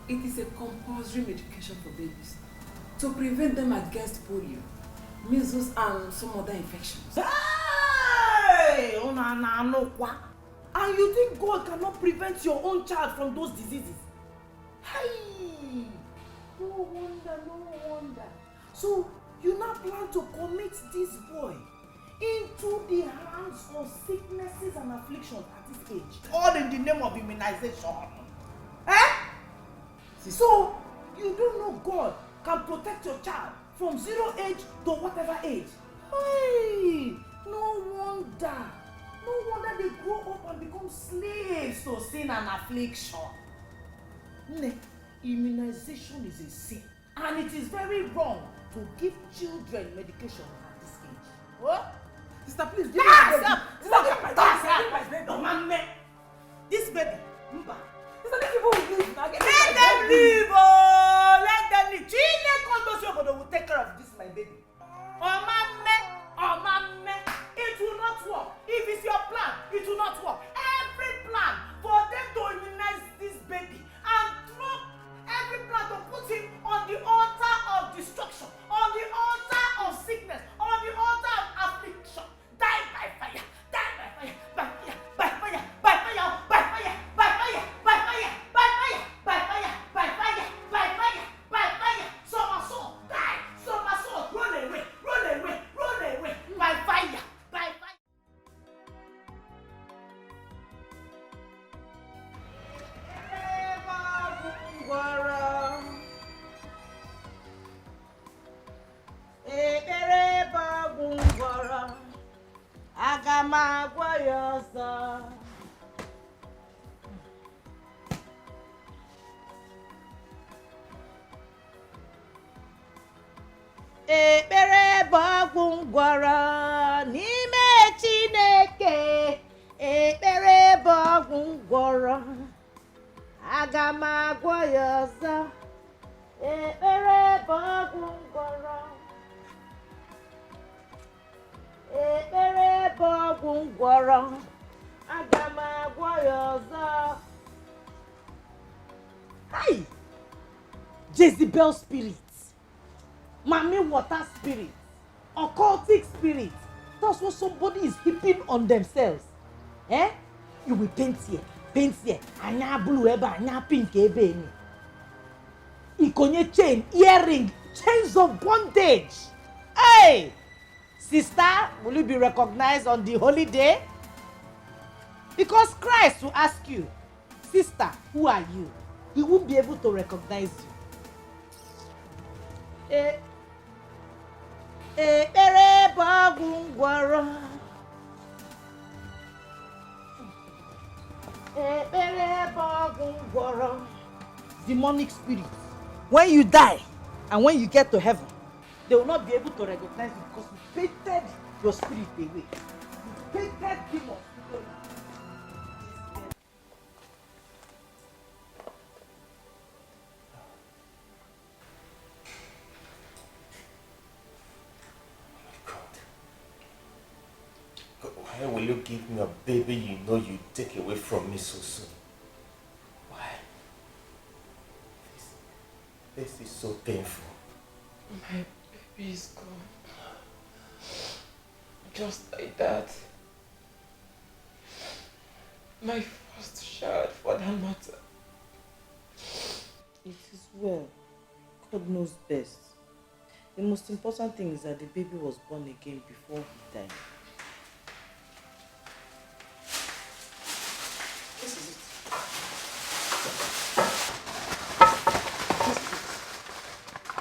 [SPEAKER 5] it is a compulsory medication for babies to prevent them against polio, measles, and some other infections.
[SPEAKER 8] Hey! And you think God cannot prevent your own child from those diseases? Hey! No wonder. So, you now plan to commit this boy into the hands of sicknesses and afflictions at this age. All in the name of immunization. So, you don't know God can protect your child from 0 age to whatever age. Hey! No wonder they grow up and become slaves to sin and affliction. Immunization is a sin, and it is very wrong to give children medication at this age. What? Sister, please give me this baby. Sister, these people will leave now. Let them leave. Let them leave. Chile will take care of this, my baby. It will not work. If it's your plan, it will not work. Every plan for them to immunize this baby and drop every plan to put him on the altar of destruction, on the altar of sickness, on the altar of affliction. Die by fire, die by fire, by ngwọrọ n'ime Chineke ekpere bụ ọgwụ ngwọrọ aga m agwọ ya ọzọ ekpere bụ ọgwụ ngwọrọ ekpere bụ ọgwụ ngwọrọ aga m agwọ ya ọzọ. Hi! Jezebel spirit, Mami water spirit, occultic spirit. That's what somebody is heaping on themselves. Eh? You will paint here, anya blue ebe, anya pink ebe. Ikonye chain, earring, chains of bondage. Hey! Sister, will you be recognized on the holy day? Because Christ will ask you, sister, who are you? He won't be able to recognize you. Ekpere bụ ọgwụ ngwọrọ. Ekpere bụ ọgwụ ngwọrọ. Demonic spirits. When you die and when you get to heaven, they will not be able to recognize you because you painted your spirit away. You painted demons.
[SPEAKER 22] Why will you give me a baby you know you take away from me so soon? Why? This is so painful.
[SPEAKER 4] My baby is gone. Just like that. My first child, for that matter.
[SPEAKER 8] It is well. God knows best. The most important thing is that the baby was born again before he died.
[SPEAKER 16] This is it.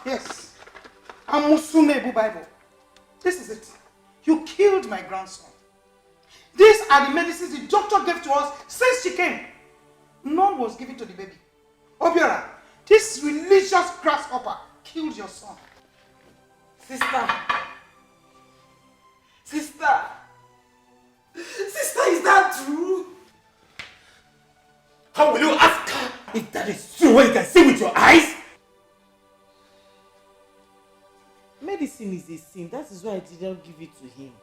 [SPEAKER 16] Yes. Amusumebu Bible. This is it. You killed my grandson. These are the medicines the doctor gave to us since she came. None was given to the baby. Obiora, this religious grasshopper killed your son.
[SPEAKER 5] Sister, is that true?
[SPEAKER 22] How will you ask her if that is true when you can see with your eyes?
[SPEAKER 8] Medicine is a sin. That is why I didn't give it to him.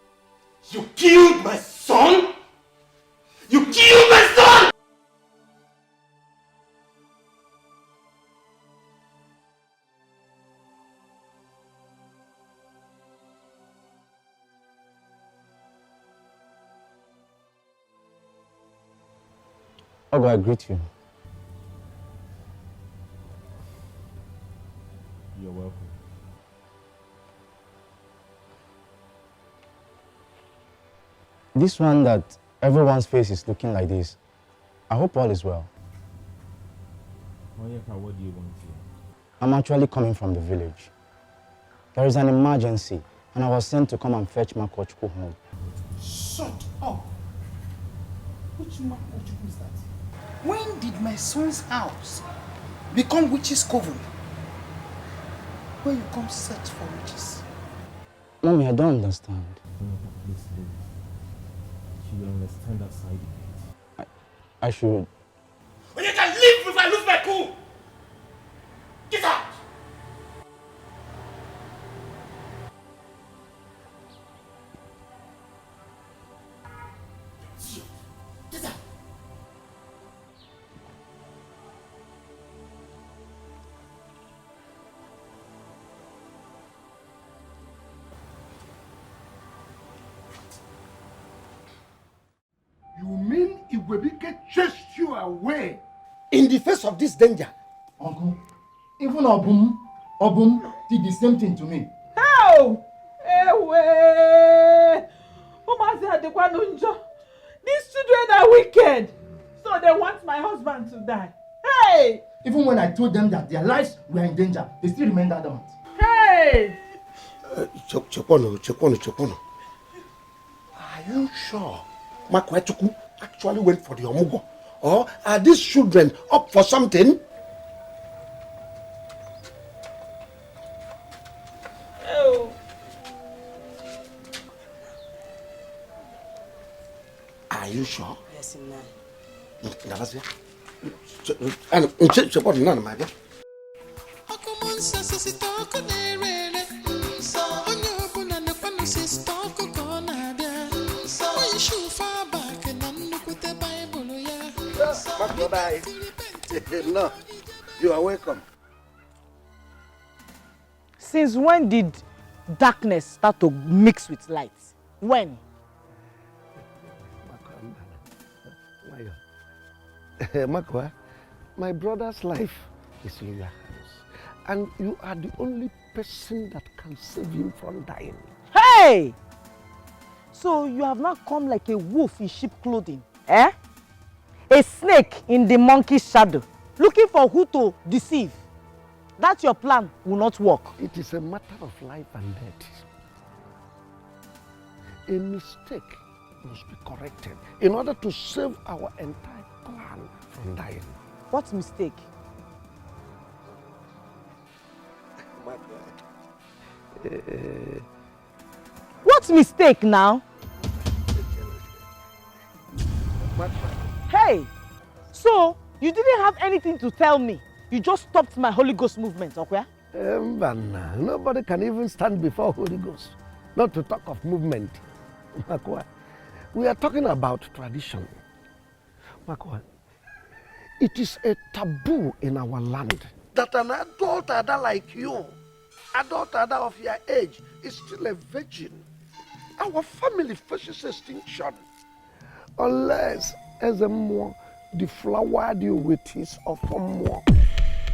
[SPEAKER 22] You killed my son? You killed my son!
[SPEAKER 13] Agbo, I greet you.
[SPEAKER 1] You're welcome.
[SPEAKER 13] This one that everyone's face is looking like this, I hope all is well.
[SPEAKER 1] Onyeka, what do you want here?
[SPEAKER 13] I'm actually coming from the village. There is an emergency, and I was sent to come and fetch Makochukwu home.
[SPEAKER 16] Shut up. Which Makochukwu is that? When did my son's house become witch's coven? Where you come search for witches?
[SPEAKER 13] Mommy, I don't understand.
[SPEAKER 1] Please leave. You will understand that side of it.
[SPEAKER 13] I should.
[SPEAKER 22] When you can leave if I lose my cool! Get out! Get out!
[SPEAKER 7] You mean Igwebike chased you away?
[SPEAKER 16] In the face of this danger?
[SPEAKER 13] Uncle, even Obum did the same thing to me.
[SPEAKER 3] How? Ewe! These children are wicked. So they want my husband to die. Hey!
[SPEAKER 13] Even when I told them that their lives were in danger, they still remained adamant.
[SPEAKER 3] Hey!
[SPEAKER 6] Chekono. Are you sure Makochukwu actually went for the Omugo? Or are these children up for something?
[SPEAKER 3] Oh.
[SPEAKER 7] Alasia. Support none, my dear. Bye. No, you are welcome.
[SPEAKER 17] Since when did darkness start to mix with light? When?
[SPEAKER 7] Makwa, my brother's life is in your hands. And you are the only person that can save him from dying.
[SPEAKER 17] Hey! So you have not come like a wolf in sheep clothing, eh? A snake in the monkey's shadow, looking for who to deceive. That your plan will not work.
[SPEAKER 7] It is a matter of life and death. A mistake must be corrected in order to save our entire clan from dying.
[SPEAKER 17] What mistake? What mistake now? Hey, so you didn't have anything to tell me. You just stopped my Holy Ghost movement, okay?
[SPEAKER 7] Nobody can even stand before Holy Ghost, not to talk of movement. Makwa, we are talking about tradition. Makwa, it is a taboo in our land that an adult ada like you, adult ada of your age, is still a virgin. Our family faces extinction unless as a more deflowered you with his more.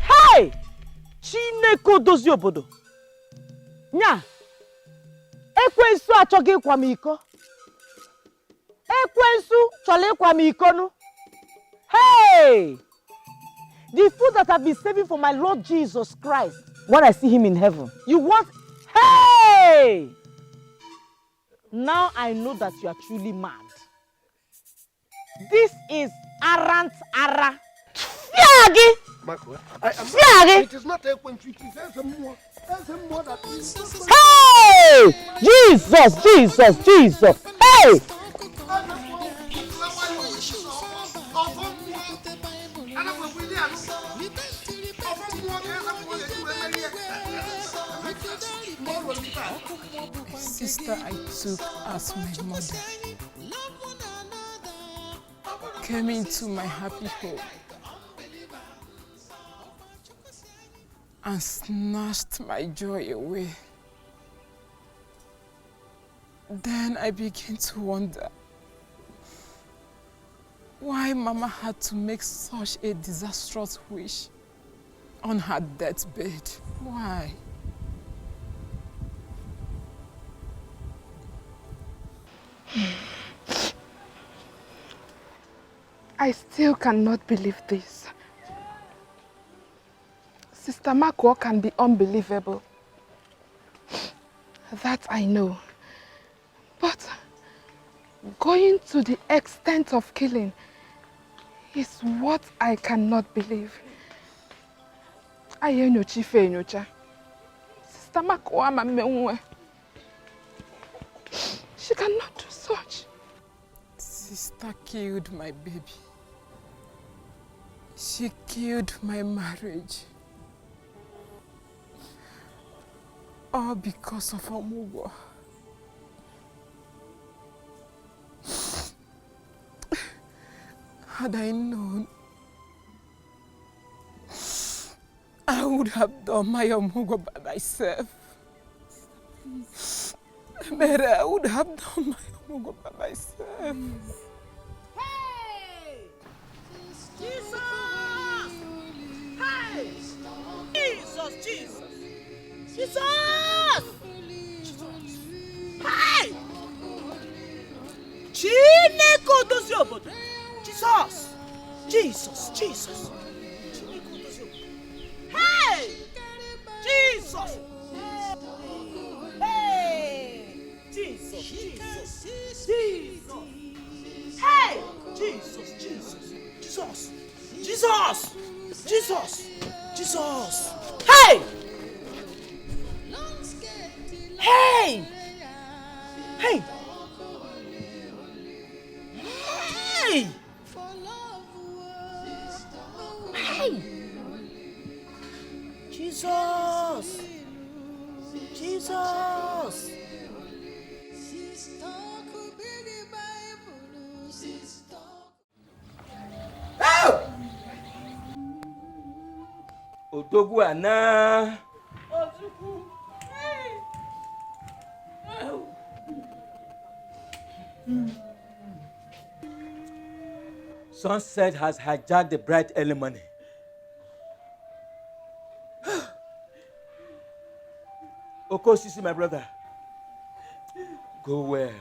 [SPEAKER 17] Hey! Chineko dozi obodo. Nya! Ekwensu achọghị ịkwa m iko. Ekwensu chọrọ ịkwa m iko nu. Hey! The food that I've been saving for my Lord Jesus Christ when I see him in heaven. You want? Hey! Now I know that you are truly mad. This is arrant ara. Fiagi!
[SPEAKER 7] It is not a quench, it is more. That is.
[SPEAKER 17] Hey! Jesus, Jesus, Jesus. Hey!
[SPEAKER 4] Sister I took as my mother came into my happy home and snatched my joy away. Then I began to wonder why Mama had to make such a disastrous wish on her deathbed. Why? I still cannot believe this. Sister Makwa can be unbelievable. That I know. But going to the extent of killing is what I cannot believe. Sister Makwa, she cannot do such. Sister killed my baby. She killed my marriage. All because of Omugo. Had I known, I would have done my Omugo by myself. Mary, I would have done my Omugo by myself.
[SPEAKER 3] Hey! Jesus! Hey! Jesus, Jesus! Jesus! Hey! Chineko dozi obodo. Jesus! Jesus, Jesus! Hey! Jesus! Hey! Jesus, Jesus! Jesus! Hey! Jesus, Jesus! Jesus! Jesus! Jesus! Jesus! Hey! Hey! Hey! Hey!
[SPEAKER 17] Hey! Jesus! Jesus!
[SPEAKER 20] Odogwu ana. Sunset has hijacked the bright early morning. Okosisi, my brother, go where?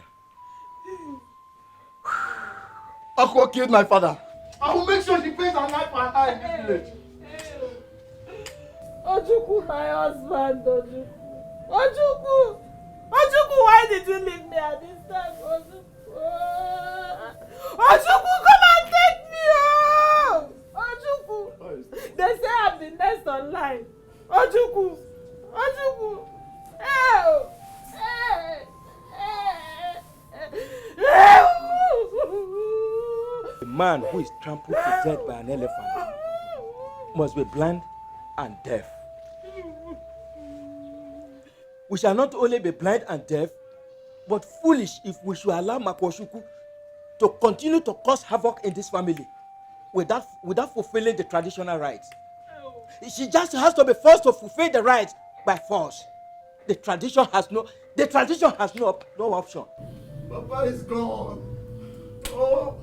[SPEAKER 21] Akwa killed my father. I will make sure she pays her life for her in this village.
[SPEAKER 3] Ojukwu, my husband, Ojukwu. Ojukwu! Ojukwu, why did you leave me at this time, Ojukwu? Ojukwu, come and take me home! Ojukwu! They say I'm the next online. Ojukwu! Ojukwu! Hey!
[SPEAKER 20] A man who is trampled to death by an elephant must be blind and deaf. We shall not only be blind and deaf, but foolish if we should allow Makoshuku to continue to cause havoc in this family without fulfilling the traditional rites. She just has to be forced to fulfill the rites by force. The tradition has no option.
[SPEAKER 21] Papa is gone. Oh.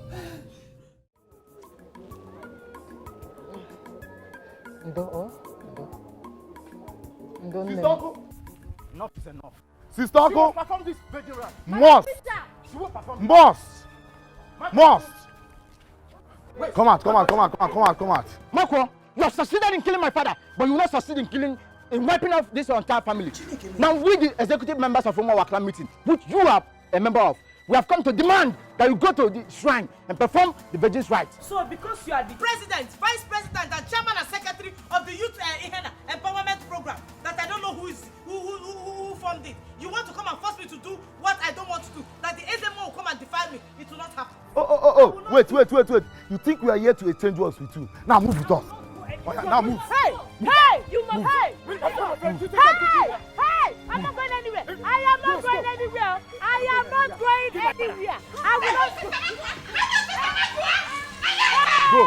[SPEAKER 13] Enough is enough.
[SPEAKER 21] Sister Uncle,
[SPEAKER 13] perform this vigilance.
[SPEAKER 21] must. Come out.
[SPEAKER 13] Mako, you have succeeded in killing my father, but you will not succeed in wiping off this entire family. Now we, the executive members of Roma Wakla meeting, which you are a member of, we have come to demand that you go to the shrine and perform the virgin's rites.
[SPEAKER 8] So because you are the president, vice president, and chairman and secretary of the Youth Empowerment Program, that I don't know who formed it, you want to come and force me to do what I don't want to do, that the SMO will come and define me, it will not happen.
[SPEAKER 21] Oh, wait. You think we are here to exchange words with you? Now move with us. Oh, yeah, now move.
[SPEAKER 3] Hey! You must hey! I'm not going anywhere. I am not going anywhere. I will not.
[SPEAKER 21] Go.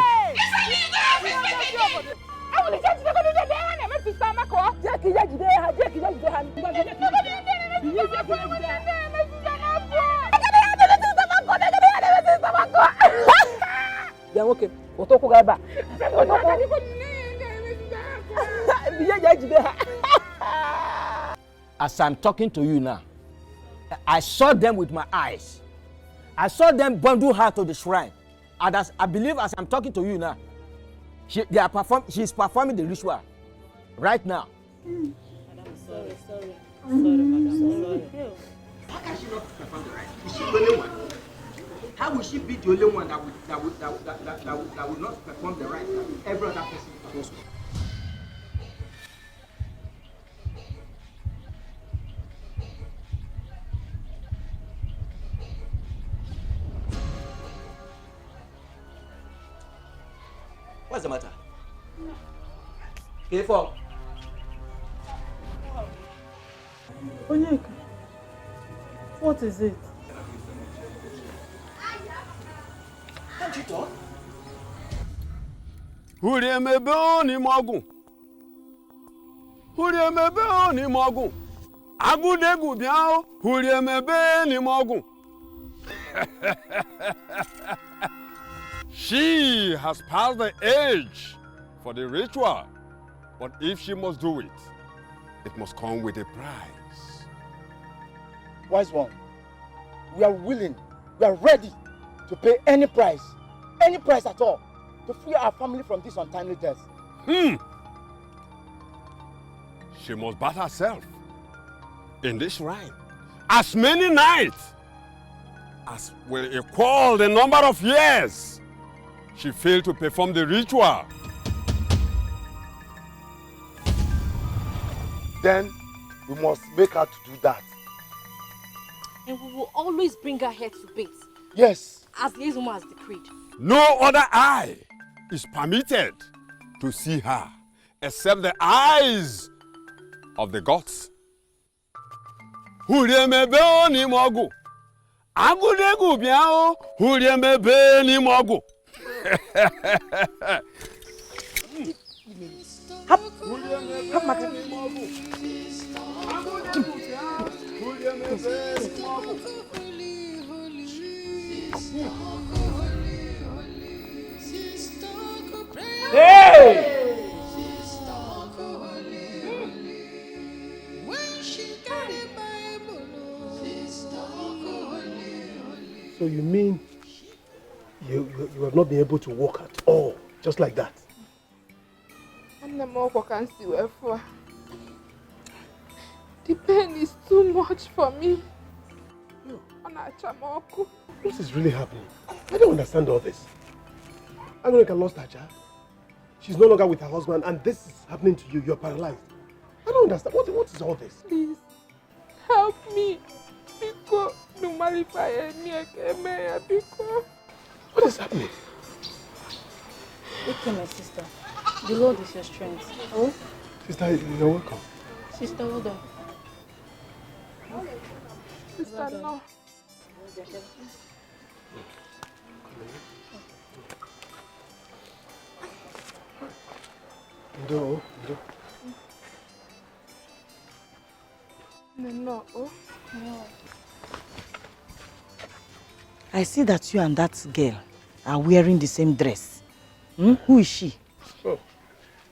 [SPEAKER 20] Okay. As I'm talking to you now, I saw them with my eyes. I saw them bundle her to the shrine. And as I believe, as I'm talking to you now, she's performing the ritual right now.
[SPEAKER 8] Madam, sorry, madam.
[SPEAKER 20] How can she not perform the rite? Is she the only one? How will she be the only one that would not perform the rite that every other person is supposed to? What's the matter? K4.
[SPEAKER 3] Onyeka, what is it?
[SPEAKER 20] Can't you talk?
[SPEAKER 15] Huriemebe oni mogun. Agudegu biao. Huriemebe ni mogun. She has passed the age for the ritual, but if she must do it, it must come with a price.
[SPEAKER 13] Wise one, we are willing, we are ready to pay any price at all, to free our family from this untimely death.
[SPEAKER 15] She must bat herself in this shrine as many nights as will equal the number of years she failed to perform the ritual.
[SPEAKER 21] Then we must make her to do that.
[SPEAKER 23] And we will always bring her head to base.
[SPEAKER 13] Yes.
[SPEAKER 23] As Liaison has decreed.
[SPEAKER 15] No other eye is permitted to see her except the eyes of the gods. Huriemebe ni mogu. Agudegu biao. Huriemebe ni mogu.
[SPEAKER 17] Hap.
[SPEAKER 20] Hey!
[SPEAKER 11] So you mean you have not been able to walk at all, just like that?
[SPEAKER 4] The pain is too much for me.
[SPEAKER 11] What is really happening? I don't understand all this. Angelica lost her child. She's no longer with her husband, and this is happening to you. You're paralyzed. I don't understand. What is all this?
[SPEAKER 4] Please, help me. What
[SPEAKER 11] is happening?
[SPEAKER 2] Okay, my sister. The Lord is your strength. Oh?
[SPEAKER 11] Sister, you're welcome.
[SPEAKER 2] Sister, hold on.
[SPEAKER 4] Sister, no.
[SPEAKER 11] No.
[SPEAKER 4] No.
[SPEAKER 17] I see that you and that girl are wearing the same dress. Who is she?
[SPEAKER 11] Oh,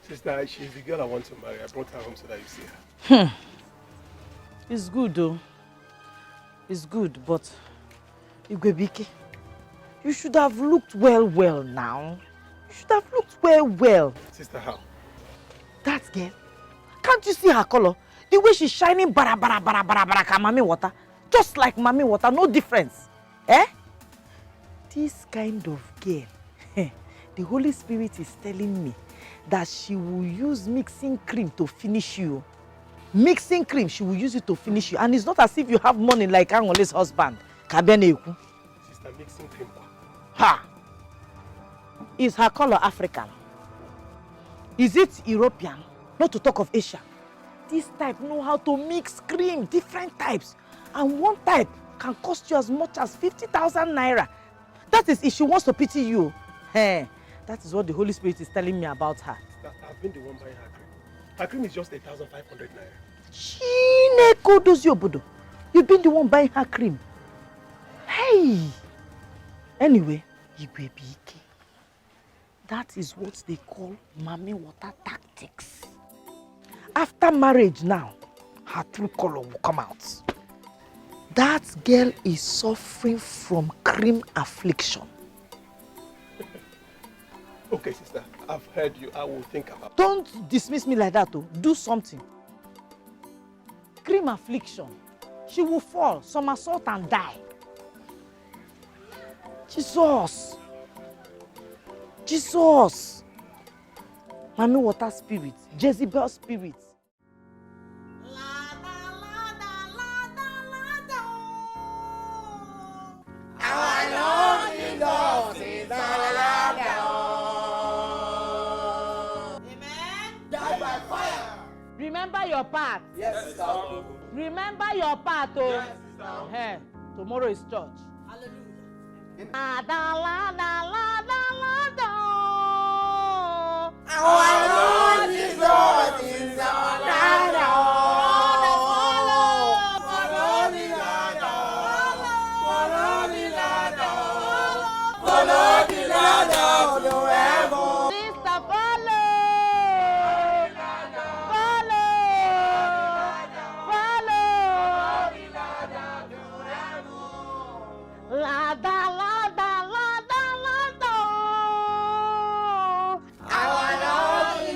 [SPEAKER 11] sister, she's the girl I want to marry. I brought her home so that you see her.
[SPEAKER 17] It's good though. It's good, but Igwebike, you should have looked well now. You should have looked well.
[SPEAKER 11] Sister, how?
[SPEAKER 17] That girl, can't you see her color? The way she's shining bara mami water. Just like mami water, no difference. Eh? This kind of girl, the Holy Spirit is telling me that she will use mixing cream to finish you. Mixing cream, she will use it to finish you. And it's not as if you have money like Angole's husband.
[SPEAKER 11] Sister, mixing cream.
[SPEAKER 17] Ha! Is her color African? Is it European? Not to talk of Asia. This type know how to mix cream, different types. And one type can cost you as much as 50,000 naira. That is if she wants to pity you. Hey, that is what the Holy Spirit is telling me about her.
[SPEAKER 11] I've been the one buying her cream. Her cream is just 1,500 naira.
[SPEAKER 17] Chineko dozi obodo. You've been the one buying her cream. Hey! Anyway, Igwebike. That is what they call mami water tactics. After marriage now, her true color will come out. That girl is suffering from cream affliction.
[SPEAKER 11] Okay, sister, I've heard you. I will think about it.
[SPEAKER 17] Don't dismiss me like that, though. Do something. Cream affliction. She will fall, somersault and die. Jesus. Mami water spirit, Jezebel spirit. Remember your part.
[SPEAKER 20] Yes, sister.
[SPEAKER 17] Remember your part, oh.
[SPEAKER 20] Yes, sister.
[SPEAKER 17] Hey, tomorrow is church.
[SPEAKER 20] Hallelujah.
[SPEAKER 9] Our Lord Jesus is follow the ladder to heaven.
[SPEAKER 17] Sister, follow. Lada.
[SPEAKER 9] Our Lord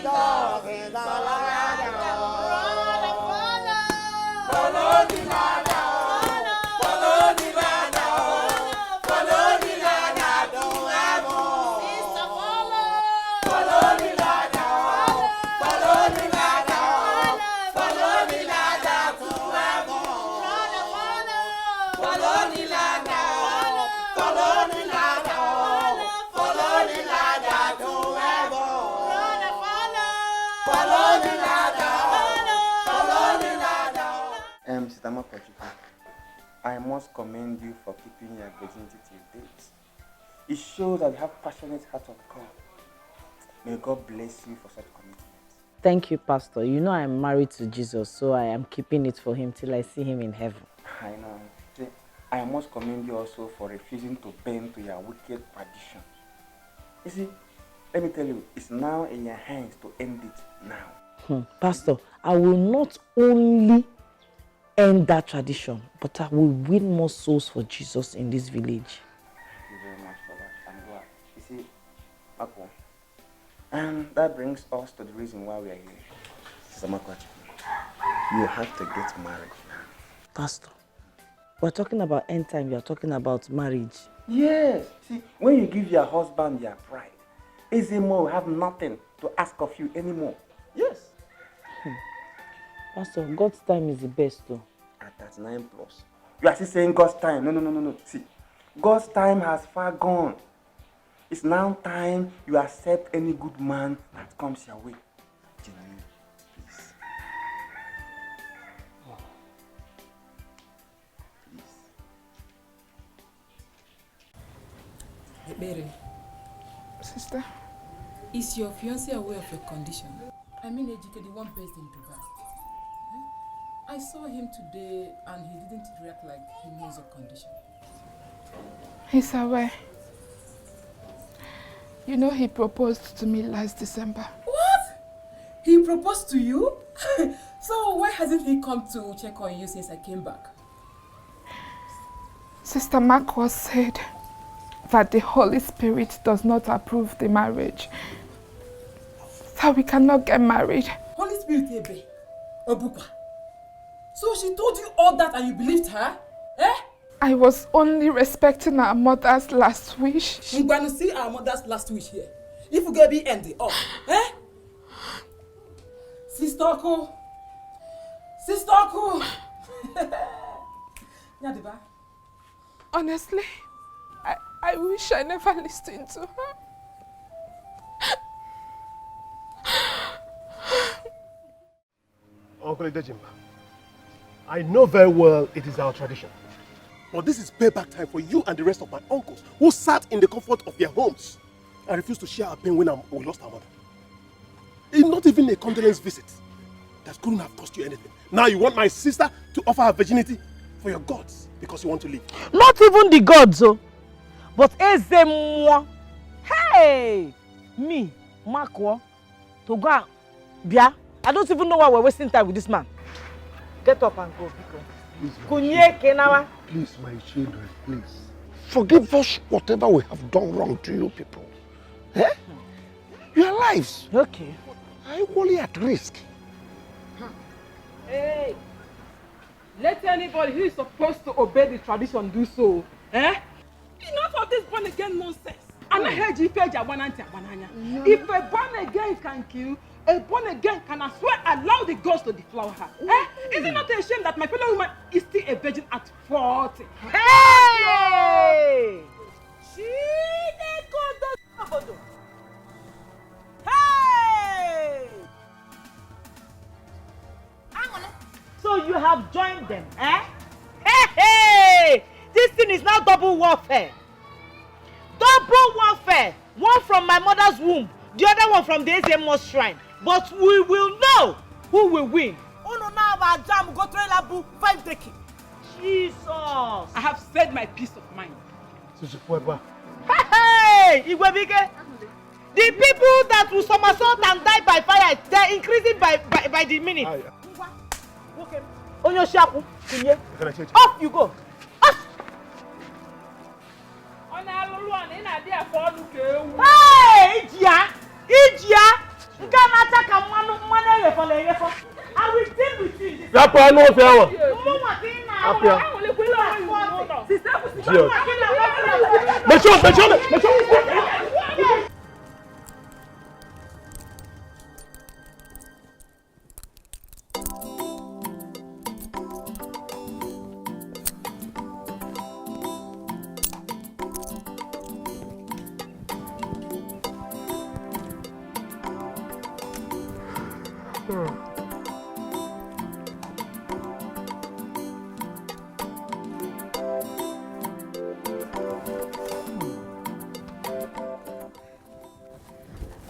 [SPEAKER 10] Sister Makochiko, I must commend you for keeping your virginity till date. It shows that you have passionate heart of God. May God bless you for such commitment.
[SPEAKER 17] Thank you, Pastor. You know I'm married to Jesus, so I am keeping it for him till I see him in heaven.
[SPEAKER 10] I know. See, I must commend you also for refusing to bend to your wicked tradition. You see, let me tell you, it's now in your hands to end it now.
[SPEAKER 17] Pastor, I will not only end that tradition, but I will win more souls for Jesus in this village.
[SPEAKER 10] Thank you very much for that. I'm glad. You see, Akwo, and that brings us to the reason why we are here. Sister Makwachi, you have to get married now.
[SPEAKER 17] Pastor, we're talking about end time, you're talking about marriage.
[SPEAKER 10] Yes. See, when you give your husband your pride, Ezemo will have nothing to ask of you anymore. Yes.
[SPEAKER 17] Pastor, God's time is the best though.
[SPEAKER 10] At 39 plus. You are still saying God's time. No. See, God's time has far gone. It's now time you accept any good man that comes your way. Genuine, please.
[SPEAKER 5] Mary.
[SPEAKER 4] Sister.
[SPEAKER 5] Is your fiancé aware of your condition? I mean, Ejike, the one based in Dubai. I saw him today and he didn't react like he knows your condition.
[SPEAKER 4] He's aware. You know, he proposed to me last December.
[SPEAKER 5] What? He proposed to you? So why hasn't he come to check on you since I came back?
[SPEAKER 4] Sister Marcos said that the Holy Spirit does not approve the marriage. So we cannot get married.
[SPEAKER 5] Holy Spirit, Ebe, Obukwa. So she told you all that and you believed her? Eh?
[SPEAKER 4] I was only respecting our mother's last wish.
[SPEAKER 5] We're going to see our mother's last wish here. If we get be ending up, eh? Sister Oku. Sister Oku. Nyadiba.
[SPEAKER 4] Honestly, I wish I never listened to her.
[SPEAKER 11] Uncle Idejimba, I know very well it is our tradition. But this is payback time for you and the rest of my uncles who sat in the comfort of their homes and refused to share our pain when we lost our mother. It's not even a condolence visit that couldn't have cost you anything. Now you want my sister to offer her virginity for your gods because you want to live.
[SPEAKER 17] Not even the gods, oh, but Ezemwa. Hey! Me, Makwo, to go, Bia. I don't even know why we're wasting time with this man. Get up and go, Biko.
[SPEAKER 7] Please, my children, please. Forgive us whatever we have done wrong to you people. Eh? Your lives are equally at risk.
[SPEAKER 5] Hey! Let anybody who is supposed to obey the tradition do so. Eh? Enough of this born again nonsense. I'm not heard you fed your one auntie. If a born again can kill, a born again can as well allow the gods to deflower her. Eh? Is it not a shame that my fellow woman is still a virgin at 40?
[SPEAKER 17] Hey! Hey! So you have joined them, eh? Hey, hey! This thing is now double warfare. Double warfare. One from my mother's womb, the other one from the Ezemo shrine. But we will know who will win. Jesus!
[SPEAKER 5] I have said my peace of mind.
[SPEAKER 17] Hey! Igwebike! The people that will somersault and die by fire, they're increasing by the minute. On your shaku, off you go. Hey! Ijia! I will deal with you.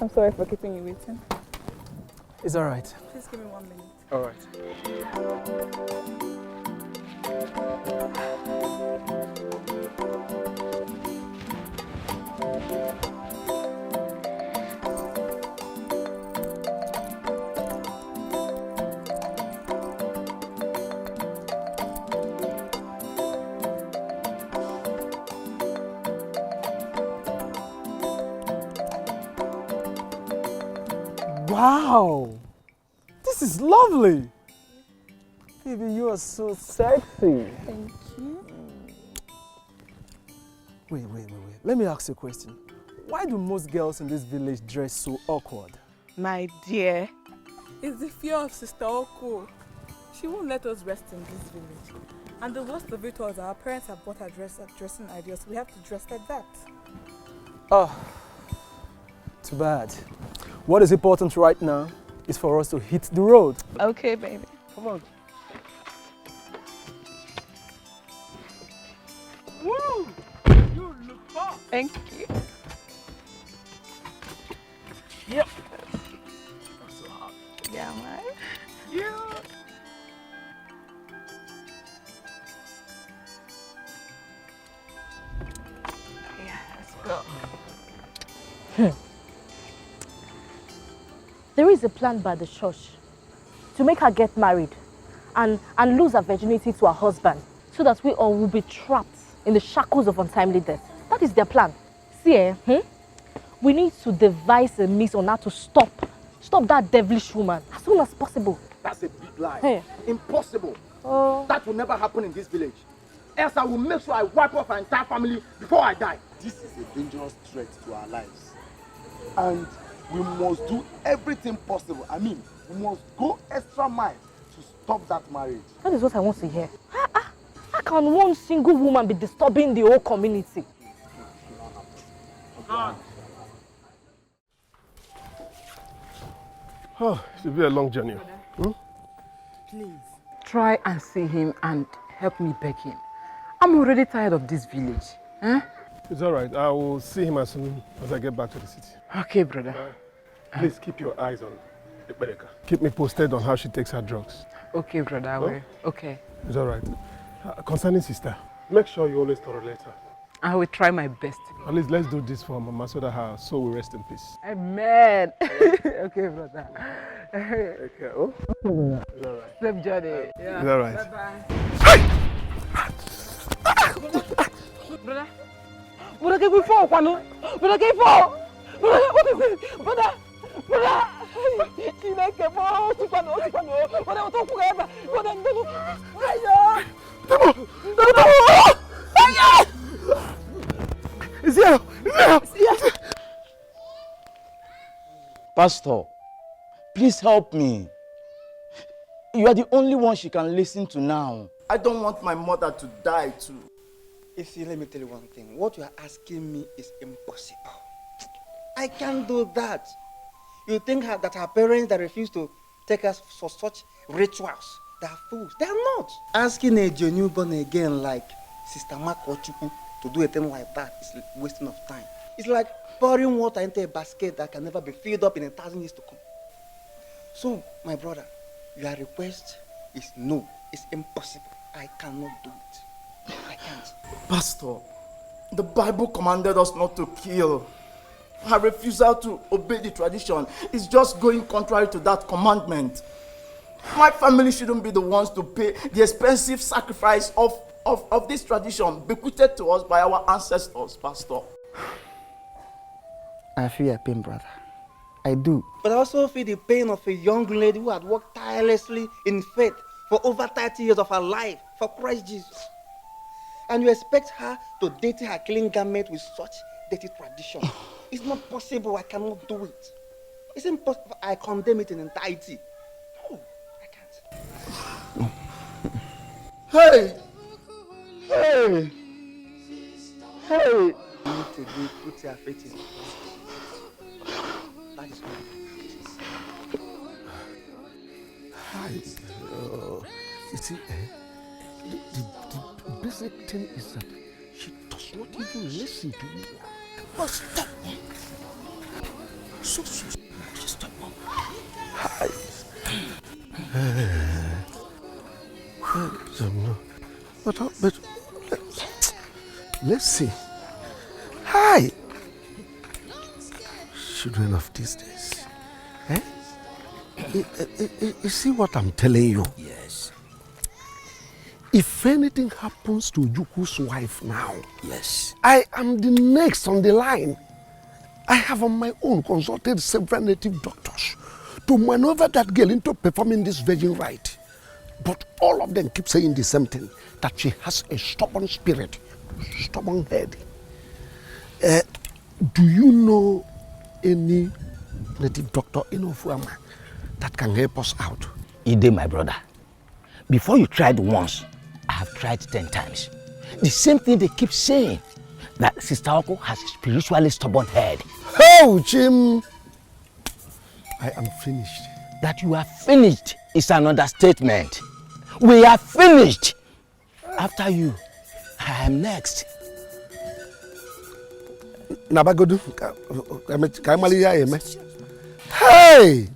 [SPEAKER 12] I'm sorry for keeping you waiting.
[SPEAKER 20] It's all right.
[SPEAKER 12] Please give me 1 minute.
[SPEAKER 20] All right. Wow! This is lovely! Baby, you are so sexy.
[SPEAKER 12] Thank you.
[SPEAKER 20] Wait. Let me ask you a question. Why do most girls in this village dress so awkward?
[SPEAKER 12] My dear, it's the fear of Sister Oko. She won't let us rest in this village. And the worst of it was our parents have bought our dressing ideas. We have to dress like that.
[SPEAKER 20] Oh, too bad. What is important right now is for us to hit the road.
[SPEAKER 12] Okay, baby.
[SPEAKER 20] Come on.
[SPEAKER 12] Woo! You look hot. Thank you.
[SPEAKER 20] Yep.
[SPEAKER 12] So hot. Yeah, man.
[SPEAKER 20] Yeah.
[SPEAKER 12] Yeah, let's go.
[SPEAKER 2] There is a plan by the church to make her get married and lose her virginity to her husband so that we all will be trapped in the shackles of untimely death. That is their plan. See, we need to devise a means on how to stop that devilish woman as soon as possible.
[SPEAKER 21] That's a big lie.
[SPEAKER 2] Hey.
[SPEAKER 21] Impossible.
[SPEAKER 2] Oh.
[SPEAKER 21] That will never happen in this village. Else I will make sure I wipe off our entire family before I die. This is a dangerous threat to our lives. And we must do everything possible. I mean, we must go extra mile to stop that marriage.
[SPEAKER 2] That is what I want to hear. How can one single woman be disturbing the whole community?
[SPEAKER 11] Oh, it should be a long journey.
[SPEAKER 14] Please, try and see him and help me beg him. I'm already tired of this village.
[SPEAKER 11] It's all right. I will see him as soon as I get back to the city.
[SPEAKER 14] Okay, brother.
[SPEAKER 11] Please keep your eyes on Ekbereka. Keep me posted on how she takes her drugs.
[SPEAKER 14] Okay, brother, I will. Okay.
[SPEAKER 11] It's all right. Concerning sister, make sure you always tolerate her.
[SPEAKER 14] I will try my best.
[SPEAKER 11] At least let's do this for Mama so that her soul will rest in peace.
[SPEAKER 14] Amen. Okay, brother.
[SPEAKER 11] Okay. Oh? It's all right.
[SPEAKER 14] Safe journey.
[SPEAKER 11] It's all right.
[SPEAKER 14] Brother. Brother, can we fall? Brother, can we fall? Brother, what is it? Brother.
[SPEAKER 13] Pastor, please help me. You are the only one she can listen to now. I don't want my mother to die too.
[SPEAKER 19] You see, let me tell you one thing. What you are asking me is impossible. I can't do that. You think that our parents that refuse to take us for such rituals, they are fools. They are not. Asking a genuine born again like Sister Makochukwu to do a thing like that is wasting of time. It's like pouring water into a basket that can never be filled up in 1,000 years to come. So, my brother, your request is no. It's impossible. I cannot do it. I can't.
[SPEAKER 13] Pastor, the Bible commanded us not to kill. Her refusal to obey the tradition is just going contrary to that commandment. My family shouldn't be the ones to pay the expensive sacrifice of this tradition bequeathed to us by our ancestors, Pastor.
[SPEAKER 19] I feel your pain, brother. I do. But I also feel the pain of a young lady who had worked tirelessly in faith for over 30 years of her life for Christ Jesus. And you expect her to date her clean garment with such dirty tradition. It's not possible. I cannot do it. It's impossible. I condemn it in entirety. No, I can't.
[SPEAKER 13] Hey! Hey! Hey!
[SPEAKER 19] You need to do put your faith in. That is all.
[SPEAKER 7] Hi. You see, the basic thing is that she does not even listen to you. But stop. Stop. But let's see. Hi. Children of these days. Eh? You see what I'm telling you?
[SPEAKER 21] Yes.
[SPEAKER 7] If anything happens to Juku's wife now,
[SPEAKER 21] yes,
[SPEAKER 7] I am the next on the line. I have on my own consulted several native doctors to maneuver that girl into performing this virgin rite. But all of them keep saying the same thing, that she has a stubborn spirit, stubborn head. Do you know any native doctor in Ofuama that can help us out?
[SPEAKER 21] Ide, my brother. Before you tried once, I have tried 10 times. The same thing they keep saying, that Sister Oko has a spiritually stubborn head.
[SPEAKER 7] Oh, Jim! I am finished.
[SPEAKER 21] That you are finished is an understatement. We are finished. After you, I am next.
[SPEAKER 7] Nabagodu, hey!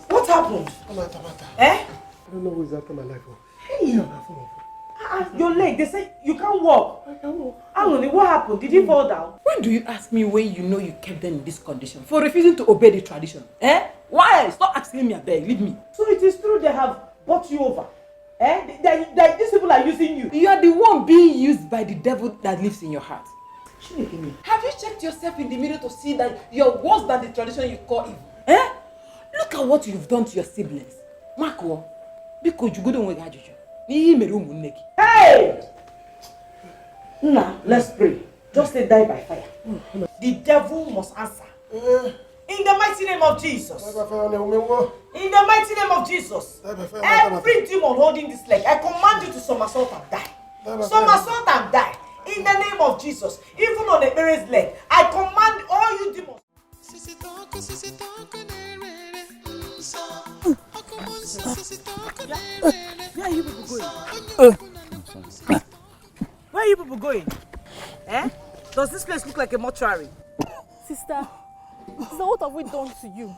[SPEAKER 3] What happened? Eh?
[SPEAKER 11] I don't know who is after my life.
[SPEAKER 3] Hey! Your leg, they say you can't walk. I can't walk. Angoni, what happened? Did you fall down?
[SPEAKER 5] When do you ask me when you know you kept them in this condition for refusing to obey the tradition? Eh? Why? Stop asking me, I beg. Leave me.
[SPEAKER 3] So it is true they have bought you over. Eh? These people are using you.
[SPEAKER 5] You are the one being used by the devil that lives in your heart. Have you checked yourself in the mirror to see that you're worse than the tradition you call evil? Eh? Look at what you've done to your siblings. Marco, because you go down with Hajuju.
[SPEAKER 3] Hey! Now, let's pray. Just say die by fire. The devil must answer. In the mighty name of Jesus. In the mighty name of Jesus. Every demon holding this leg, I command you to somersault and die. Somersault and die. In the name of Jesus. Even on the parent's leg, I command all you demons. Where are you people going? Where are you people going? Eh? Does this place look like a mortuary?
[SPEAKER 2] Sister, what have we done to you?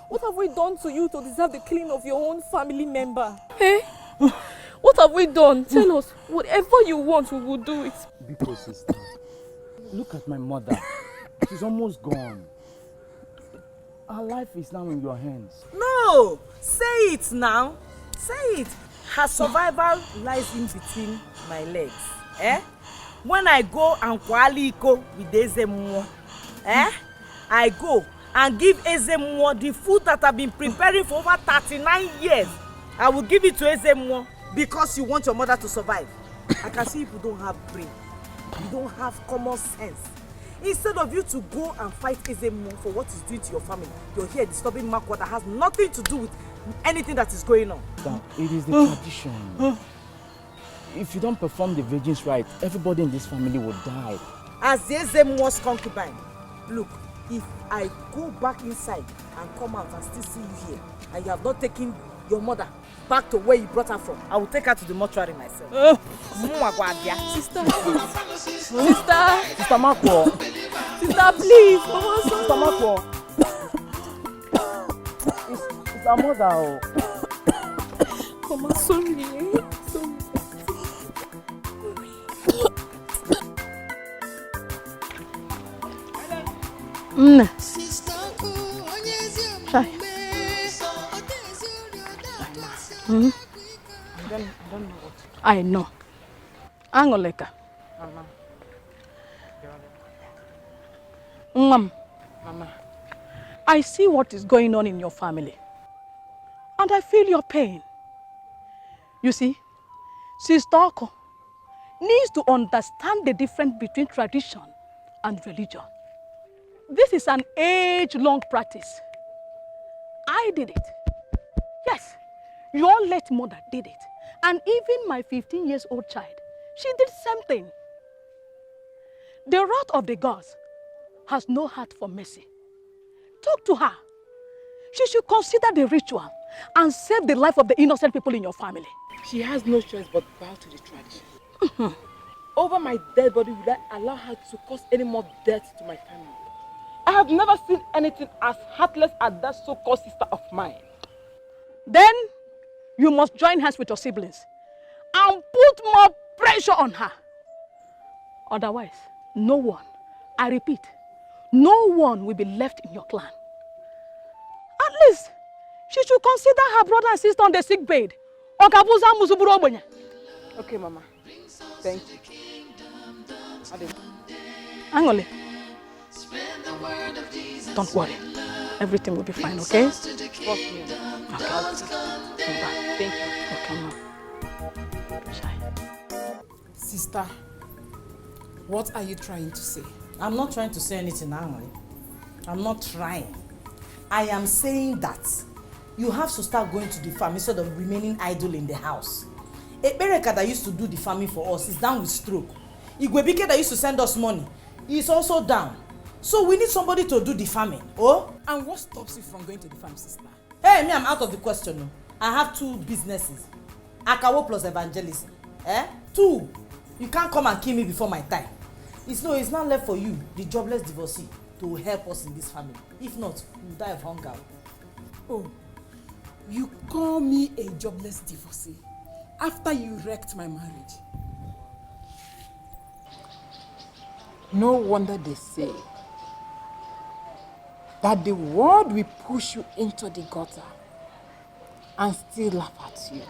[SPEAKER 2] What have we done to you to deserve the killing of your own family member? Eh? What have we done? Tell us. Whatever you want, we will do it.
[SPEAKER 13] Because, sister, look at my mother. She's almost gone. Her life is now in your hands.
[SPEAKER 3] No! Say it now. Say it. Her survival lies in between my legs. Eh? When I go and kwaliko with Ezemwo, I go and give Ezemwo the food that I've been preparing for over 39 years. I will give it to Ezemwo because you want your mother to survive. I can see people don't have brain. You don't have common sense. Instead of you to go and fight Ezemwo for what he's doing to your family, you're here disturbing Makwa that has nothing to do with anything that is going on.
[SPEAKER 13] It is the tradition. If you don't perform the virgin's rite, everybody in this family will die.
[SPEAKER 3] As the Ezemwo's concubine, look, if I go back inside and come out and still see you here, and you have not taken your mother back to where you brought her from, I will take her to the mortuary myself.
[SPEAKER 2] Sister.
[SPEAKER 13] Sister Marco.
[SPEAKER 2] Sister, please.
[SPEAKER 13] Sister Marco. It's our mother.
[SPEAKER 2] Mama, sorry. I know. Angoleka. Mama. I see what is going on in your family. And I feel your pain. You see, Sister Oko needs to understand the difference between tradition and religion. This is an age-long practice. I did it. Yes, your late mother did it.
[SPEAKER 1] And even my 15-year-old child, she did same thing. The wrath of the gods has no heart for mercy. Talk to her. She should consider the ritual and save the life of the innocent people in your family.
[SPEAKER 5] She has no choice but bow to the tradition. Over my dead body, will I allow her to cause any more death to my family? I have never seen anything as heartless as that so-called sister of mine.
[SPEAKER 1] Then you must join hands with your siblings and put more pressure on her. Otherwise, no one, I repeat, no one will be left in your clan. At least, she should consider her brother and sister on the sick bed.
[SPEAKER 5] Okay, Mama. Thank you.
[SPEAKER 1] Angole, don't worry. Everything will be fine, okay?
[SPEAKER 5] Trust me.
[SPEAKER 1] Okay.
[SPEAKER 5] Thank you.
[SPEAKER 1] Okay, Mom.
[SPEAKER 18] Sister, what are you trying to say?
[SPEAKER 8] I'm not trying to say anything, Angole. I'm not trying. I am saying that you have to start going to the farm instead of remaining idle in the house. Ebereka that used to do the farming for us is down with stroke. Igwebike that used to send us money is also down. So we need somebody to do the farming. Oh?
[SPEAKER 18] And what stops you from going to the farm, sister?
[SPEAKER 8] Hey, me, I'm out of the question. No. I have 2 businesses. Akawo plus evangelism. 2. You can't come and kill me before my time. It's not left for you, the jobless divorcee, to help us in this family. If not, we'll die of hunger.
[SPEAKER 18] Oh, you call me a jobless divorcee after you wrecked my marriage. No wonder they say that the world will push you into the gutter and still laugh at you.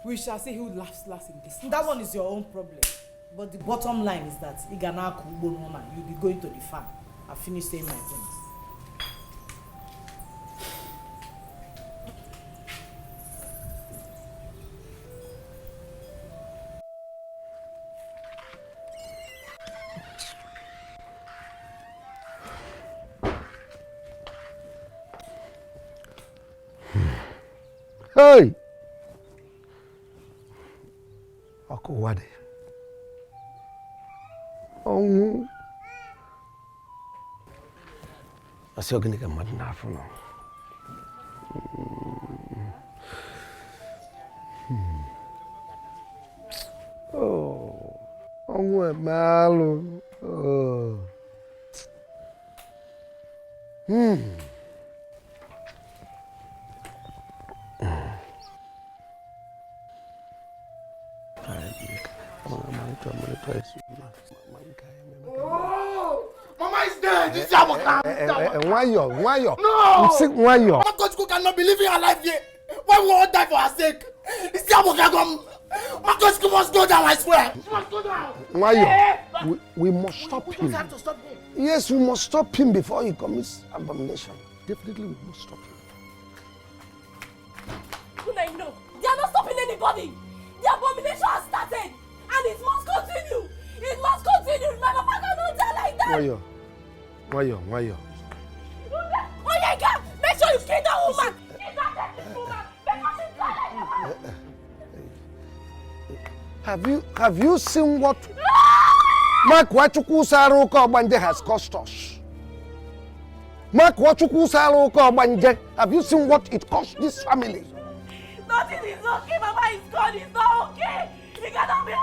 [SPEAKER 18] We shall see who laughs last in this.
[SPEAKER 8] That one is your own problem. But the bottom line is that you'll be going to the farm. I'll finish saying my things.
[SPEAKER 7] Hey! Akuwade. Oh. I see you're going mad now for now. Oh. Oh, malo. Oh.
[SPEAKER 21] Oh, Mama is dead. This is our
[SPEAKER 7] Why you?
[SPEAKER 21] No!
[SPEAKER 7] I'm sick, why you?
[SPEAKER 21] Mama Kochiko cannot be living her life here. Why we all die for her sake? This is our Mama Kochiko must go down, I swear. She must go down.
[SPEAKER 7] Why you? We must stop him.
[SPEAKER 21] We have to stop him.
[SPEAKER 7] Yes, we must stop him before he commits abomination. Definitely, we must stop him.
[SPEAKER 1] No, they are not stopping anybody. The abomination has started, and it must continue. It must continue. My mama cannot die like that.
[SPEAKER 7] Why you?
[SPEAKER 1] Oh my God! Make sure you kill that woman. Kill that woman. Because she's not like that.
[SPEAKER 7] Have you seen what Mark Wachuku Saruko Banje has cost us? Mark Wachuku Saruko Banje, have you seen what it cost this family?
[SPEAKER 1] Nothing is okay. Mama is gone. It's not okay. It cannot be okay.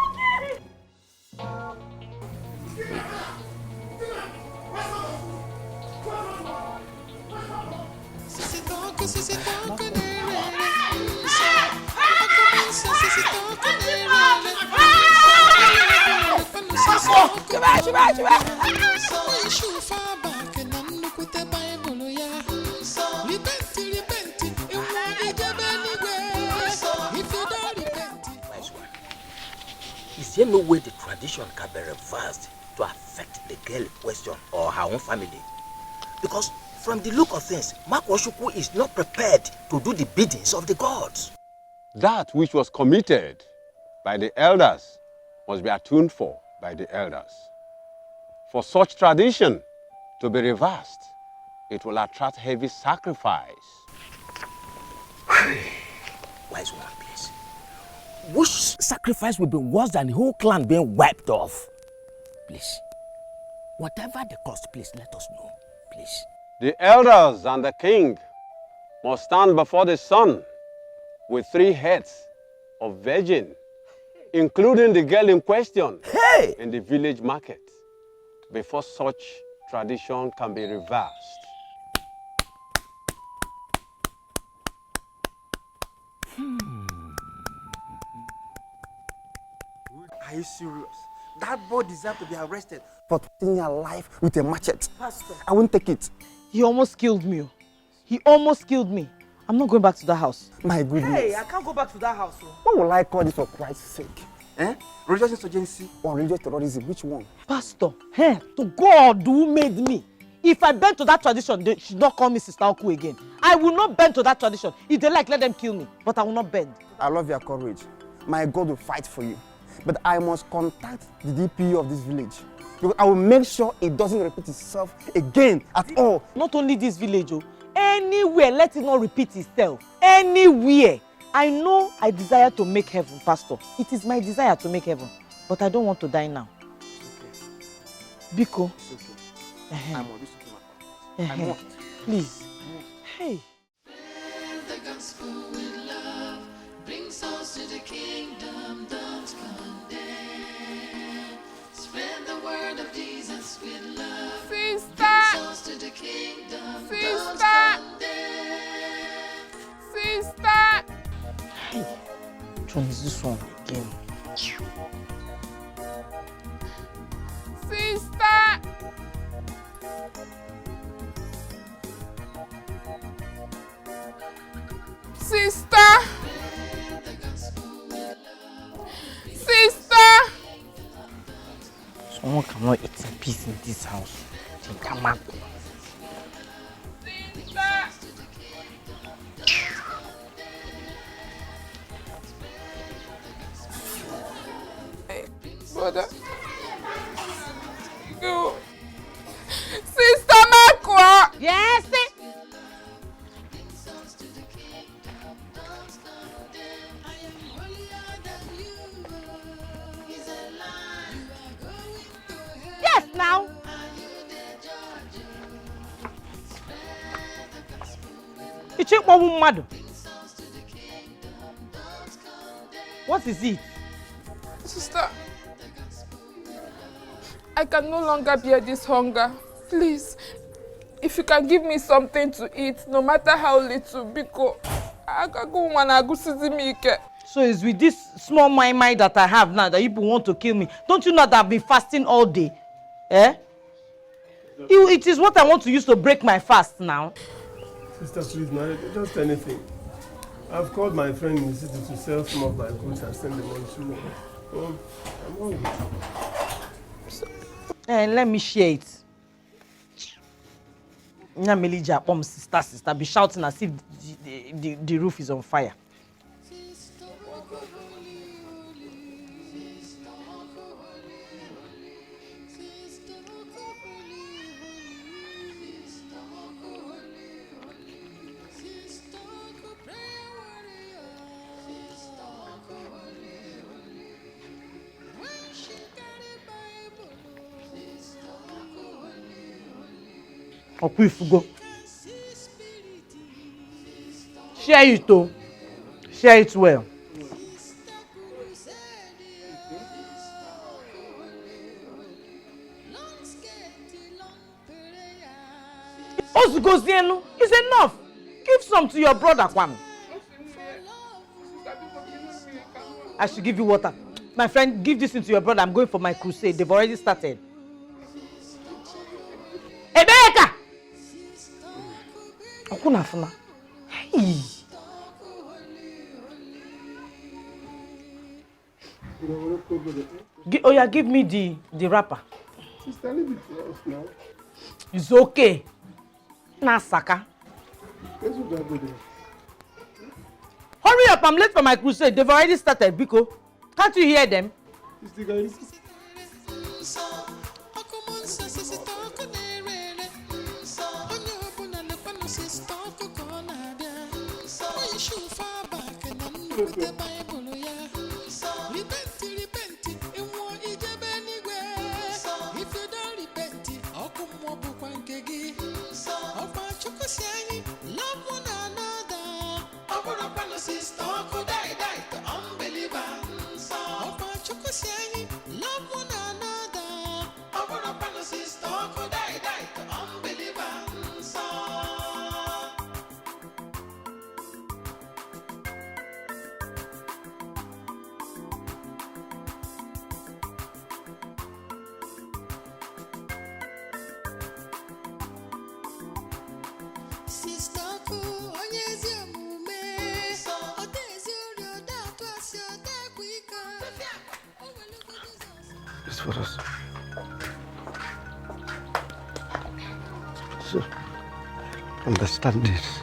[SPEAKER 22] Is there no way the tradition can be reversed to affect the girl in question or her own family? Because from the look of things, Makwashuku is not prepared to do the biddings of the gods.
[SPEAKER 15] That which was committed by the elders must be atoned for by the elders. For such tradition to be reversed, it will attract heavy sacrifice.
[SPEAKER 22] Wise one, please. Which sacrifice will be worse than the whole clan being wiped off? Please. Whatever the cost, please let us know. Please.
[SPEAKER 15] The elders and the king must stand before the sun with 3 heads of virgin, including the girl in question, in the village market, before such tradition can be reversed.
[SPEAKER 19] Are you serious? That boy deserves to be arrested for threatening her life with a machete.
[SPEAKER 17] Pastor.
[SPEAKER 19] I won't take it.
[SPEAKER 17] He almost killed me. He almost killed me. I'm not going back to that house.
[SPEAKER 19] My goodness.
[SPEAKER 17] Hey, I can't go back to that house.
[SPEAKER 19] What will I call this for Christ's sake? Religious insurgency or religious terrorism? Which one?
[SPEAKER 17] Pastor, to God who made me. If I bend to that tradition, they should not call me Sister Oku again. I will not bend to that tradition. If they like, let them kill me. But I will not bend.
[SPEAKER 19] I love your courage. My God will fight for you. But I must contact the DPU of this village. Because I will make sure it doesn't repeat itself again at all.
[SPEAKER 17] Not only this village, anywhere, let it not repeat itself. Anywhere. I know I desire to make heaven, Pastor. It is my desire to make heaven. But I don't want to die now.
[SPEAKER 19] It's okay.
[SPEAKER 17] Biko.
[SPEAKER 19] It's okay. I'm on this to my part.
[SPEAKER 17] Please. Hey.
[SPEAKER 9] The gospel with love brings souls to the kingdom, don't condemn. Spread the word of Jesus with love. Bring souls to the kingdom, don't condemn.
[SPEAKER 17] Hey. Which one is this one again?
[SPEAKER 4] Sister!
[SPEAKER 17] Someone cannot eat in peace in this house. They come out.
[SPEAKER 4] Hey, brother. Go. Sister Makwa!
[SPEAKER 17] Yes, Yes, now. It's a woman. What is it?
[SPEAKER 4] Sister, I can no longer bear this hunger. Please, if you can give me something to eat, no matter how little, because I can go and go see me.
[SPEAKER 17] So it's with this small mind that I have now that people want to kill me. Don't you know that I've been fasting all day? It is what I want to use to break my fast now.
[SPEAKER 11] Sister, please, no, just anything. I've called my friend in the city to sell some of my goods and send them on to me. So, I'm hungry.
[SPEAKER 17] Let me share it. Sister, be shouting as if the roof is on fire. Go. Share it though. Share it well. Ozugozienu is enough. Give some to your brother, Kwame. I should give you water. My friend, give this into your brother. I'm going for my crusade. They've already started. Ebeka! Okunafuna. Hey. Give me the wrapper.
[SPEAKER 11] Sister, leave it to us now.
[SPEAKER 17] It's okay. Nasaka. Hurry up, I'm late for my crusade. They've already started, Biko. Can't you hear them?
[SPEAKER 11] It's for us. So, understand this.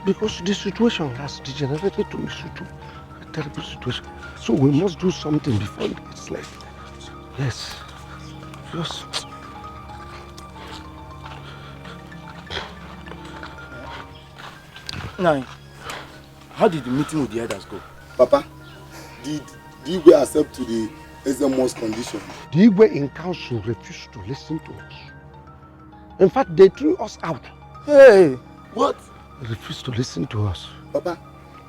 [SPEAKER 11] Because the situation has degenerated to a terrible situation. So we must do something before it gets late. Yes. Yes.
[SPEAKER 21] Now, how did the meeting with the elders go? Papa, did Igwe accept to the SMO's condition?
[SPEAKER 11] The Igwe in council refused to listen to us. In fact, they threw us out.
[SPEAKER 21] Hey! What?
[SPEAKER 11] They refused to listen to us.
[SPEAKER 21] Papa,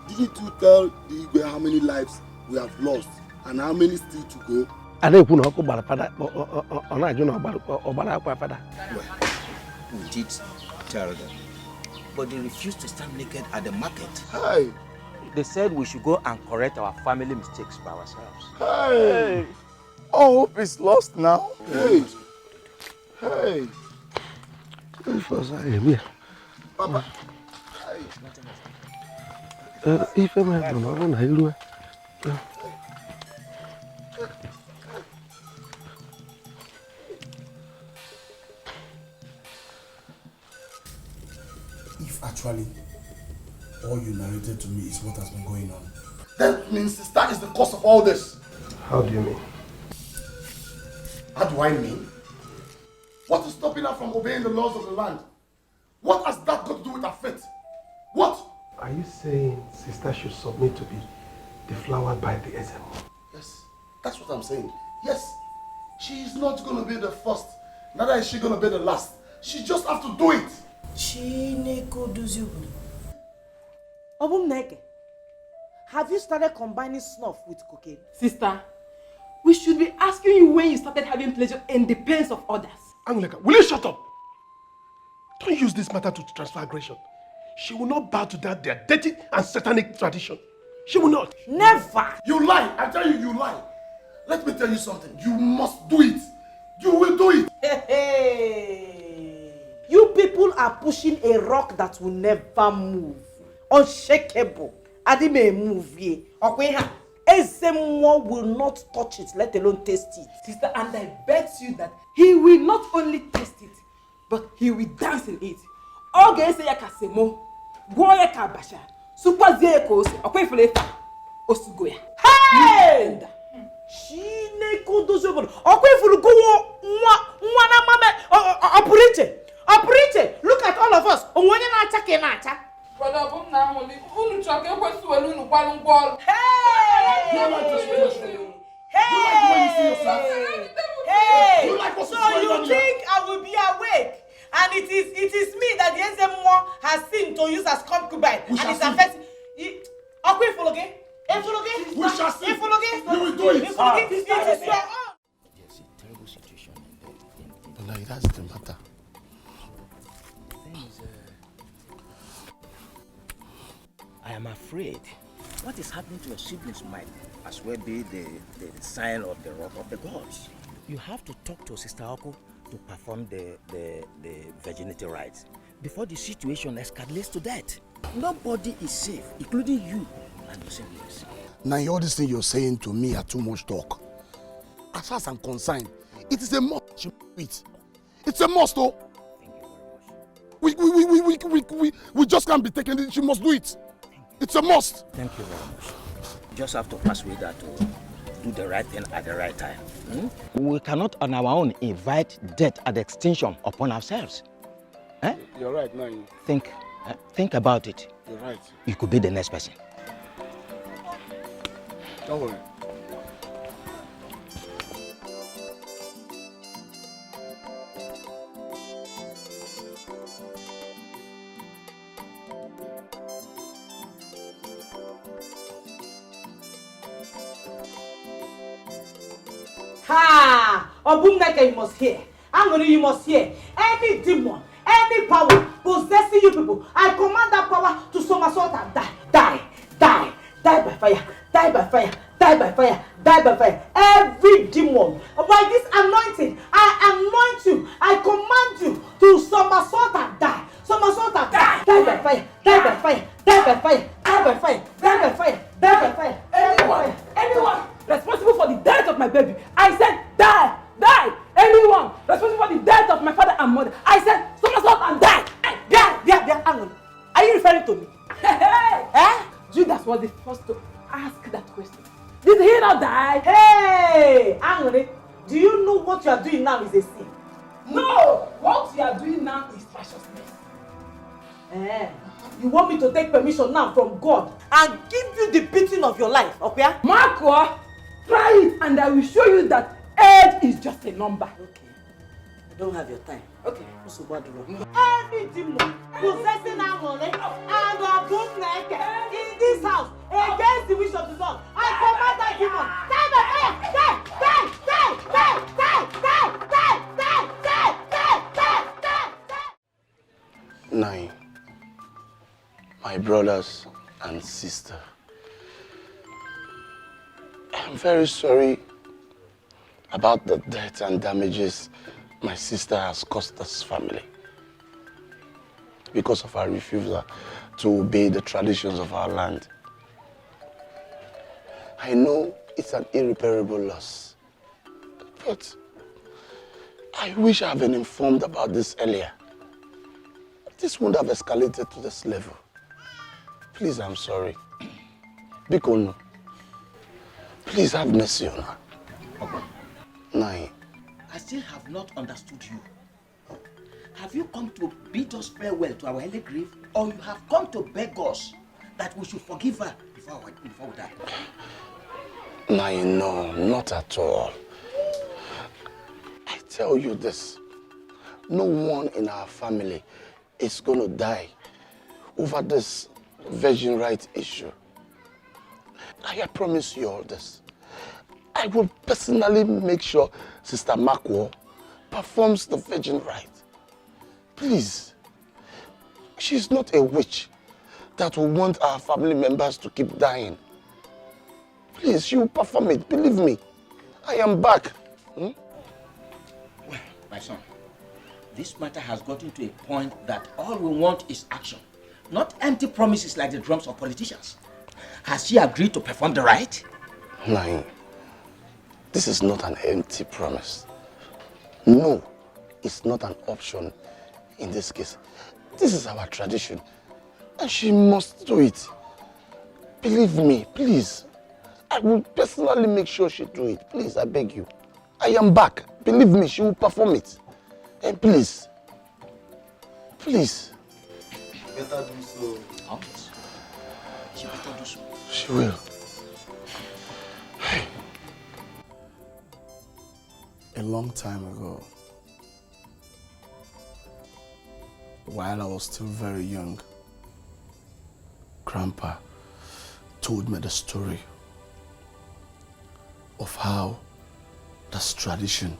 [SPEAKER 21] didn't you tell the Igwe how many lives we have lost and how many still to go?
[SPEAKER 11] Well, we
[SPEAKER 22] did tell them, but they refused to stand naked at the market.
[SPEAKER 21] Hey.
[SPEAKER 22] They said we should go and correct our family mistakes by ourselves.
[SPEAKER 21] Hey! All hope is lost now. Hey! Hey! Papa!
[SPEAKER 7] If actually all you narrated to me is what has been going on,
[SPEAKER 21] that means sister is the cause of all this.
[SPEAKER 11] How do you mean?
[SPEAKER 21] How do I mean? What is stopping her from obeying the laws of the land? What has that got to do with her faith? What?
[SPEAKER 11] Are you saying sister should submit to be deflowered by the SMO?
[SPEAKER 21] Yes, that's what I'm saying. Yes, she is not going to be the first. Neither is she going to be the last. She just have to do it.
[SPEAKER 17] Obumneke, have you started combining snuff with cocaine?
[SPEAKER 5] Sister, we should be asking you when you started having pleasure in the pains of others.
[SPEAKER 11] Anglika, will you shut up? Don't use this matter to transfer aggression. She will not bow to that their dirty and satanic tradition. She will not.
[SPEAKER 17] Never!
[SPEAKER 21] You lie! I tell you, you lie. Let me tell you something. You must do it. You will do it.
[SPEAKER 17] Hey. You people are pushing a rock that will never move. Unshakable. Adime move ye. Ezemo will not touch it, let alone taste it.
[SPEAKER 5] Sister, and I bet you that he will not only taste it, but he will dance in it. Oge se ya kasemo, goya kabasha, super zie ko se, okwe flefa, osugoya.
[SPEAKER 17] Hey! Chineke dozobo. Okwe fulu go nwana mame operator. Look at all of us. Onwanye na attack na attack.
[SPEAKER 12] Brother Boom na holi, unu choke kwesu elu nu gwalu ngwol.
[SPEAKER 17] Hey!
[SPEAKER 21] You like this situation?
[SPEAKER 17] Hey!
[SPEAKER 21] You like the way you see yourself?
[SPEAKER 17] Hey!
[SPEAKER 21] You like what's
[SPEAKER 17] so
[SPEAKER 21] going
[SPEAKER 17] you
[SPEAKER 21] on
[SPEAKER 17] think I will be awake? And it is me that the SMO has seen to use as concubine.
[SPEAKER 21] We
[SPEAKER 17] and it's
[SPEAKER 21] shall
[SPEAKER 17] affecting. Okay, follow again.
[SPEAKER 21] We shall see.
[SPEAKER 17] You
[SPEAKER 21] will do it.
[SPEAKER 17] It is your own.
[SPEAKER 22] There's a terrible situation in
[SPEAKER 11] No, that's the matter.
[SPEAKER 22] I am afraid what is happening to your siblings might as well be the sign of the wrath of the gods. You have to talk to Sister Oko to perform the virginity rites before the situation escalates to death. Nobody is safe, including you and your siblings.
[SPEAKER 21] Now, all these things you're saying to me are too much talk. As far as I'm concerned, it is a must. It's a must, though.
[SPEAKER 22] Thank you very much.
[SPEAKER 21] We just can't be taking it. She must do it. It's a must.
[SPEAKER 22] Thank you very much. You just have to persuade her to do the right thing at the right time. We cannot on our own invite death and extinction upon ourselves.
[SPEAKER 21] You're right, now.
[SPEAKER 22] Think about it.
[SPEAKER 21] You're right.
[SPEAKER 22] You could be the next person.
[SPEAKER 21] Don't worry.
[SPEAKER 8] Ha! Obumneke, you must hear. Angry, you must hear. Any demon, any power possessing you people, I command that power to somersault and die. Die, die, die by fire, die by fire, die by fire, die by fire. Every demon, by this anointing, I anoint you, I command you to somersault and die. Somersault and die. Die by fire, die by fire, die by fire, die by fire, die by fire, die by fire.
[SPEAKER 5] Anyone responsible for the death of my baby, I said die, die. Anyone responsible for the death of my father and mother, I said somersault and die.
[SPEAKER 8] Hang on. Are you referring to me?
[SPEAKER 5] Eh? Judas was the first to ask that question. Did he not die?
[SPEAKER 8] Hey, Angry, do you know what you are doing now is a sin?
[SPEAKER 5] No! What you are doing now is righteousness.
[SPEAKER 8] You want me to take permission now from God and give you the beating of your life, okay?
[SPEAKER 5] Marco, try it and I will show you that age is just a number.
[SPEAKER 8] Okay. I don't have your time.
[SPEAKER 5] Okay.
[SPEAKER 8] Every demon possessing Angry and Obumneke in this house against the wish of the Lord, I command that demon. Die by fire! Die! Die! Die! Die! Die! Die! Die! Die! Die! Die! Die!
[SPEAKER 21] Nine. My brothers and sister, I'm very sorry about the death and damages my sister has caused this family because of her refusal to obey the traditions of our land. I know it's an irreparable loss, but I wish I had been informed about this earlier. This wouldn't have escalated to this level. Please, I'm sorry. Bikono, please have mercy on her.
[SPEAKER 22] Okay.
[SPEAKER 21] Nine.
[SPEAKER 22] I still have not understood you. Have you come to bid us farewell to our early grief, or you have come to beg us that we should forgive her before we die?
[SPEAKER 21] Nine, no, not at all. I tell you this, no one in our family is going to die over this virgin right issue. I promise you all this. I will personally make sure Sister Makwo performs the virgin rite. Please. She's not a witch that will want our family members to keep dying. Please, she will perform it. Believe me. I am back.
[SPEAKER 22] Well, my son, this matter has gotten to a point that all we want is action, not empty promises like the drums of politicians. Has she agreed to perform the rite?
[SPEAKER 21] Nine. This is not an empty promise. No, it's not an option in this case. This is our tradition, and she must do it. Believe me, please. I will personally make sure she do it. Please, I beg you. I am back. Believe me, she will perform it. And please, please.
[SPEAKER 19] Better do so.
[SPEAKER 22] Oh, yes. She better do so.
[SPEAKER 21] She will. Hey. A long time ago, while I was still very young, Grandpa told me the story of how this tradition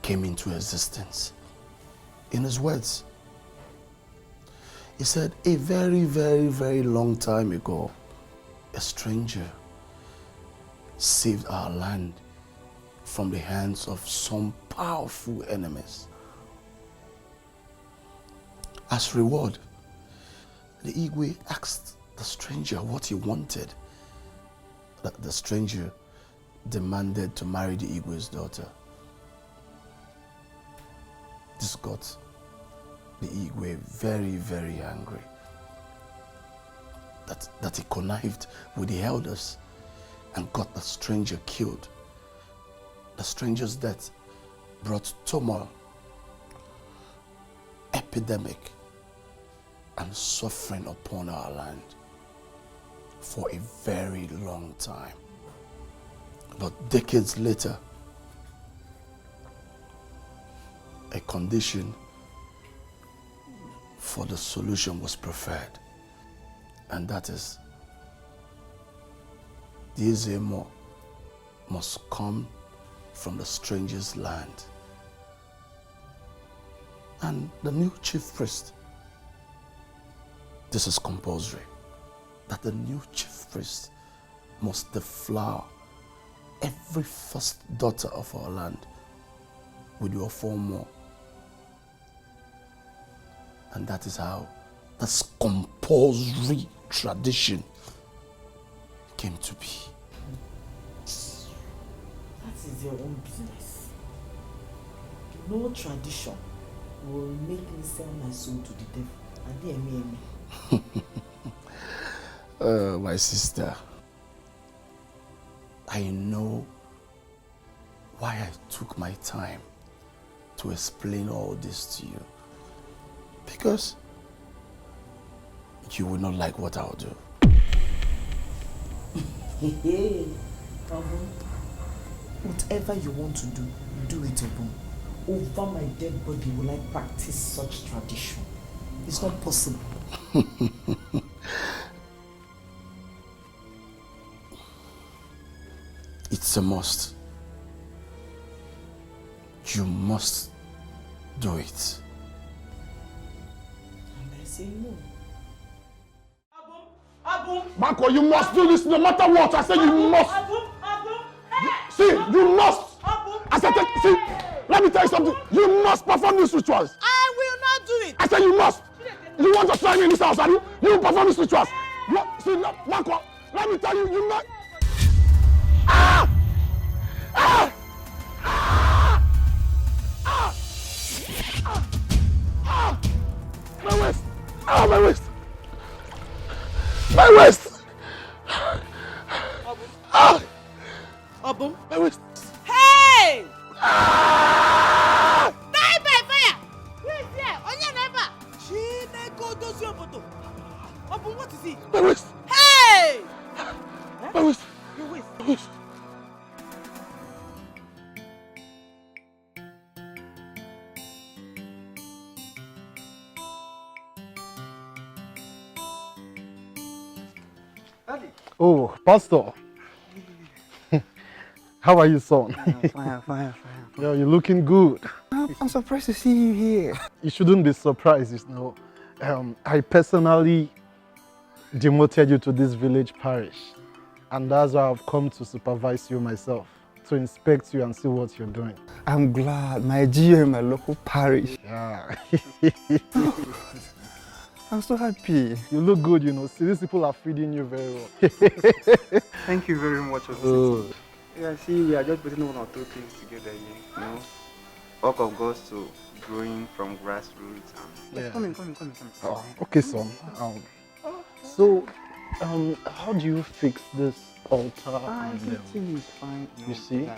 [SPEAKER 21] came into existence. In his words, he said, a very, very, very long time ago, a stranger saved our land from the hands of some powerful enemies. As reward, the Igwe asked the stranger what he wanted. The stranger demanded to marry the Igwe's daughter. This got the Igwe very, very angry. That he connived with the elders and got the stranger killed. The stranger's death brought turmoil, epidemic, and suffering upon our land for a very long time. But decades later, a condition for the solution was preferred, and that is the Ezemo must come from the stranger's land. And the new chief priest, this is compulsory, that the new chief priest must deflower every first daughter of our land with your 4 more. And that is how this compulsory tradition came to be.
[SPEAKER 17] That is your own business. No tradition will make me sell my soul to the devil.
[SPEAKER 21] My sister, I know why I took my time to explain all this to you. Because you will not like what I'll do.
[SPEAKER 17] Whatever you want to do, do it, Agbo. Over my dead body will I practice such tradition. It's not possible.
[SPEAKER 21] It's a must. You must do it.
[SPEAKER 17] And I say no.
[SPEAKER 11] Marco, you must do this no matter what. I say you must. See, you must. I said, see, let me tell you something. You must perform these rituals.
[SPEAKER 3] I will not do it.
[SPEAKER 11] I said you must. You want to sign me in this house, are you? You will perform these rituals. See, Marco, let me tell you, you must. Ah! Ah! Ah! Ah! Ah! My waist! Ah, my waist! My waist! Ah!
[SPEAKER 3] Agbo.
[SPEAKER 11] My waist!
[SPEAKER 3] Hey!
[SPEAKER 11] Ah!
[SPEAKER 3] Die by fire! Who is here? Onye neighbor. Chineke dozie obodo. Agbo, what is it?
[SPEAKER 11] My waist!
[SPEAKER 3] Hey!
[SPEAKER 11] My waist!
[SPEAKER 3] Your waist.
[SPEAKER 11] My waist!
[SPEAKER 19] Daddy.
[SPEAKER 6] Oh, Pastor. How are you, son?
[SPEAKER 19] Fine.
[SPEAKER 6] Yeah, you're looking good.
[SPEAKER 19] I'm surprised to see you here.
[SPEAKER 6] You shouldn't be surprised, you know. I personally demoted you to this village parish, and that's why I've come to supervise you myself, to inspect you and see what you're doing.
[SPEAKER 19] I'm glad. My GM in my local parish.
[SPEAKER 6] Yeah.
[SPEAKER 19] I'm so happy.
[SPEAKER 6] You look good, you know. See, these people are feeding you very well.
[SPEAKER 19] Thank you very much.
[SPEAKER 6] Good.
[SPEAKER 19] Yeah, see, we are just putting 1 or 2 things together here, you know. Work of God to growing from grassroots.
[SPEAKER 6] Yeah.
[SPEAKER 19] Come in.
[SPEAKER 6] Oh, okay, son. So, how do you fix this altar?
[SPEAKER 19] Everything is fine.
[SPEAKER 6] You see?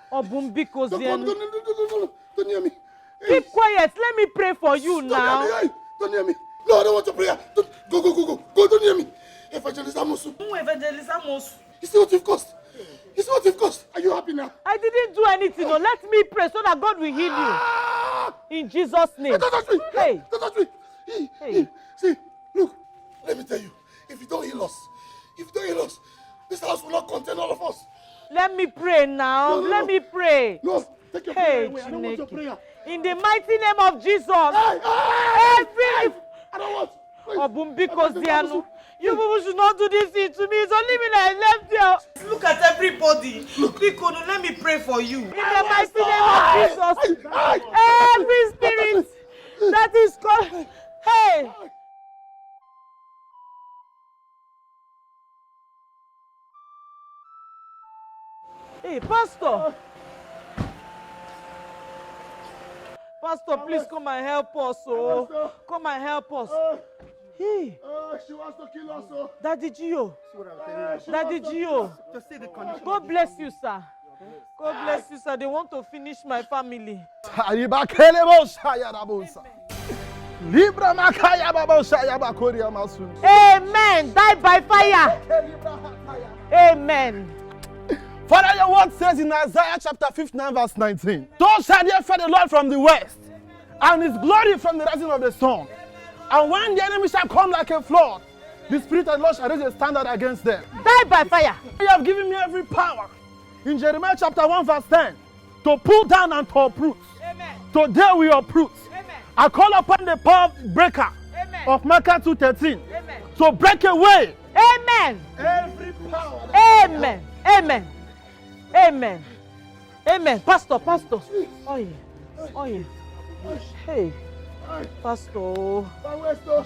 [SPEAKER 3] Obumbiko Zienu.
[SPEAKER 11] Don't hear me.
[SPEAKER 3] Keep quiet. Let me pray for you now.
[SPEAKER 11] Don't hear me. No, I don't want your prayer. Go. Don't hear me. Evangelist Amosu.
[SPEAKER 3] Evangelist Amosu.
[SPEAKER 11] You see what you've caused? Are you happy now?
[SPEAKER 3] I didn't do anything. No, let me pray so that God will heal you. In Jesus' name.
[SPEAKER 11] Don't touch me.
[SPEAKER 3] Hey.
[SPEAKER 11] Don't touch me.
[SPEAKER 3] Hey.
[SPEAKER 11] See, look, let me tell you, if you don't heal us, this house will not contain all of us.
[SPEAKER 3] Let me pray now. Let me pray.
[SPEAKER 11] No, take your prayer away. I don't want your prayer.
[SPEAKER 3] In the mighty name of Jesus.
[SPEAKER 11] I don't want.
[SPEAKER 3] Obumbiko Zienu. You people should not do this thing to me. It's only me that I left here. Look at everybody. Biko, let me pray for you. In the mighty name of Jesus. Every spirit that is called. Hey. Hey, Pastor. Pastor, please come and help us. Oh. Come and help us. Hey.
[SPEAKER 11] She wants to kill us. Oh.
[SPEAKER 3] Daddy Gio. Daddy Gio. God bless you, sir. God bless you, sir. They want to finish my family.
[SPEAKER 6] Libra makaya baba shaya bakoria masu.
[SPEAKER 17] Amen. Die by fire. Amen.
[SPEAKER 6] Father, your word says in Isaiah chapter 59 verse 19, thus shall there fear the Lord from the west, and his glory from the rising of the sun. And when the enemy shall come like a flood, the Spirit of the Lord shall raise a standard against them.
[SPEAKER 17] Die by fire.
[SPEAKER 6] You have given me every power. In Jeremiah chapter 1 verse 10, to pull down and to uproot.
[SPEAKER 17] Amen.
[SPEAKER 6] Today we uproot.
[SPEAKER 17] Amen.
[SPEAKER 6] I call upon the power breaker of Micah 2:13 to break away.
[SPEAKER 17] Amen.
[SPEAKER 6] Every power.
[SPEAKER 17] Amen. Amen. Amen. Amen. Pastor. Oh yeah. Hey. Pastor.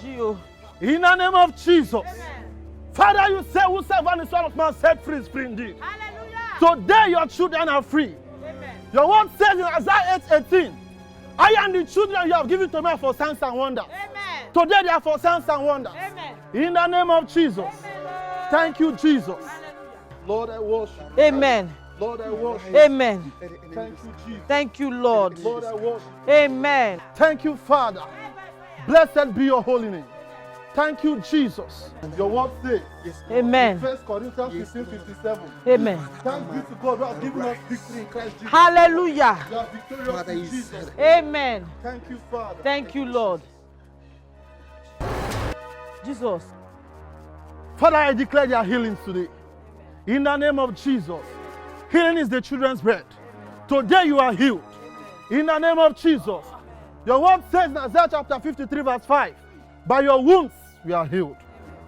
[SPEAKER 17] Gio.
[SPEAKER 6] In the name of Jesus. Father, you say whosoever the Son of Man set free is free indeed. Hallelujah. Today your children are free. Amen. Your word says in Isaiah 8:18, I am the children you have given to me for signs and wonders. Amen. Today they are for signs and wonders. Amen. In the name of Jesus. Amen. Thank you, Jesus. Hallelujah. Lord, I worship.
[SPEAKER 17] Amen.
[SPEAKER 6] Lord, I worship.
[SPEAKER 17] Amen.
[SPEAKER 6] Thank you, Jesus.
[SPEAKER 17] Thank you, Lord.
[SPEAKER 6] Lord, I worship.
[SPEAKER 17] Amen.
[SPEAKER 6] Thank you, Father. Blessed be your holy name. Thank you, Jesus. Your word says,
[SPEAKER 17] Amen.
[SPEAKER 6] 1 Corinthians 15:57.
[SPEAKER 17] Amen.
[SPEAKER 6] Thank you to God who has given us victory in Christ Jesus.
[SPEAKER 17] Hallelujah.
[SPEAKER 6] You are victorious in Jesus.
[SPEAKER 17] Amen.
[SPEAKER 6] Thank you, Father.
[SPEAKER 17] Thank you, Lord. Jesus.
[SPEAKER 6] Father, I declare their healing today. In the name of Jesus. Healing is the children's bread. Today you are healed. In the name of Jesus. Your word says in Isaiah chapter 53 verse 5, by your wounds we are healed.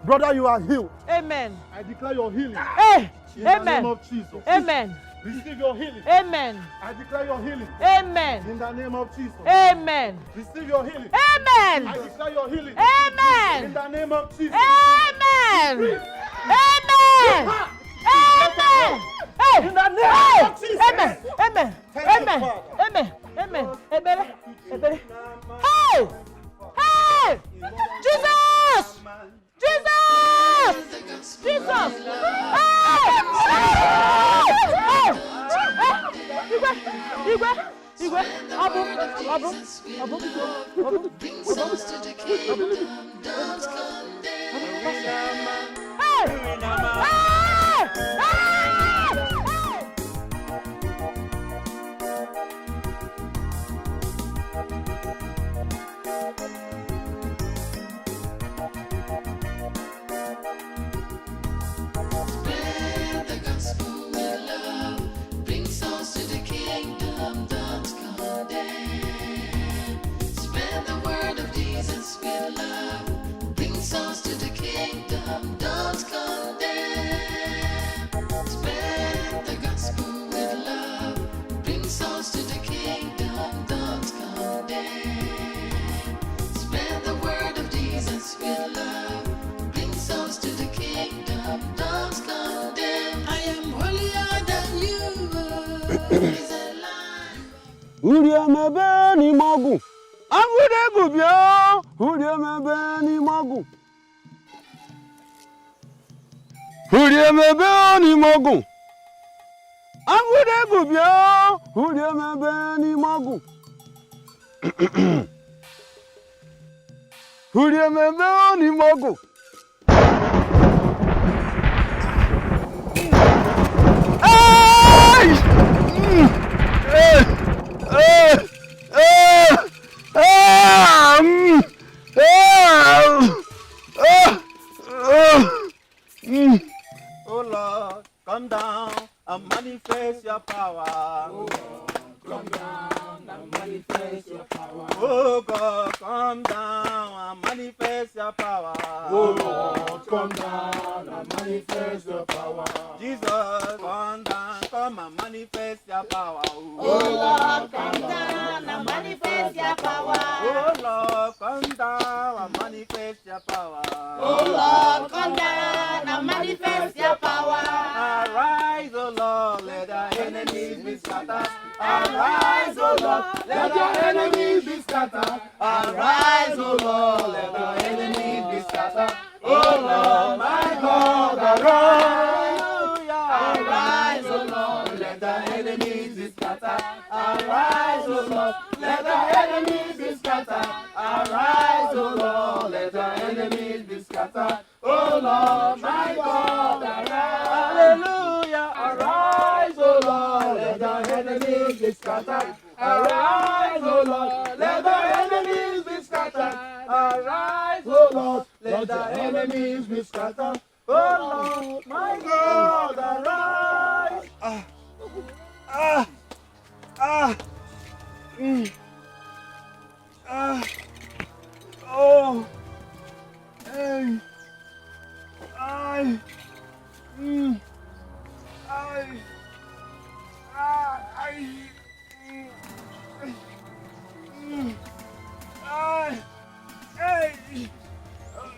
[SPEAKER 6] Brother, you are healed.
[SPEAKER 17] Amen.
[SPEAKER 6] I declare your healing.
[SPEAKER 17] Hey.
[SPEAKER 6] In
[SPEAKER 17] Amen.
[SPEAKER 6] the name of Jesus.
[SPEAKER 17] Amen.
[SPEAKER 6] Receive your healing.
[SPEAKER 17] Amen.
[SPEAKER 6] I declare your healing.
[SPEAKER 17] Amen.
[SPEAKER 6] In the name of Jesus.
[SPEAKER 17] Amen.
[SPEAKER 6] Receive your healing.
[SPEAKER 17] Amen.
[SPEAKER 6] I declare your healing.
[SPEAKER 17] Amen.
[SPEAKER 6] In the name of Jesus.
[SPEAKER 17] Amen. Amen. Amen. Hey.
[SPEAKER 6] In the name of Jesus.
[SPEAKER 17] Amen. Amen. Amen. Amen. Amen. Amen. Hey. Hey. Jesus. Jesus. Jesus. Hey. Igwe. Abu.
[SPEAKER 9] Spread the gospel with love, bring souls to the kingdom, don't condemn. Spread the word of Jesus with love, bring souls to the kingdom, don't condemn. Spread the gospel with love, bring souls to the kingdom, don't condemn. Spread the word of Jesus with love, bring souls to the kingdom, don't condemn. I am holier than you. Is a lie.
[SPEAKER 15] Uriamebe ni mogu. Angudegu bia. Uriamebe ni mogu. Uriamebe ni mogu. Angudegu bia. Uriamebe ni mogu. Uriamebe ni mogu.
[SPEAKER 13] Oh Lord, come down and manifest your power. Oh Lord, come down and manifest your power. Oh God, come down and manifest your power. Oh Lord, come down and manifest your power. Jesus, come down, come and manifest your power.
[SPEAKER 8] Oh Lord, come down and manifest your power.
[SPEAKER 13] Oh Lord, come down and manifest your power.
[SPEAKER 8] Oh Lord, come down and manifest your power.
[SPEAKER 13] Arise, O Lord, let our enemies be scattered.
[SPEAKER 8] Arise, O Lord, let our enemies be scattered.
[SPEAKER 13] Arise, O Lord, let our enemies be scattered. O Lord, my God, arise. Arise, O Lord, let our enemies be scattered. Arise, O Lord, let our enemies be scattered. Arise,
[SPEAKER 9] Lord, my God, arise. Hallelujah. Arise, O Lord, let the enemies be scattered. Arise, O Lord, let the enemies be scattered. Arise, O Lord, let the enemies be scattered. Oh Lord, my God, arise.
[SPEAKER 11] Oh. Hey.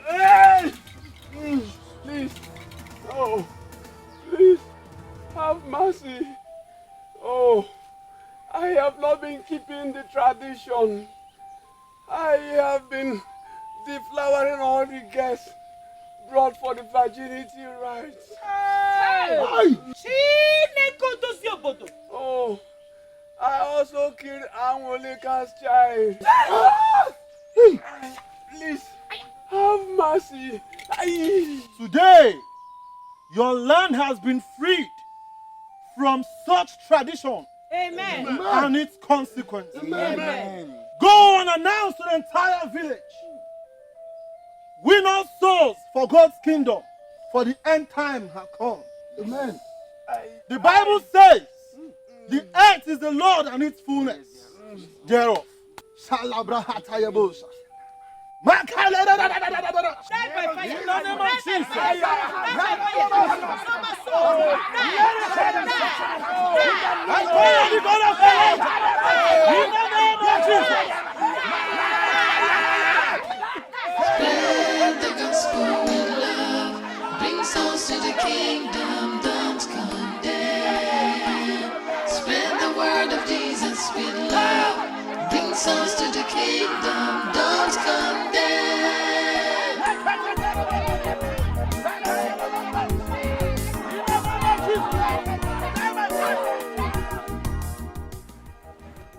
[SPEAKER 11] I. Please. Oh. Please. Have mercy. Oh. I have not been keeping the tradition. I have been deflowering all the guests brought for the virginity rites. Oh, I also killed Anwoleka's child. Please, have mercy.
[SPEAKER 6] Today, your land has been freed from such tradition.
[SPEAKER 8] Amen.
[SPEAKER 6] And its consequences.
[SPEAKER 8] Amen.
[SPEAKER 6] Go and announce to the entire village. Win all souls for God's kingdom, for the end time has come.
[SPEAKER 7] Amen.
[SPEAKER 6] The Bible says, the earth is the Lord and its fullness thereof. Shalabrahatayabosa.
[SPEAKER 9] In the name of Jesus. Spread the gospel with love. Bring souls to the kingdom. Don't condemn. Spread the word of Jesus with love. Bring souls to the kingdom. Don't condemn.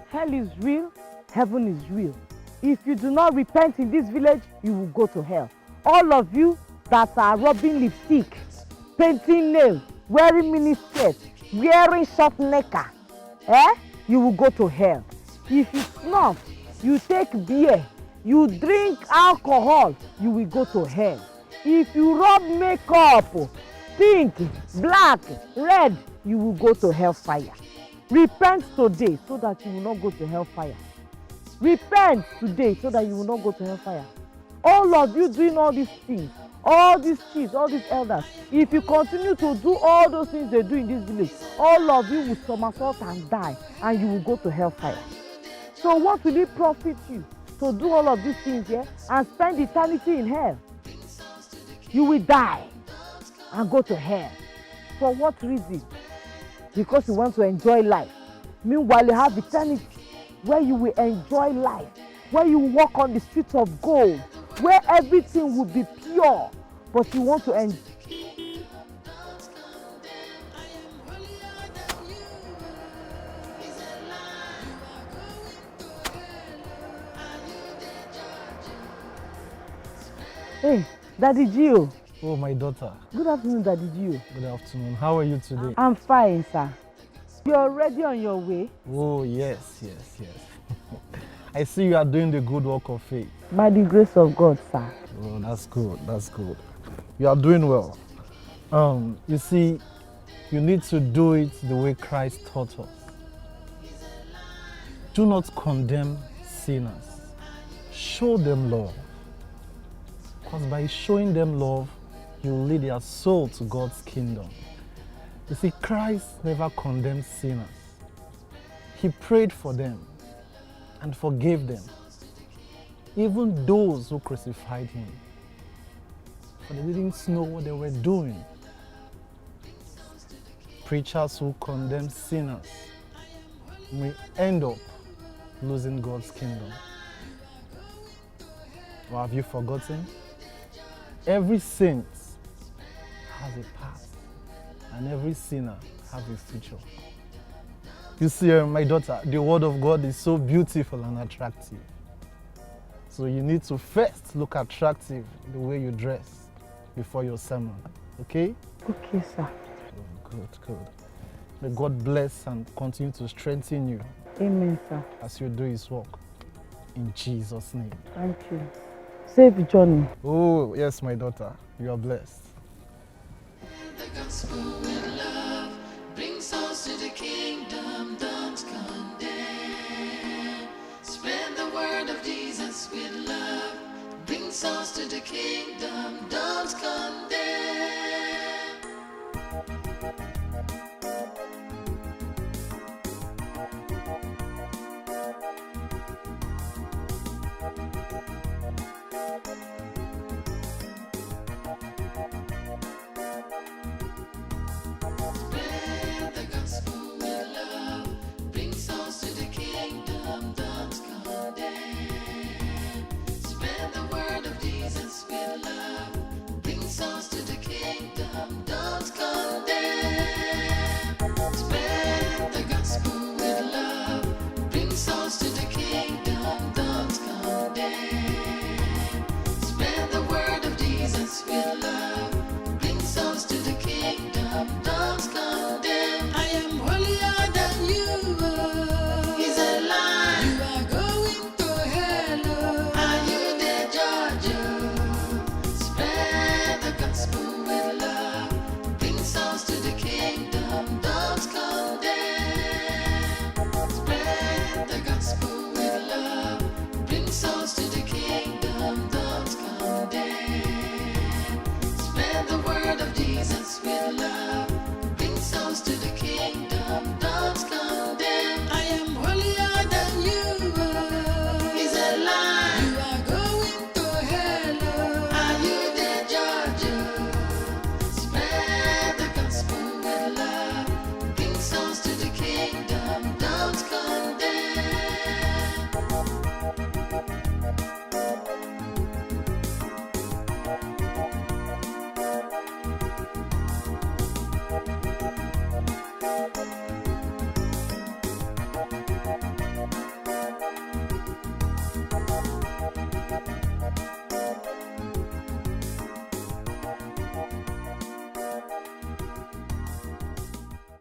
[SPEAKER 17] Hell is real, heaven is real. If you do not repent in this village, you will go to hell. All of you that are rubbing lipstick, painting nails, wearing mini skirts, wearing short knicker, you will go to hell. If you snuff, you take beer, you drink alcohol, you will go to hell. If you rub makeup, pink, black, red, you will go to hellfire. Repent today so that you will not go to hellfire. Repent today so that you will not go to hellfire. All of you doing all these things, all these chiefs, all these elders, if you continue to do all those things they do in this village, all of you will somersault and die, and you will go to hellfire. So what will it profit you to do all of these things here and spend eternity in hell? You will die and go to hell. For what reason? Because you want to enjoy life. Meanwhile, you have eternity where you will enjoy life, where you will walk on the streets of gold, where everything will be pure, but you want to enjoy. Hey, Daddy Gio.
[SPEAKER 10] Oh, my daughter.
[SPEAKER 17] Good afternoon, Daddy Gio.
[SPEAKER 10] Good afternoon. How are you today?
[SPEAKER 17] I'm fine, sir. You're already on your way?
[SPEAKER 10] Oh, yes. I see you are doing the good work of faith.
[SPEAKER 17] By the grace of God, sir.
[SPEAKER 10] Oh, that's good. You are doing well. You see, you need to do it the way Christ taught us. Do not condemn sinners. Show them love. Because by showing them love, you lead their soul to God's kingdom. You see, Christ never condemned sinners. He prayed for them and forgave them, even those who crucified him. For they didn't know what they were doing. Preachers who condemn sinners may end up losing God's kingdom. Or have you forgotten? Every saint has a past, and every sinner has a future. You see, my daughter, the word of God is so beautiful and attractive. So you need to first look attractive the way you dress. before your sermon, okay?
[SPEAKER 14] Okay, sir.
[SPEAKER 10] Good, good. May God bless and continue to strengthen you.
[SPEAKER 14] Amen, sir.
[SPEAKER 10] As you do his work. In Jesus' name.
[SPEAKER 14] Thank you. Save Johnny.
[SPEAKER 10] Oh, yes, my daughter. You are blessed.
[SPEAKER 9] The gospel with love brings souls to the kingdom, don't condemn. Spread the word of Jesus with love, bring souls to the kingdom.